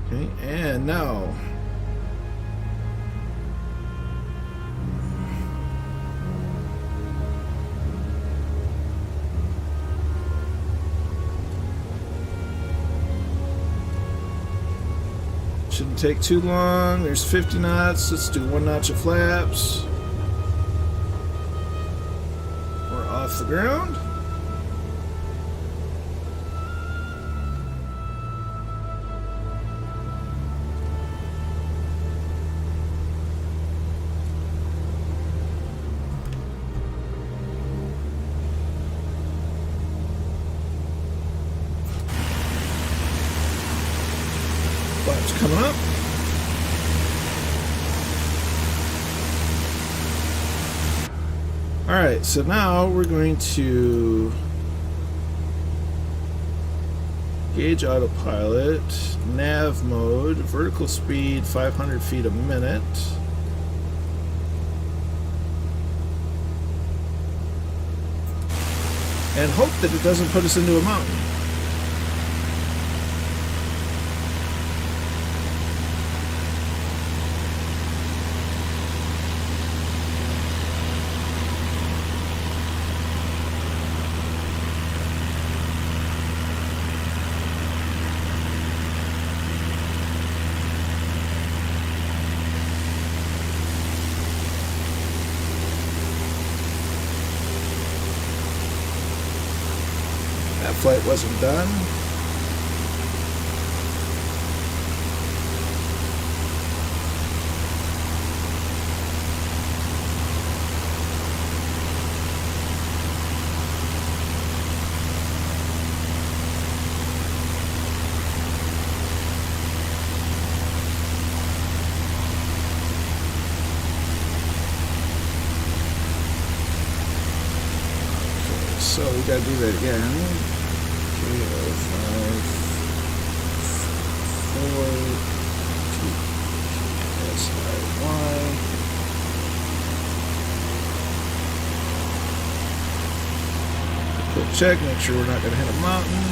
Okay, and now. Shouldn't take too long. There's 50 knots. Let's do 1 notch of flaps. We're off the ground. Flaps coming up. Alright, so now we're going to gauge autopilot, nav mode, vertical speed 500 feet a minute. And hope that it doesn't put us into a mountain. That flight wasn't done. Okay, so we gotta do that again. KSIY. Quick check, make sure we're not going to hit a mountain.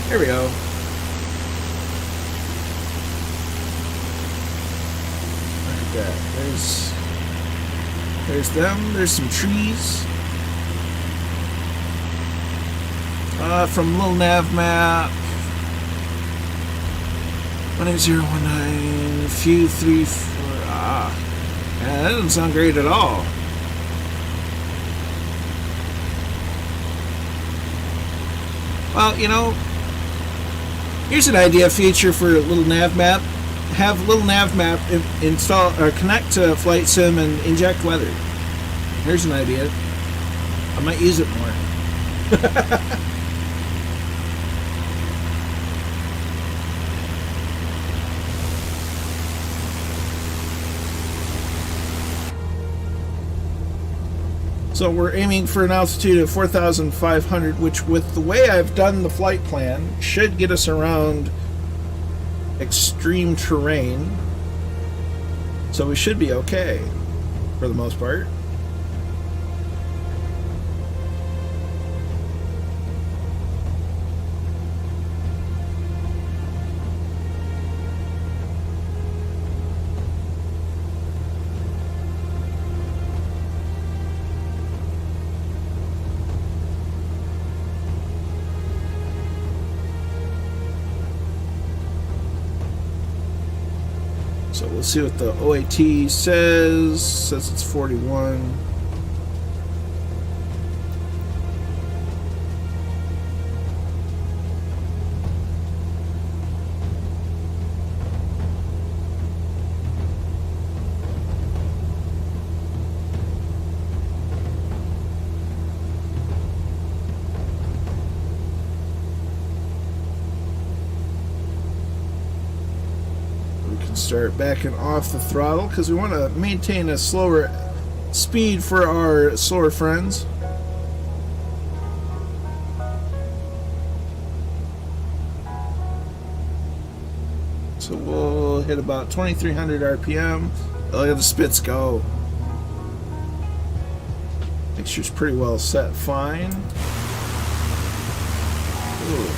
There we go. Look at that. There's them. There's some trees. From little nav map. 18019 few 34. Yeah, that doesn't sound great at all. Well, you know, here's an idea feature for a little nav map. have a little nav map install or connect to Flight Sim and inject weather. Here's an idea. I might use it more. So we're aiming for an altitude of 4,500, which with the way I've done the flight plan should get us around extreme terrain. So we should be okay for the most part. So we'll see what the OAT says. Says it's 41. Start backing off the throttle because we want to maintain a slower speed for our slower friends. So we'll hit about 2,300 RPM. Look at the spits go. Mixture's pretty well set fine. Ooh.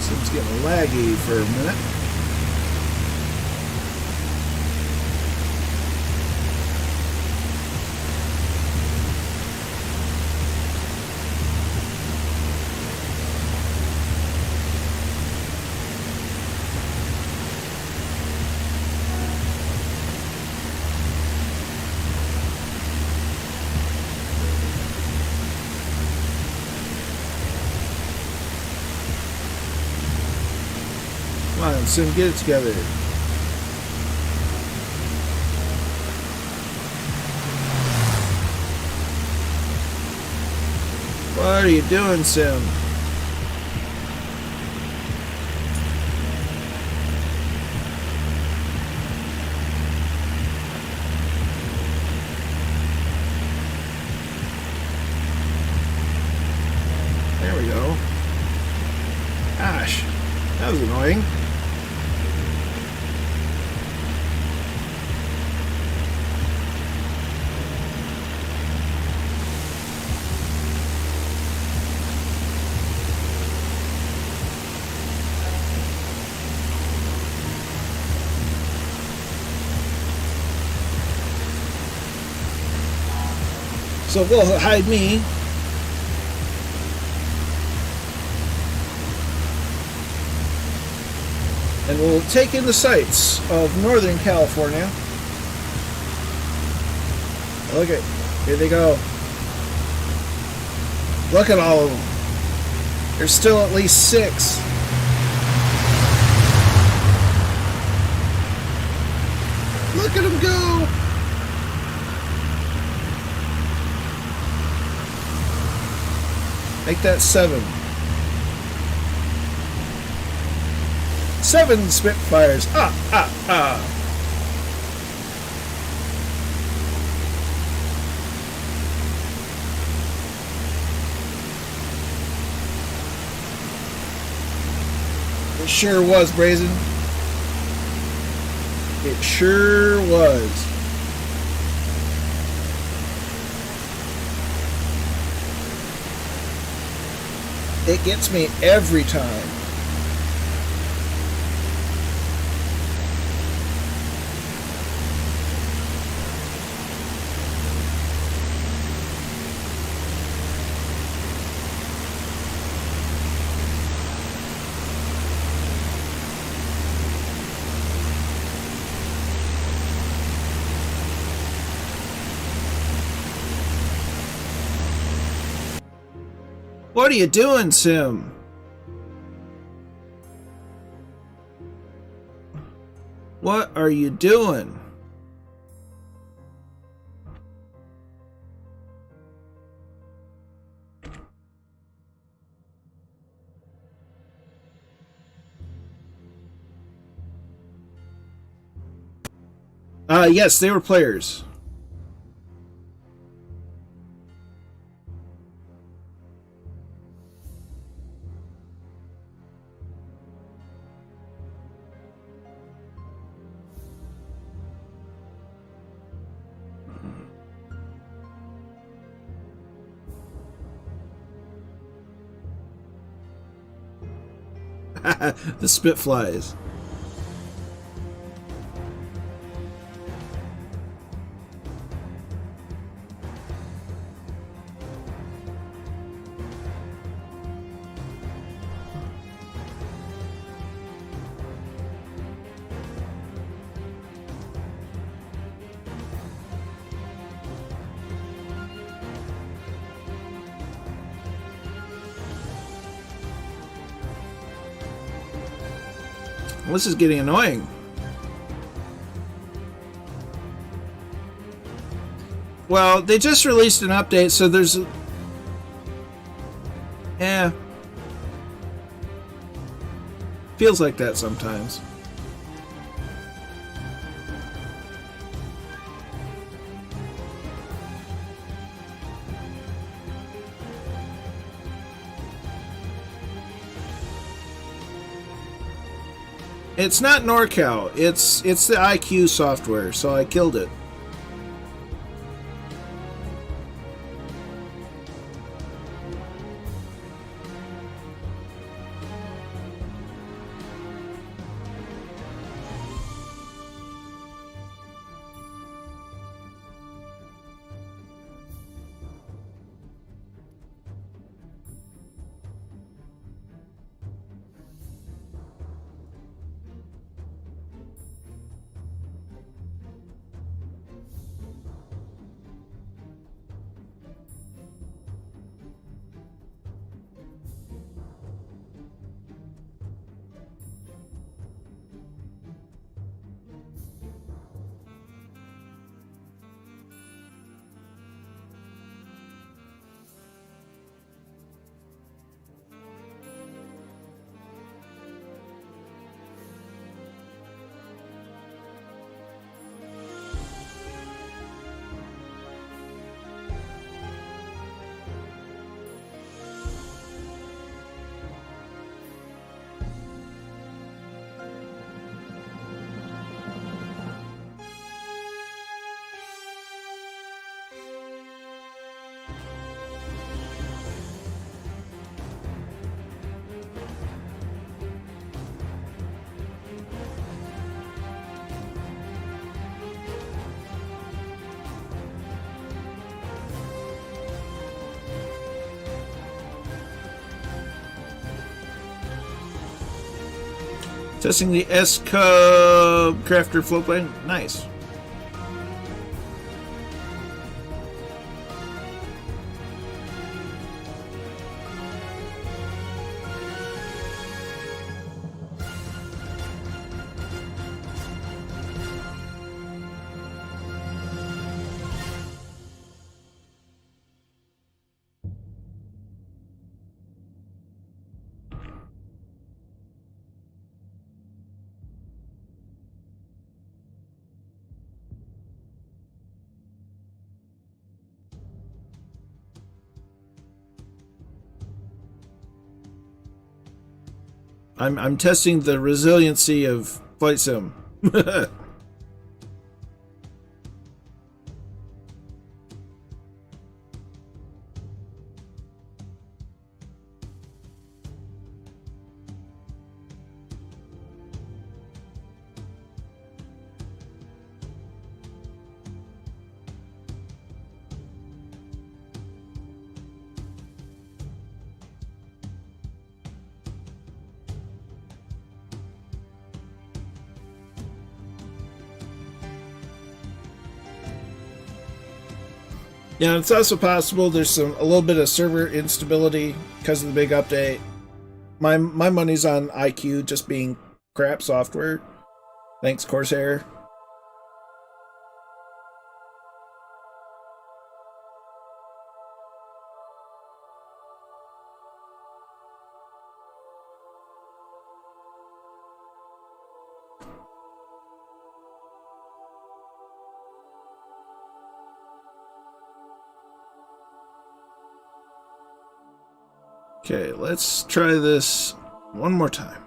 Seems getting laggy for a minute. Come on, Sim, get it together. What are you doing, Sim? There we go. Gosh, that was annoying. So we'll hide me. And we'll take in the sights of Northern California. Look at, here they go. Look at all of them. There's still at least 6. Look at them go. Make that 7. 7 Spitfires. Ah, ah, ah. It sure was, Brazen. It sure was. It gets me every time. What are you doing, Sim? What are you doing? Yes, they were players. The Spitflies. Well, this is getting annoying. Well, they just released an update, so there's... Yeah. Feels like that sometimes. It's not NorCal. It's the IQ software, so I killed it. Testing the S-Cub Crafter floatplane. Nice. I'm testing the resiliency of Flight Sim. Yeah, it's also possible there's a little bit of server instability because of the big update. My money's on IQ just being crap software. Thanks, Corsair. Okay, let's try this one more time.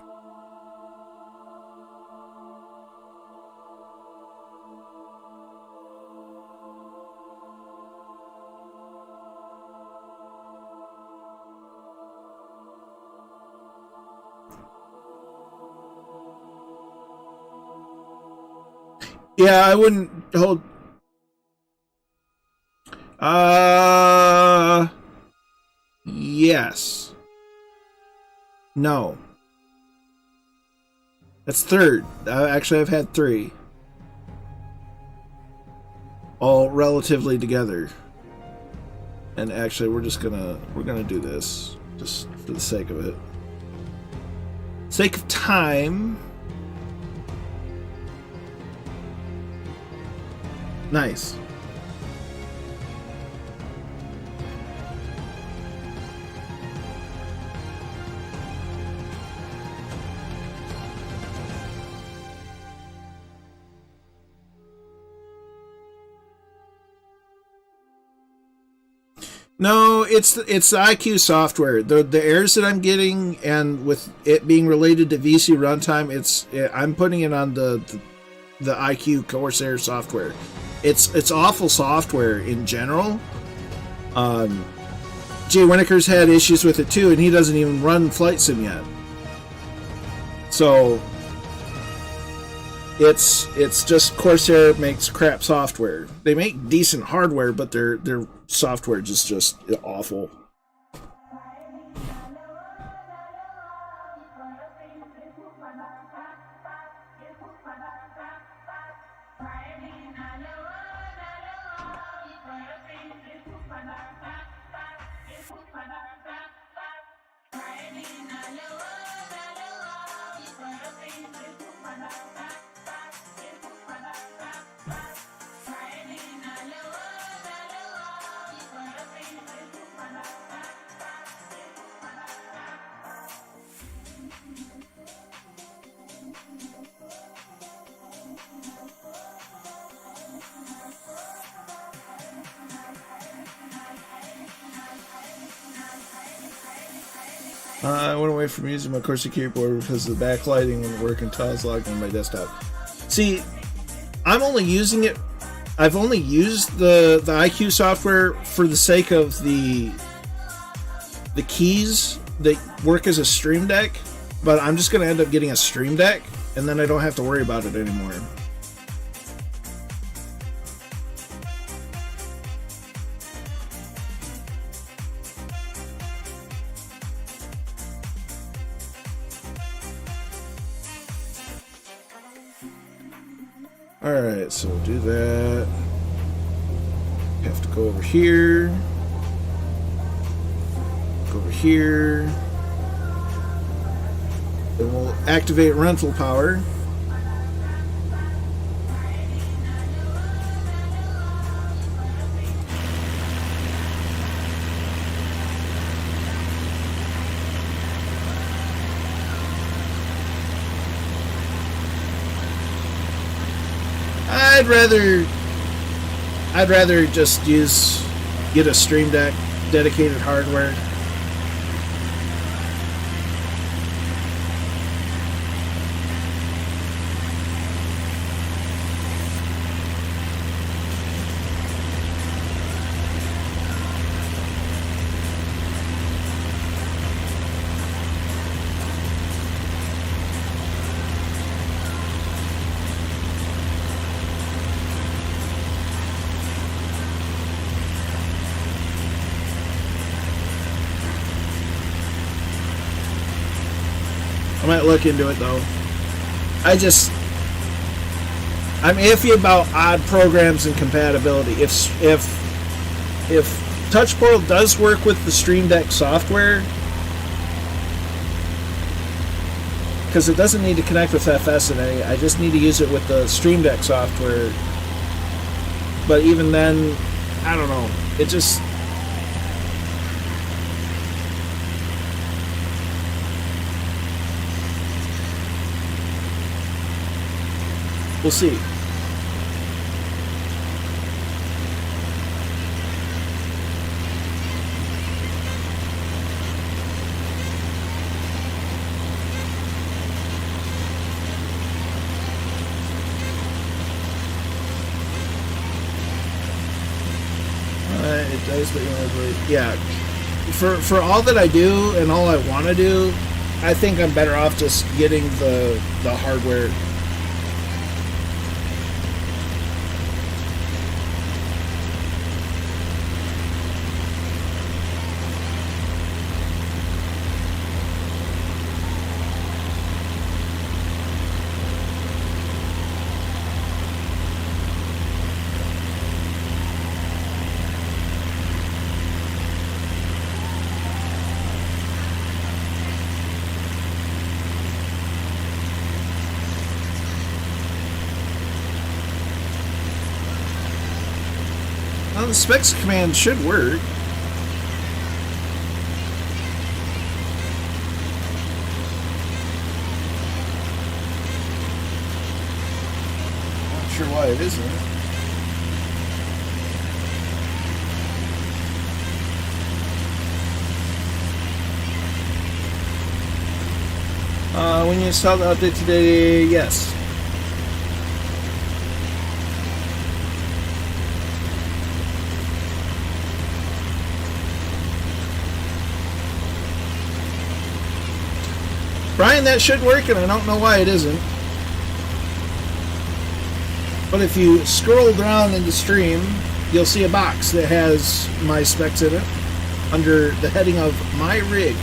Yeah, I wouldn't hold. Yes. No. That's third. Actually, I've had 3. All relatively together. And actually, we're gonna do this just for the sake of it. Sake of time. Nice. No, it's the IQ software. The errors that I'm getting, and with it being related to VC runtime, I'm putting it on the IQ Corsair software. It's awful software in general. Jay Winneker's had issues with it too, and he doesn't even run Flight Sim yet. So it's just Corsair makes crap software. They make decent hardware, but their software is just awful. I went away from using my Corsair keyboard because the backlighting wouldn't work until I was logged on my desktop. See, I've only used the IQ software for the sake of the keys that work as a Stream Deck, but I'm just going to end up getting a Stream Deck, and then I don't have to worry about it anymore. Alright, so we'll do that. Have to go over here. Go over here. Then we'll activate rental power. I'd rather just get a Stream Deck dedicated hardware. I might look into it though. I'm iffy about odd programs and compatibility. If Touch Portal does work with the Stream Deck software, because it doesn't need to connect with FS today. I just need to use it with the Stream Deck software. But even then, I don't know. It just... We'll see. It does, but you know, yeah. For all that I do and all I want to do, I think I'm better off just getting the hardware. Well, the specs command should work. Not sure why it isn't. When you install the update today, yes. Brian, that should work, and I don't know why it isn't. But if you scroll down in the stream, you'll see a box that has my specs in it under the heading of My Rig.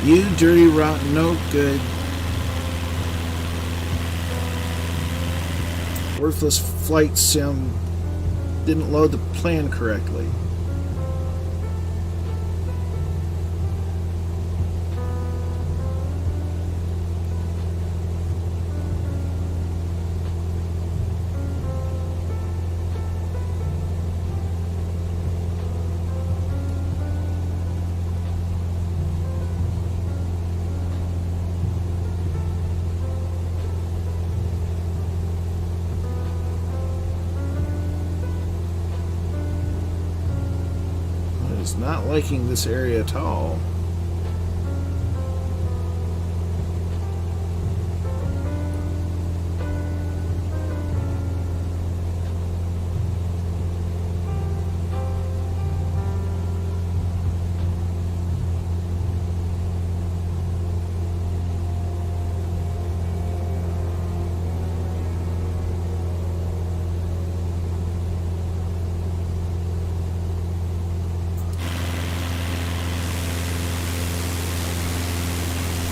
You dirty, rotten, no good. Worthless flight sim didn't load the plan correctly. Not liking this area at all.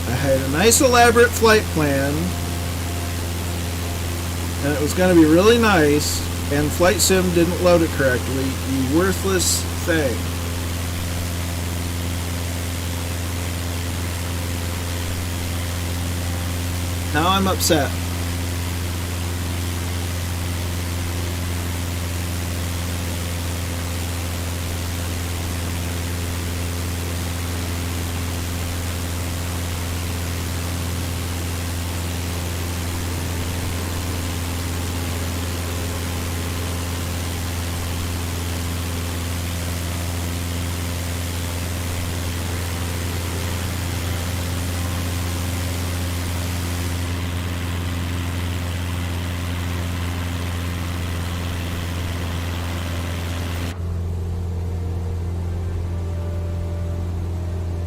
Had a nice elaborate flight plan, and it was going to be really nice, and Flight Sim didn't load it correctly. You worthless thing. Now I'm upset.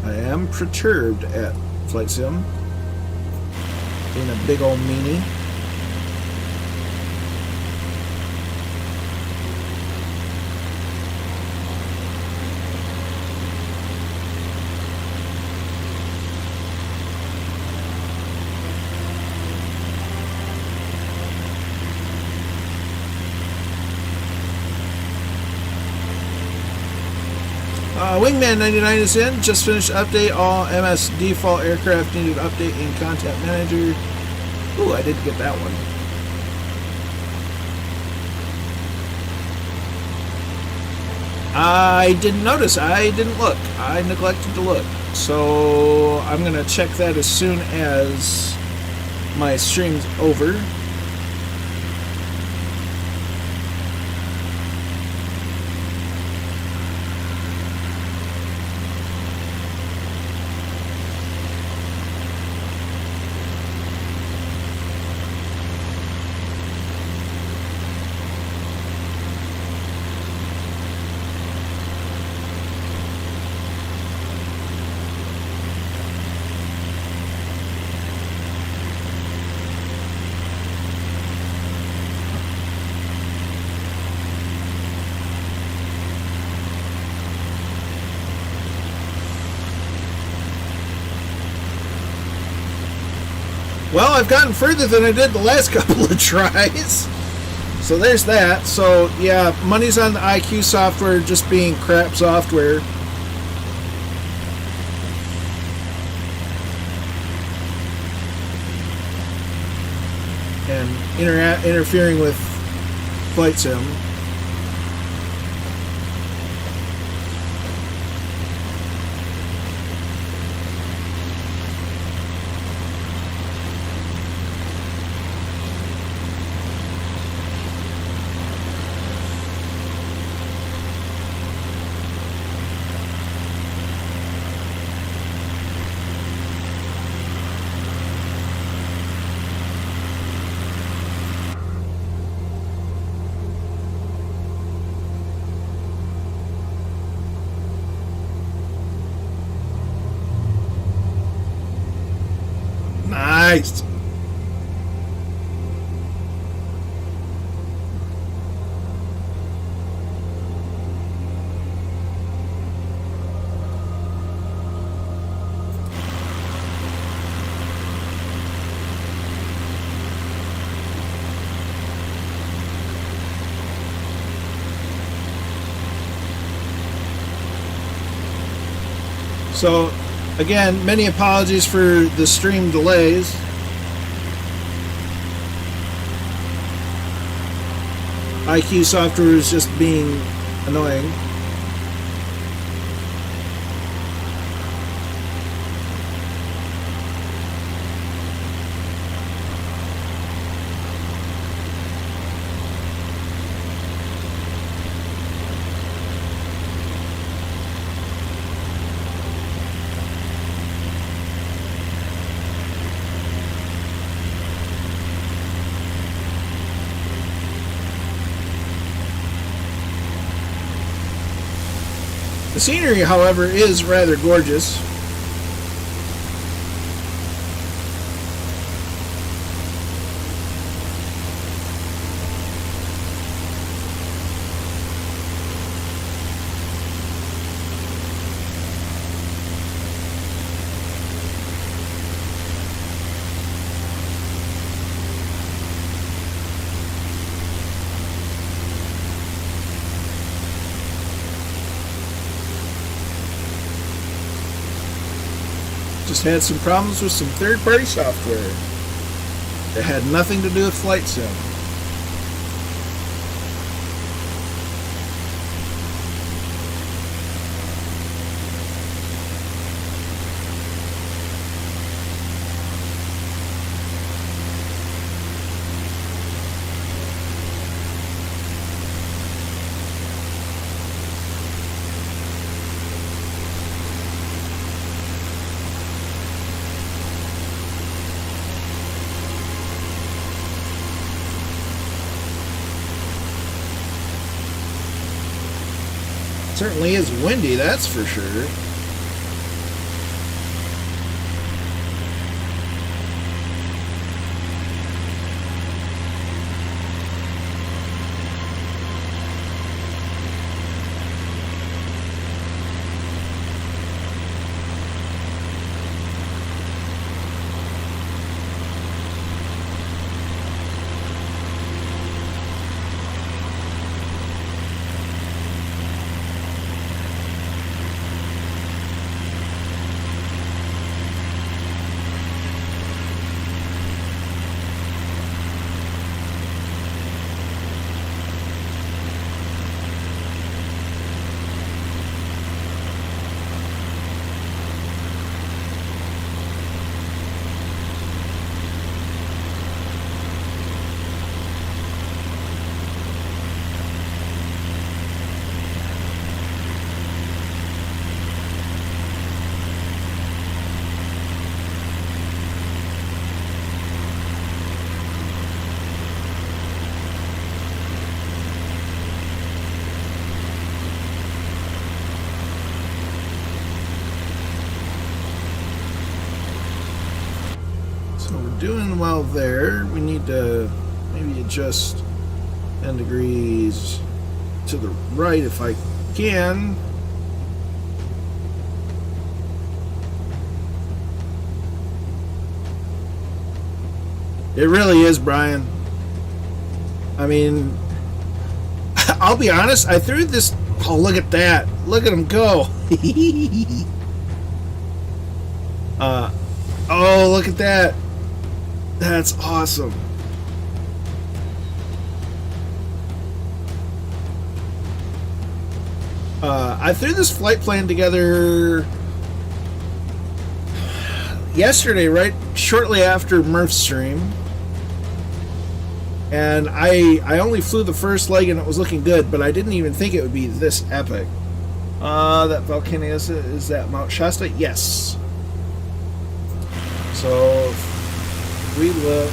I am perturbed at Flight Sim. Being a big old meanie. Wingman 99 is in. Just finished update. All MS default aircraft needed update in Content Manager. Ooh, I did get that one. I didn't notice. I didn't look. I neglected to look. So I'm going to check that as soon as my stream's over. Well, I've gotten further than I did the last couple of tries. So there's that. So, yeah, money's on the IQ software just being crap software. And interfering with Flight Sim. Nice. So, again, many apologies for the stream delays. IQ software is just being annoying. The scenery, however, is rather gorgeous. Just had some problems with some third-party software that had nothing to do with Flight Sim. Certainly is windy, that's for sure. doing well there. We need to maybe adjust 10 degrees to the right if I can. It really is, Brian. I mean, I'll be honest, I threw this... Oh, look at that. Look at him go. Oh, look at that. That's awesome. I threw this flight plan together yesterday, right shortly after Murph's stream. And I only flew the first leg and it was looking good, but I didn't even think it would be this epic. That volcano is that Mount Shasta? Yes. So if we look,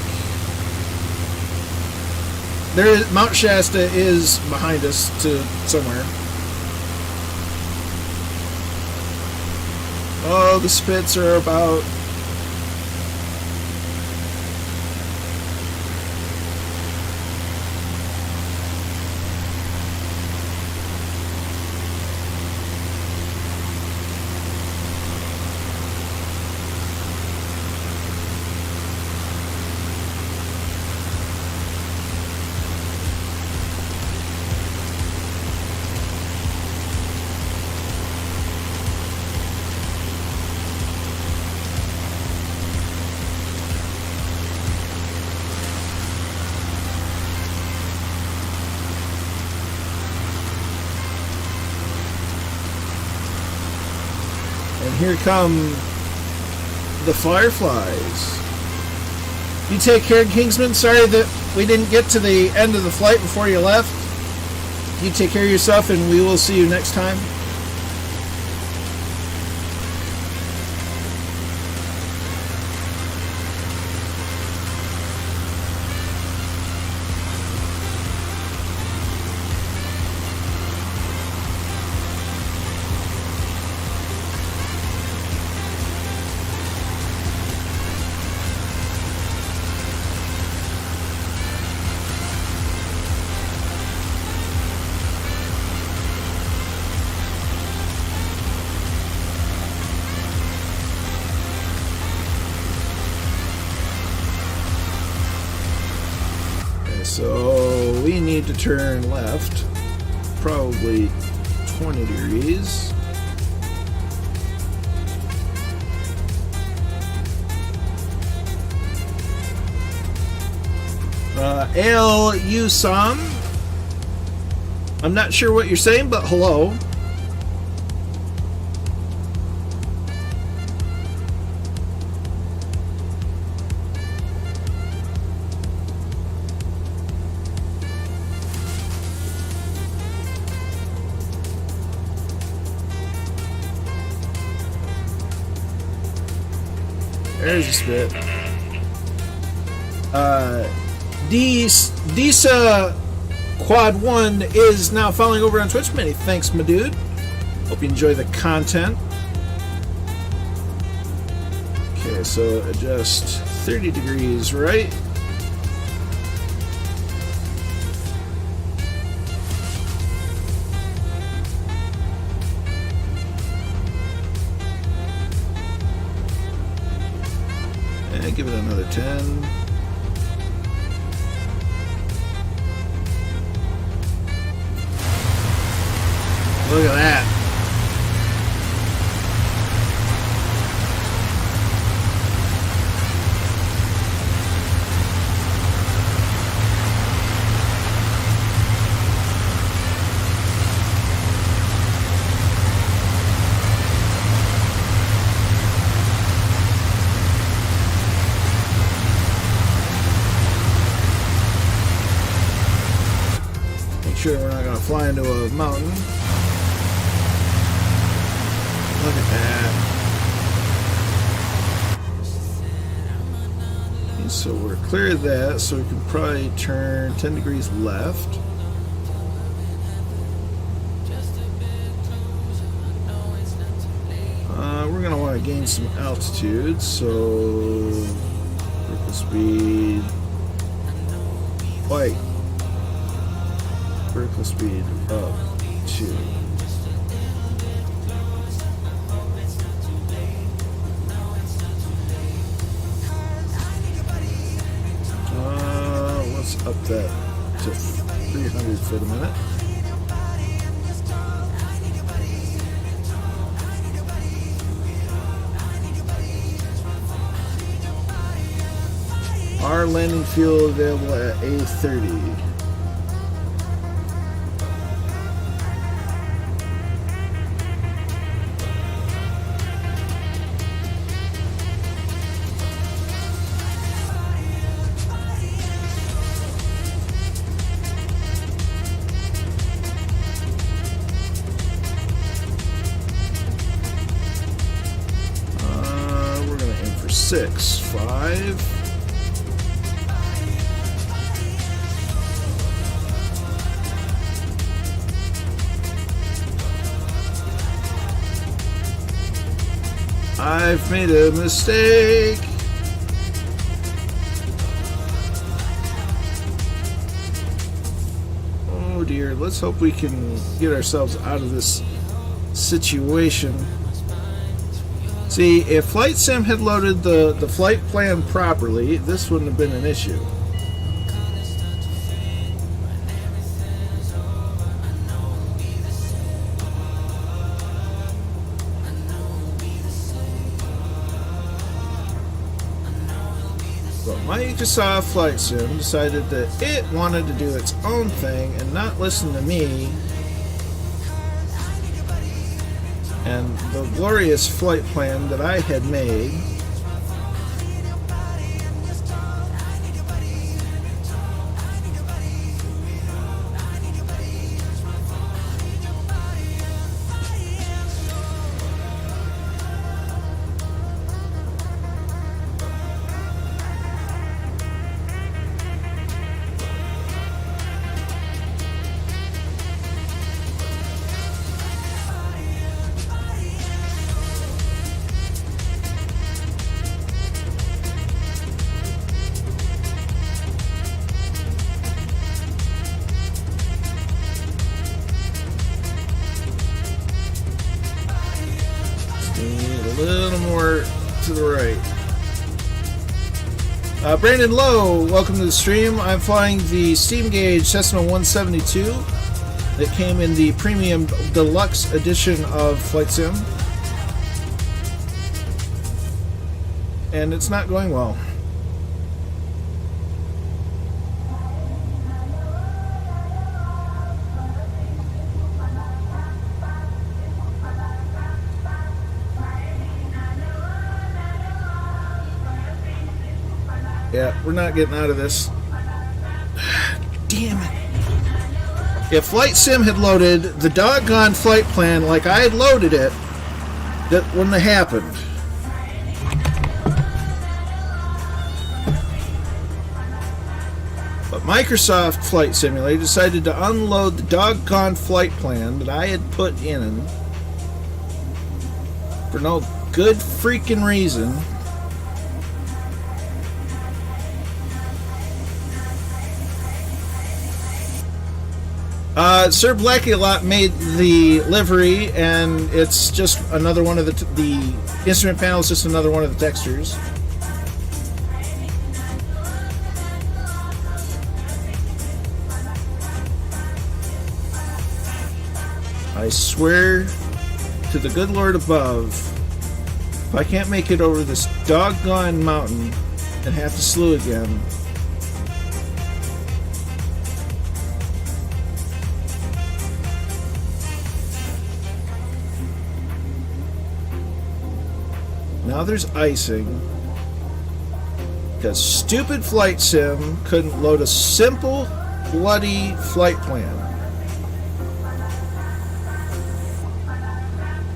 Mount Shasta is behind us to somewhere. Oh, the spits are about... And here come the Fireflies. You take care, Kingsman. Sorry that we didn't get to the end of the flight before you left. You take care of yourself, and we will see you next time. So we need to turn left, probably 20 degrees. Ale Usam. I'm not sure what you're saying, but hello. There's a spit. Disa Quad 1 is now following over on Twitch. Many thanks, my dude. Hope you enjoy the content. Okay, so adjust 30 degrees right. And give it another 10. Look at that. Make sure we're not going to fly into a mountain. Look at that. Okay, so we're clear of that, so we can probably turn 10 degrees left. We're going to want to gain some altitude, so we're speed. White. Vertical speed up to. Let's up that to 300 feet a minute. Our landing fuel available at A30. We're going to aim for 6, 5. I've made a mistake. Oh dear, let's hope we can get ourselves out of this situation. See, if Flight Sim had loaded the flight plan properly, this wouldn't have been an issue. But Microsoft Flight Sim decided that it wanted to do its own thing and not listen to me and the glorious flight plan that I had made. A little more to the right. Brandon Lowe, welcome to the stream. I'm flying the Steam Gauge Cessna 172 that came in the Premium Deluxe edition of Flight Sim. And it's not going well. Yeah, we're not getting out of this. Damn it. If Flight Sim had loaded the doggone flight plan like I had loaded it, that wouldn't have happened. But Microsoft Flight Simulator decided to unload the doggone flight plan that I had put in for no good freaking reason. Sir Blackie-A-Lot made the livery, and it's just another one of the instrument panel is just another one of the textures. I swear to the good Lord above, if I can't make it over this doggone mountain and have to slew again, now there's icing because stupid Flight Sim couldn't load a simple bloody flight plan.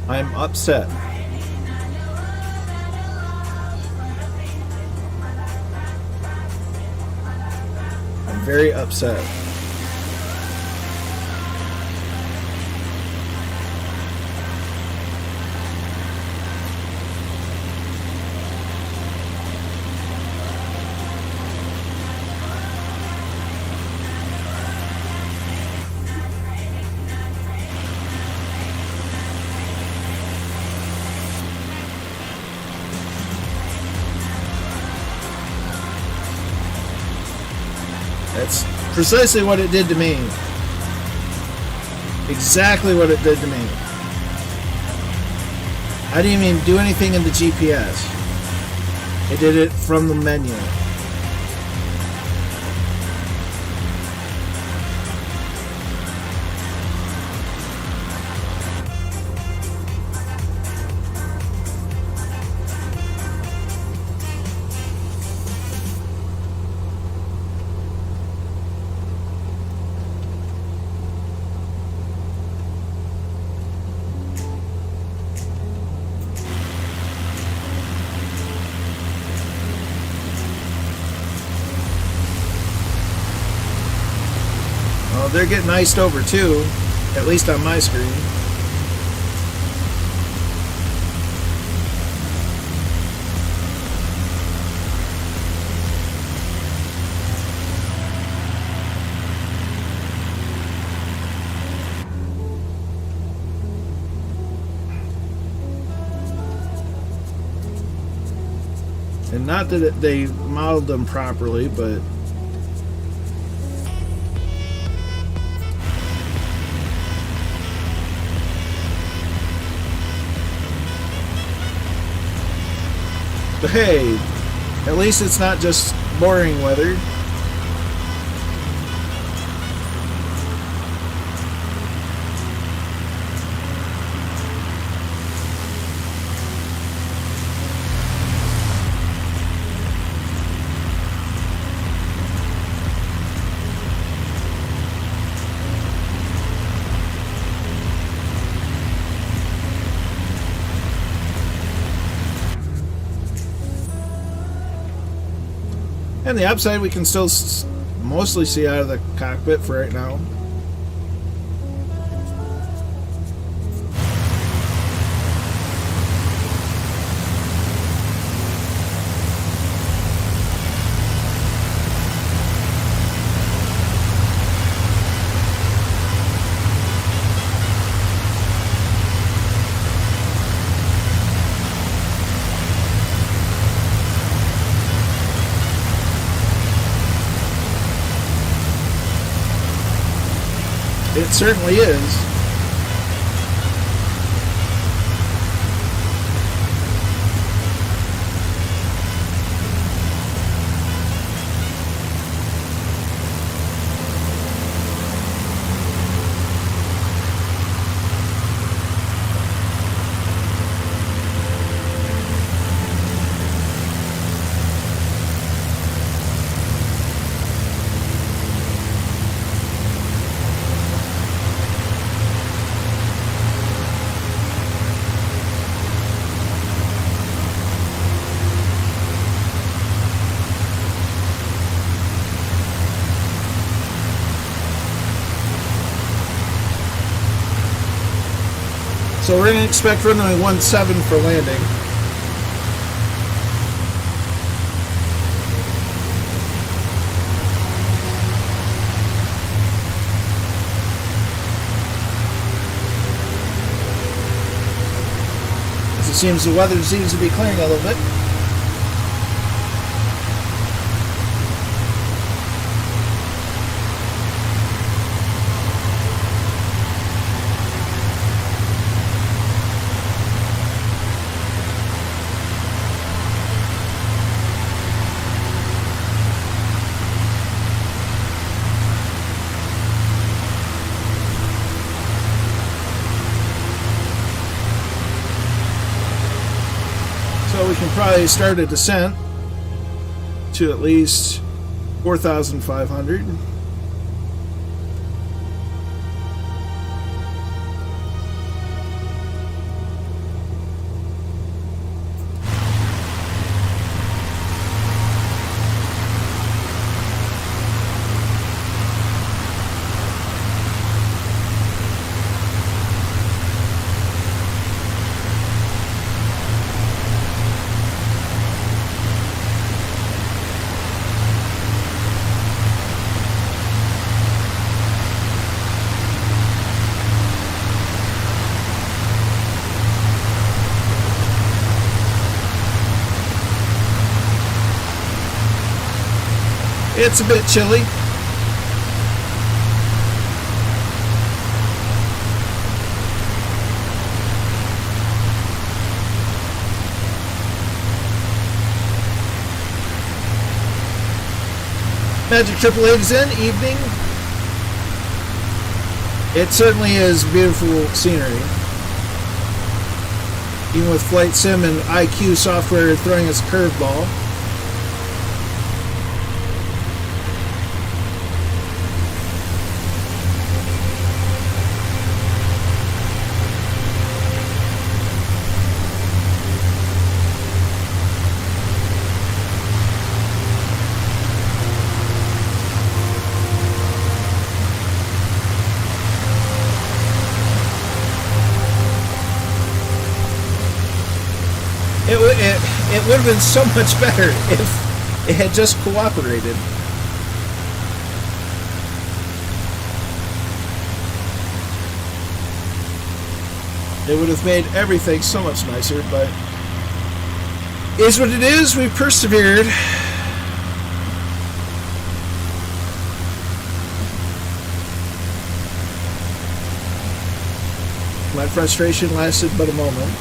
I'm upset. I'm very upset. That's precisely what it did to me. Exactly what it did to me. I didn't even do anything in the GPS. It did it from the menu. They're getting iced over too, at least on my screen. And not that they modeled them properly, but hey, at least it's not just boring weather. And the upside, we can still mostly see out of the cockpit for right now. It certainly is. So we're going to expect runway 17 for landing. As it seems the weather seems to be clearing a little bit. So we can probably start a descent to at least 4,500. It's a bit chilly. Magic 888 is in. Evening. It certainly is beautiful scenery. Even with Flight Sim and IQ software throwing us a curveball. It would have been so much better if it had just cooperated. It would have made everything so much nicer, but it is what it is. We persevered. My frustration lasted but a moment.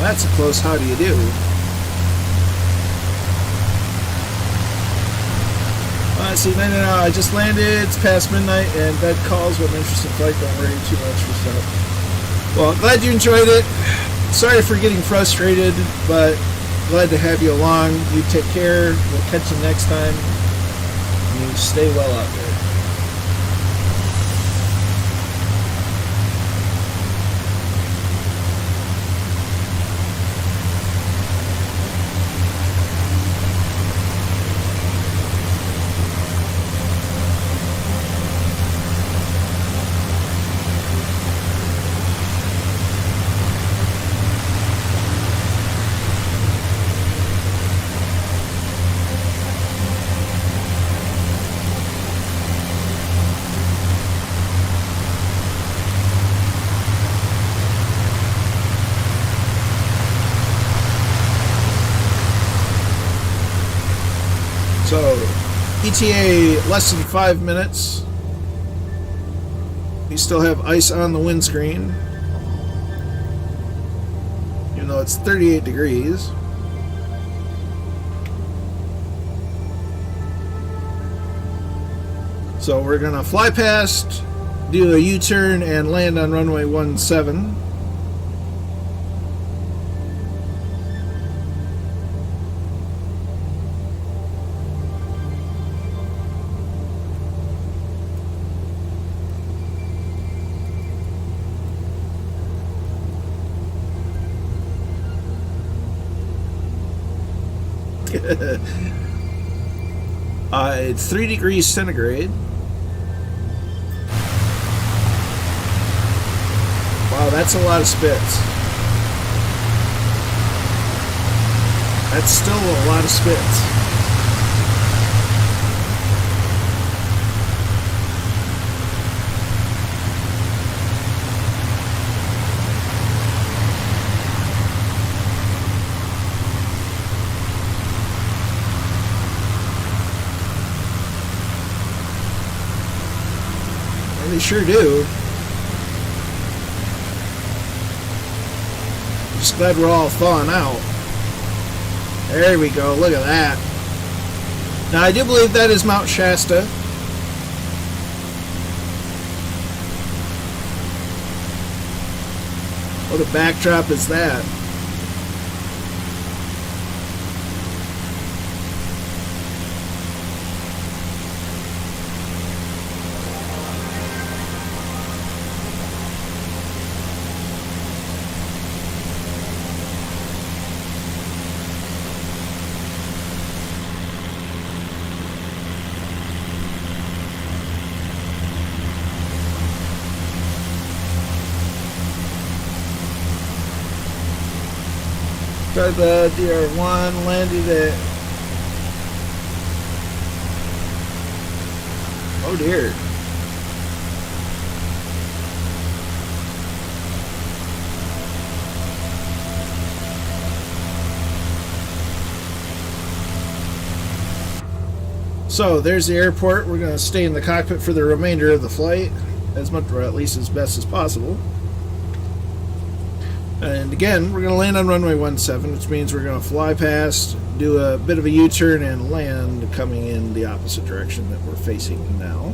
That's a close how do you do. Let's see, no, I just landed, it's past midnight, and bed calls, what an interesting flight, don't worry too much for stuff. Well, glad you enjoyed it. Sorry for getting frustrated, but glad to have you along. You take care, we'll catch you next time. You stay well out there. So, ETA less than 5 minutes. You still have ice on the windscreen, even though it's 38 degrees. So we're gonna fly past, do a U-turn, and land on runway 17. It's 3 degrees centigrade. Wow, that's a lot of spits. That's still a lot of spits. They sure do. Just glad we're all thawing out. There we go. Look at that. Now I do believe that is Mount Shasta. What a backdrop is that? Got the DR1 landed at... Oh dear. So there's the airport. We're going to stay in the cockpit for the remainder of the flight, as much, or at least as best as possible. And again, we're going to land on runway 17, which means we're going to fly past, do a bit of a U-turn, and land coming in the opposite direction that we're facing now.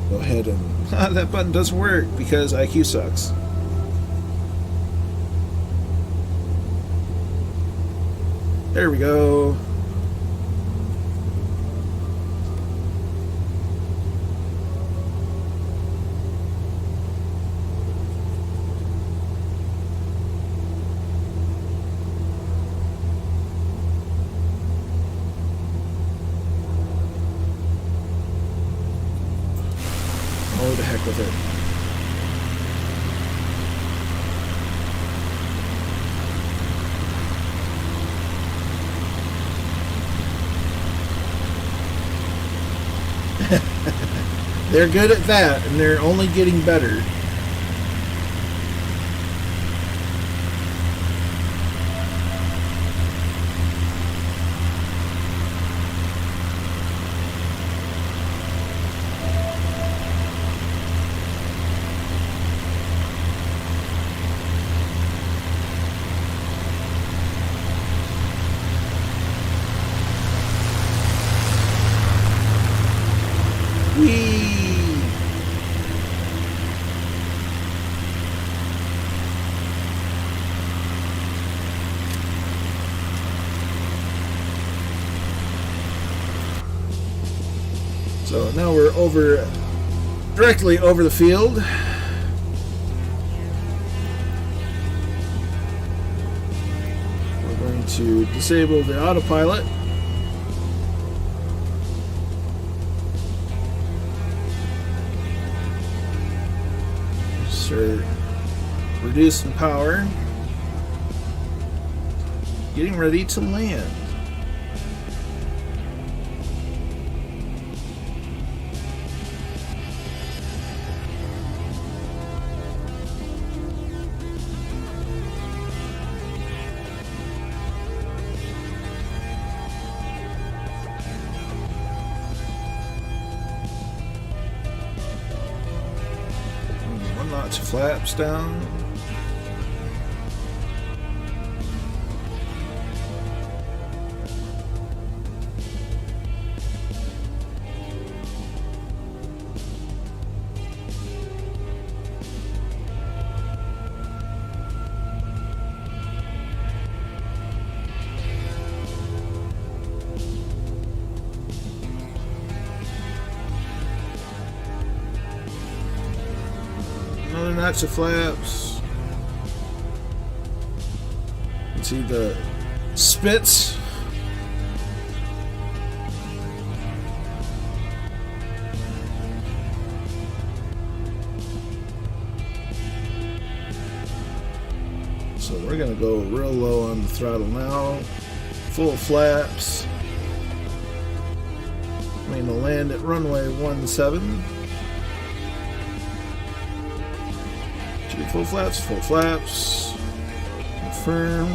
Go ahead and... that button doesn't work because IQ sucks. There we go. Oh, the heck with it. They're good at that, and they're only getting better. So now we're directly over the field. We're going to disable the autopilot. Start reducing power. Getting ready to land. Lots of flaps down. Another notch of flaps. You can see the spits. So we're going to go real low on the throttle now. Full flaps. I'm going to land at runway 17. Full flaps, confirmed.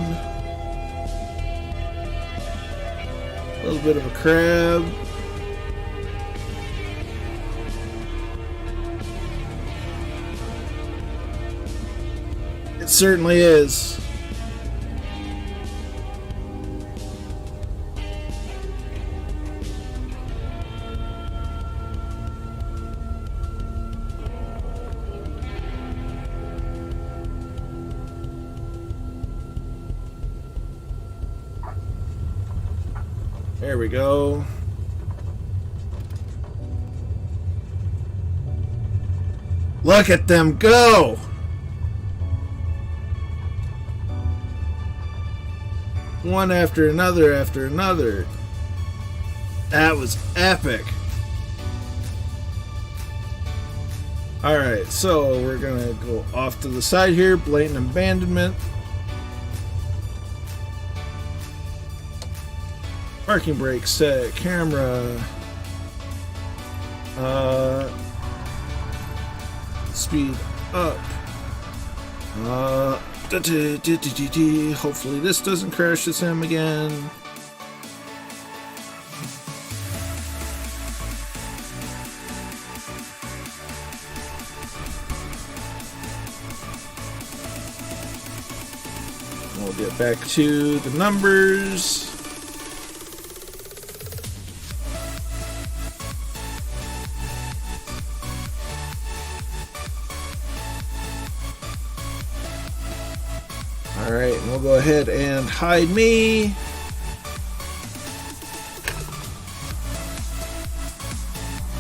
A little bit of a crab. It certainly is. There we go. Look at them go! One after another after another. That was epic. Alright, so we're gonna go off to the side here. Blatant abandonment. Parking brake set. Camera. Speed up. Hopefully this doesn't crash the sim again. We'll get back to the numbers. Alright, and we'll go ahead and hide me.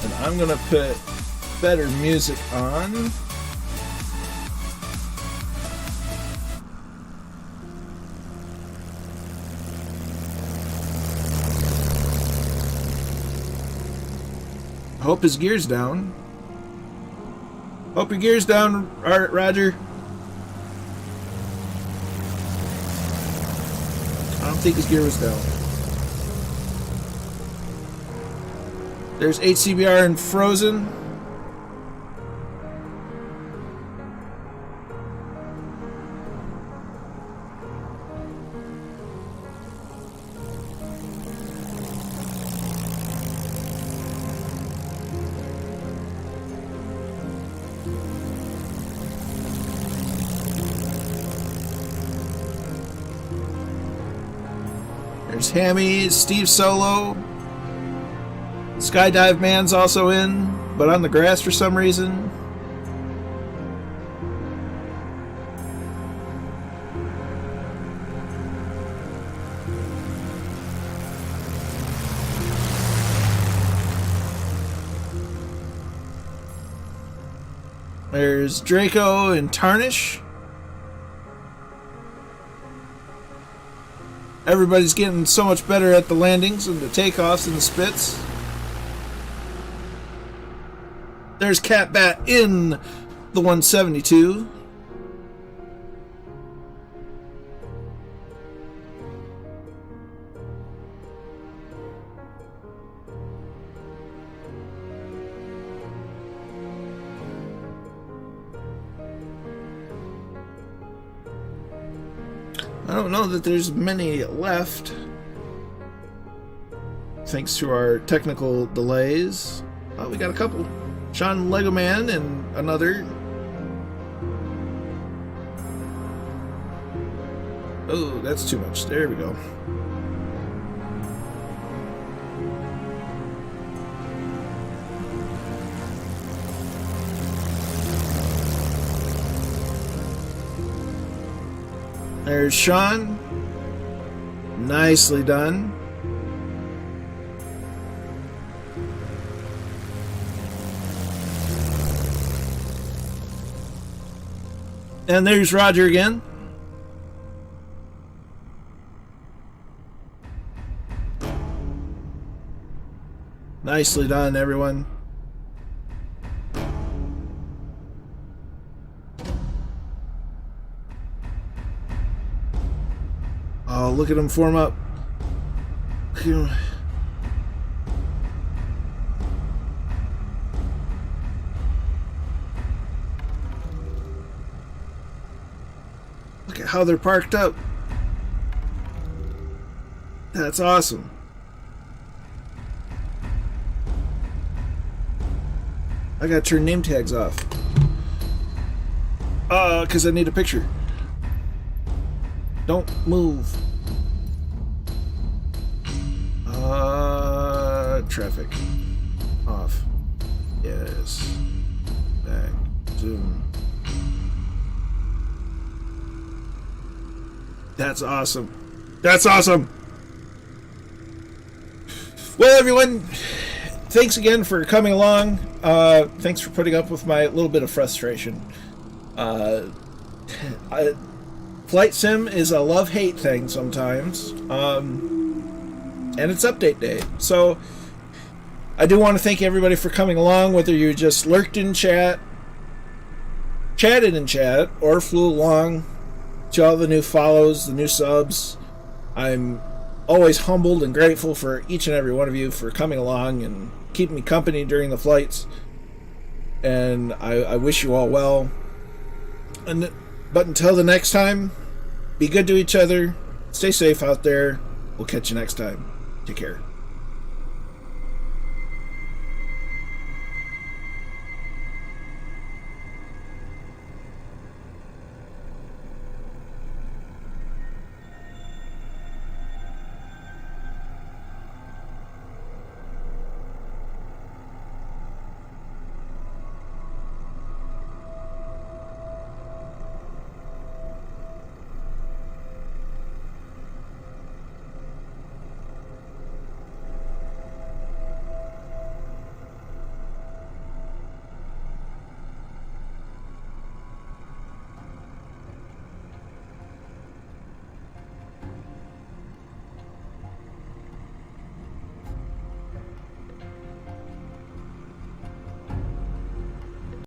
And I'm going to put better music on. Hope his gear's down. Hope your gear's down, Roger. I don't think his gear was down. There's HCBR and Frozen. There's Hammy, Steve Solo. Skydive Man's also in, but on the grass for some reason. There's Draco and Tarnish. Everybody's getting so much better at the landings and the takeoffs and the spits. There's Cat Bat in the 172. I don't know that there's many left, thanks to our technical delays. Oh, we got a couple. Sean Lego Man and another. Oh, that's too much. There we go. There's Sean. Nicely done. And there's Roger again. Nicely done, everyone. Oh, look at him form up. Look at him. Look at how they're parked up. That's awesome. I gotta turn name tags off. Because I need a picture. Don't move. Traffic. Off. Yes. Back. Zoom. That's awesome. That's awesome. Well, everyone, thanks again for coming along. Thanks for putting up with my little bit of frustration. Flight sim is a love-hate thing sometimes. And it's update day. So I do want to thank everybody for coming along, whether you just lurked in chat, chatted in chat, or flew along to all the new follows, the new subs. I'm always humbled and grateful for each and every one of you for coming along and keeping me company during the flights. And I wish you all well. But until the next time, be good to each other. Stay safe out there. We'll catch you next time. Take care.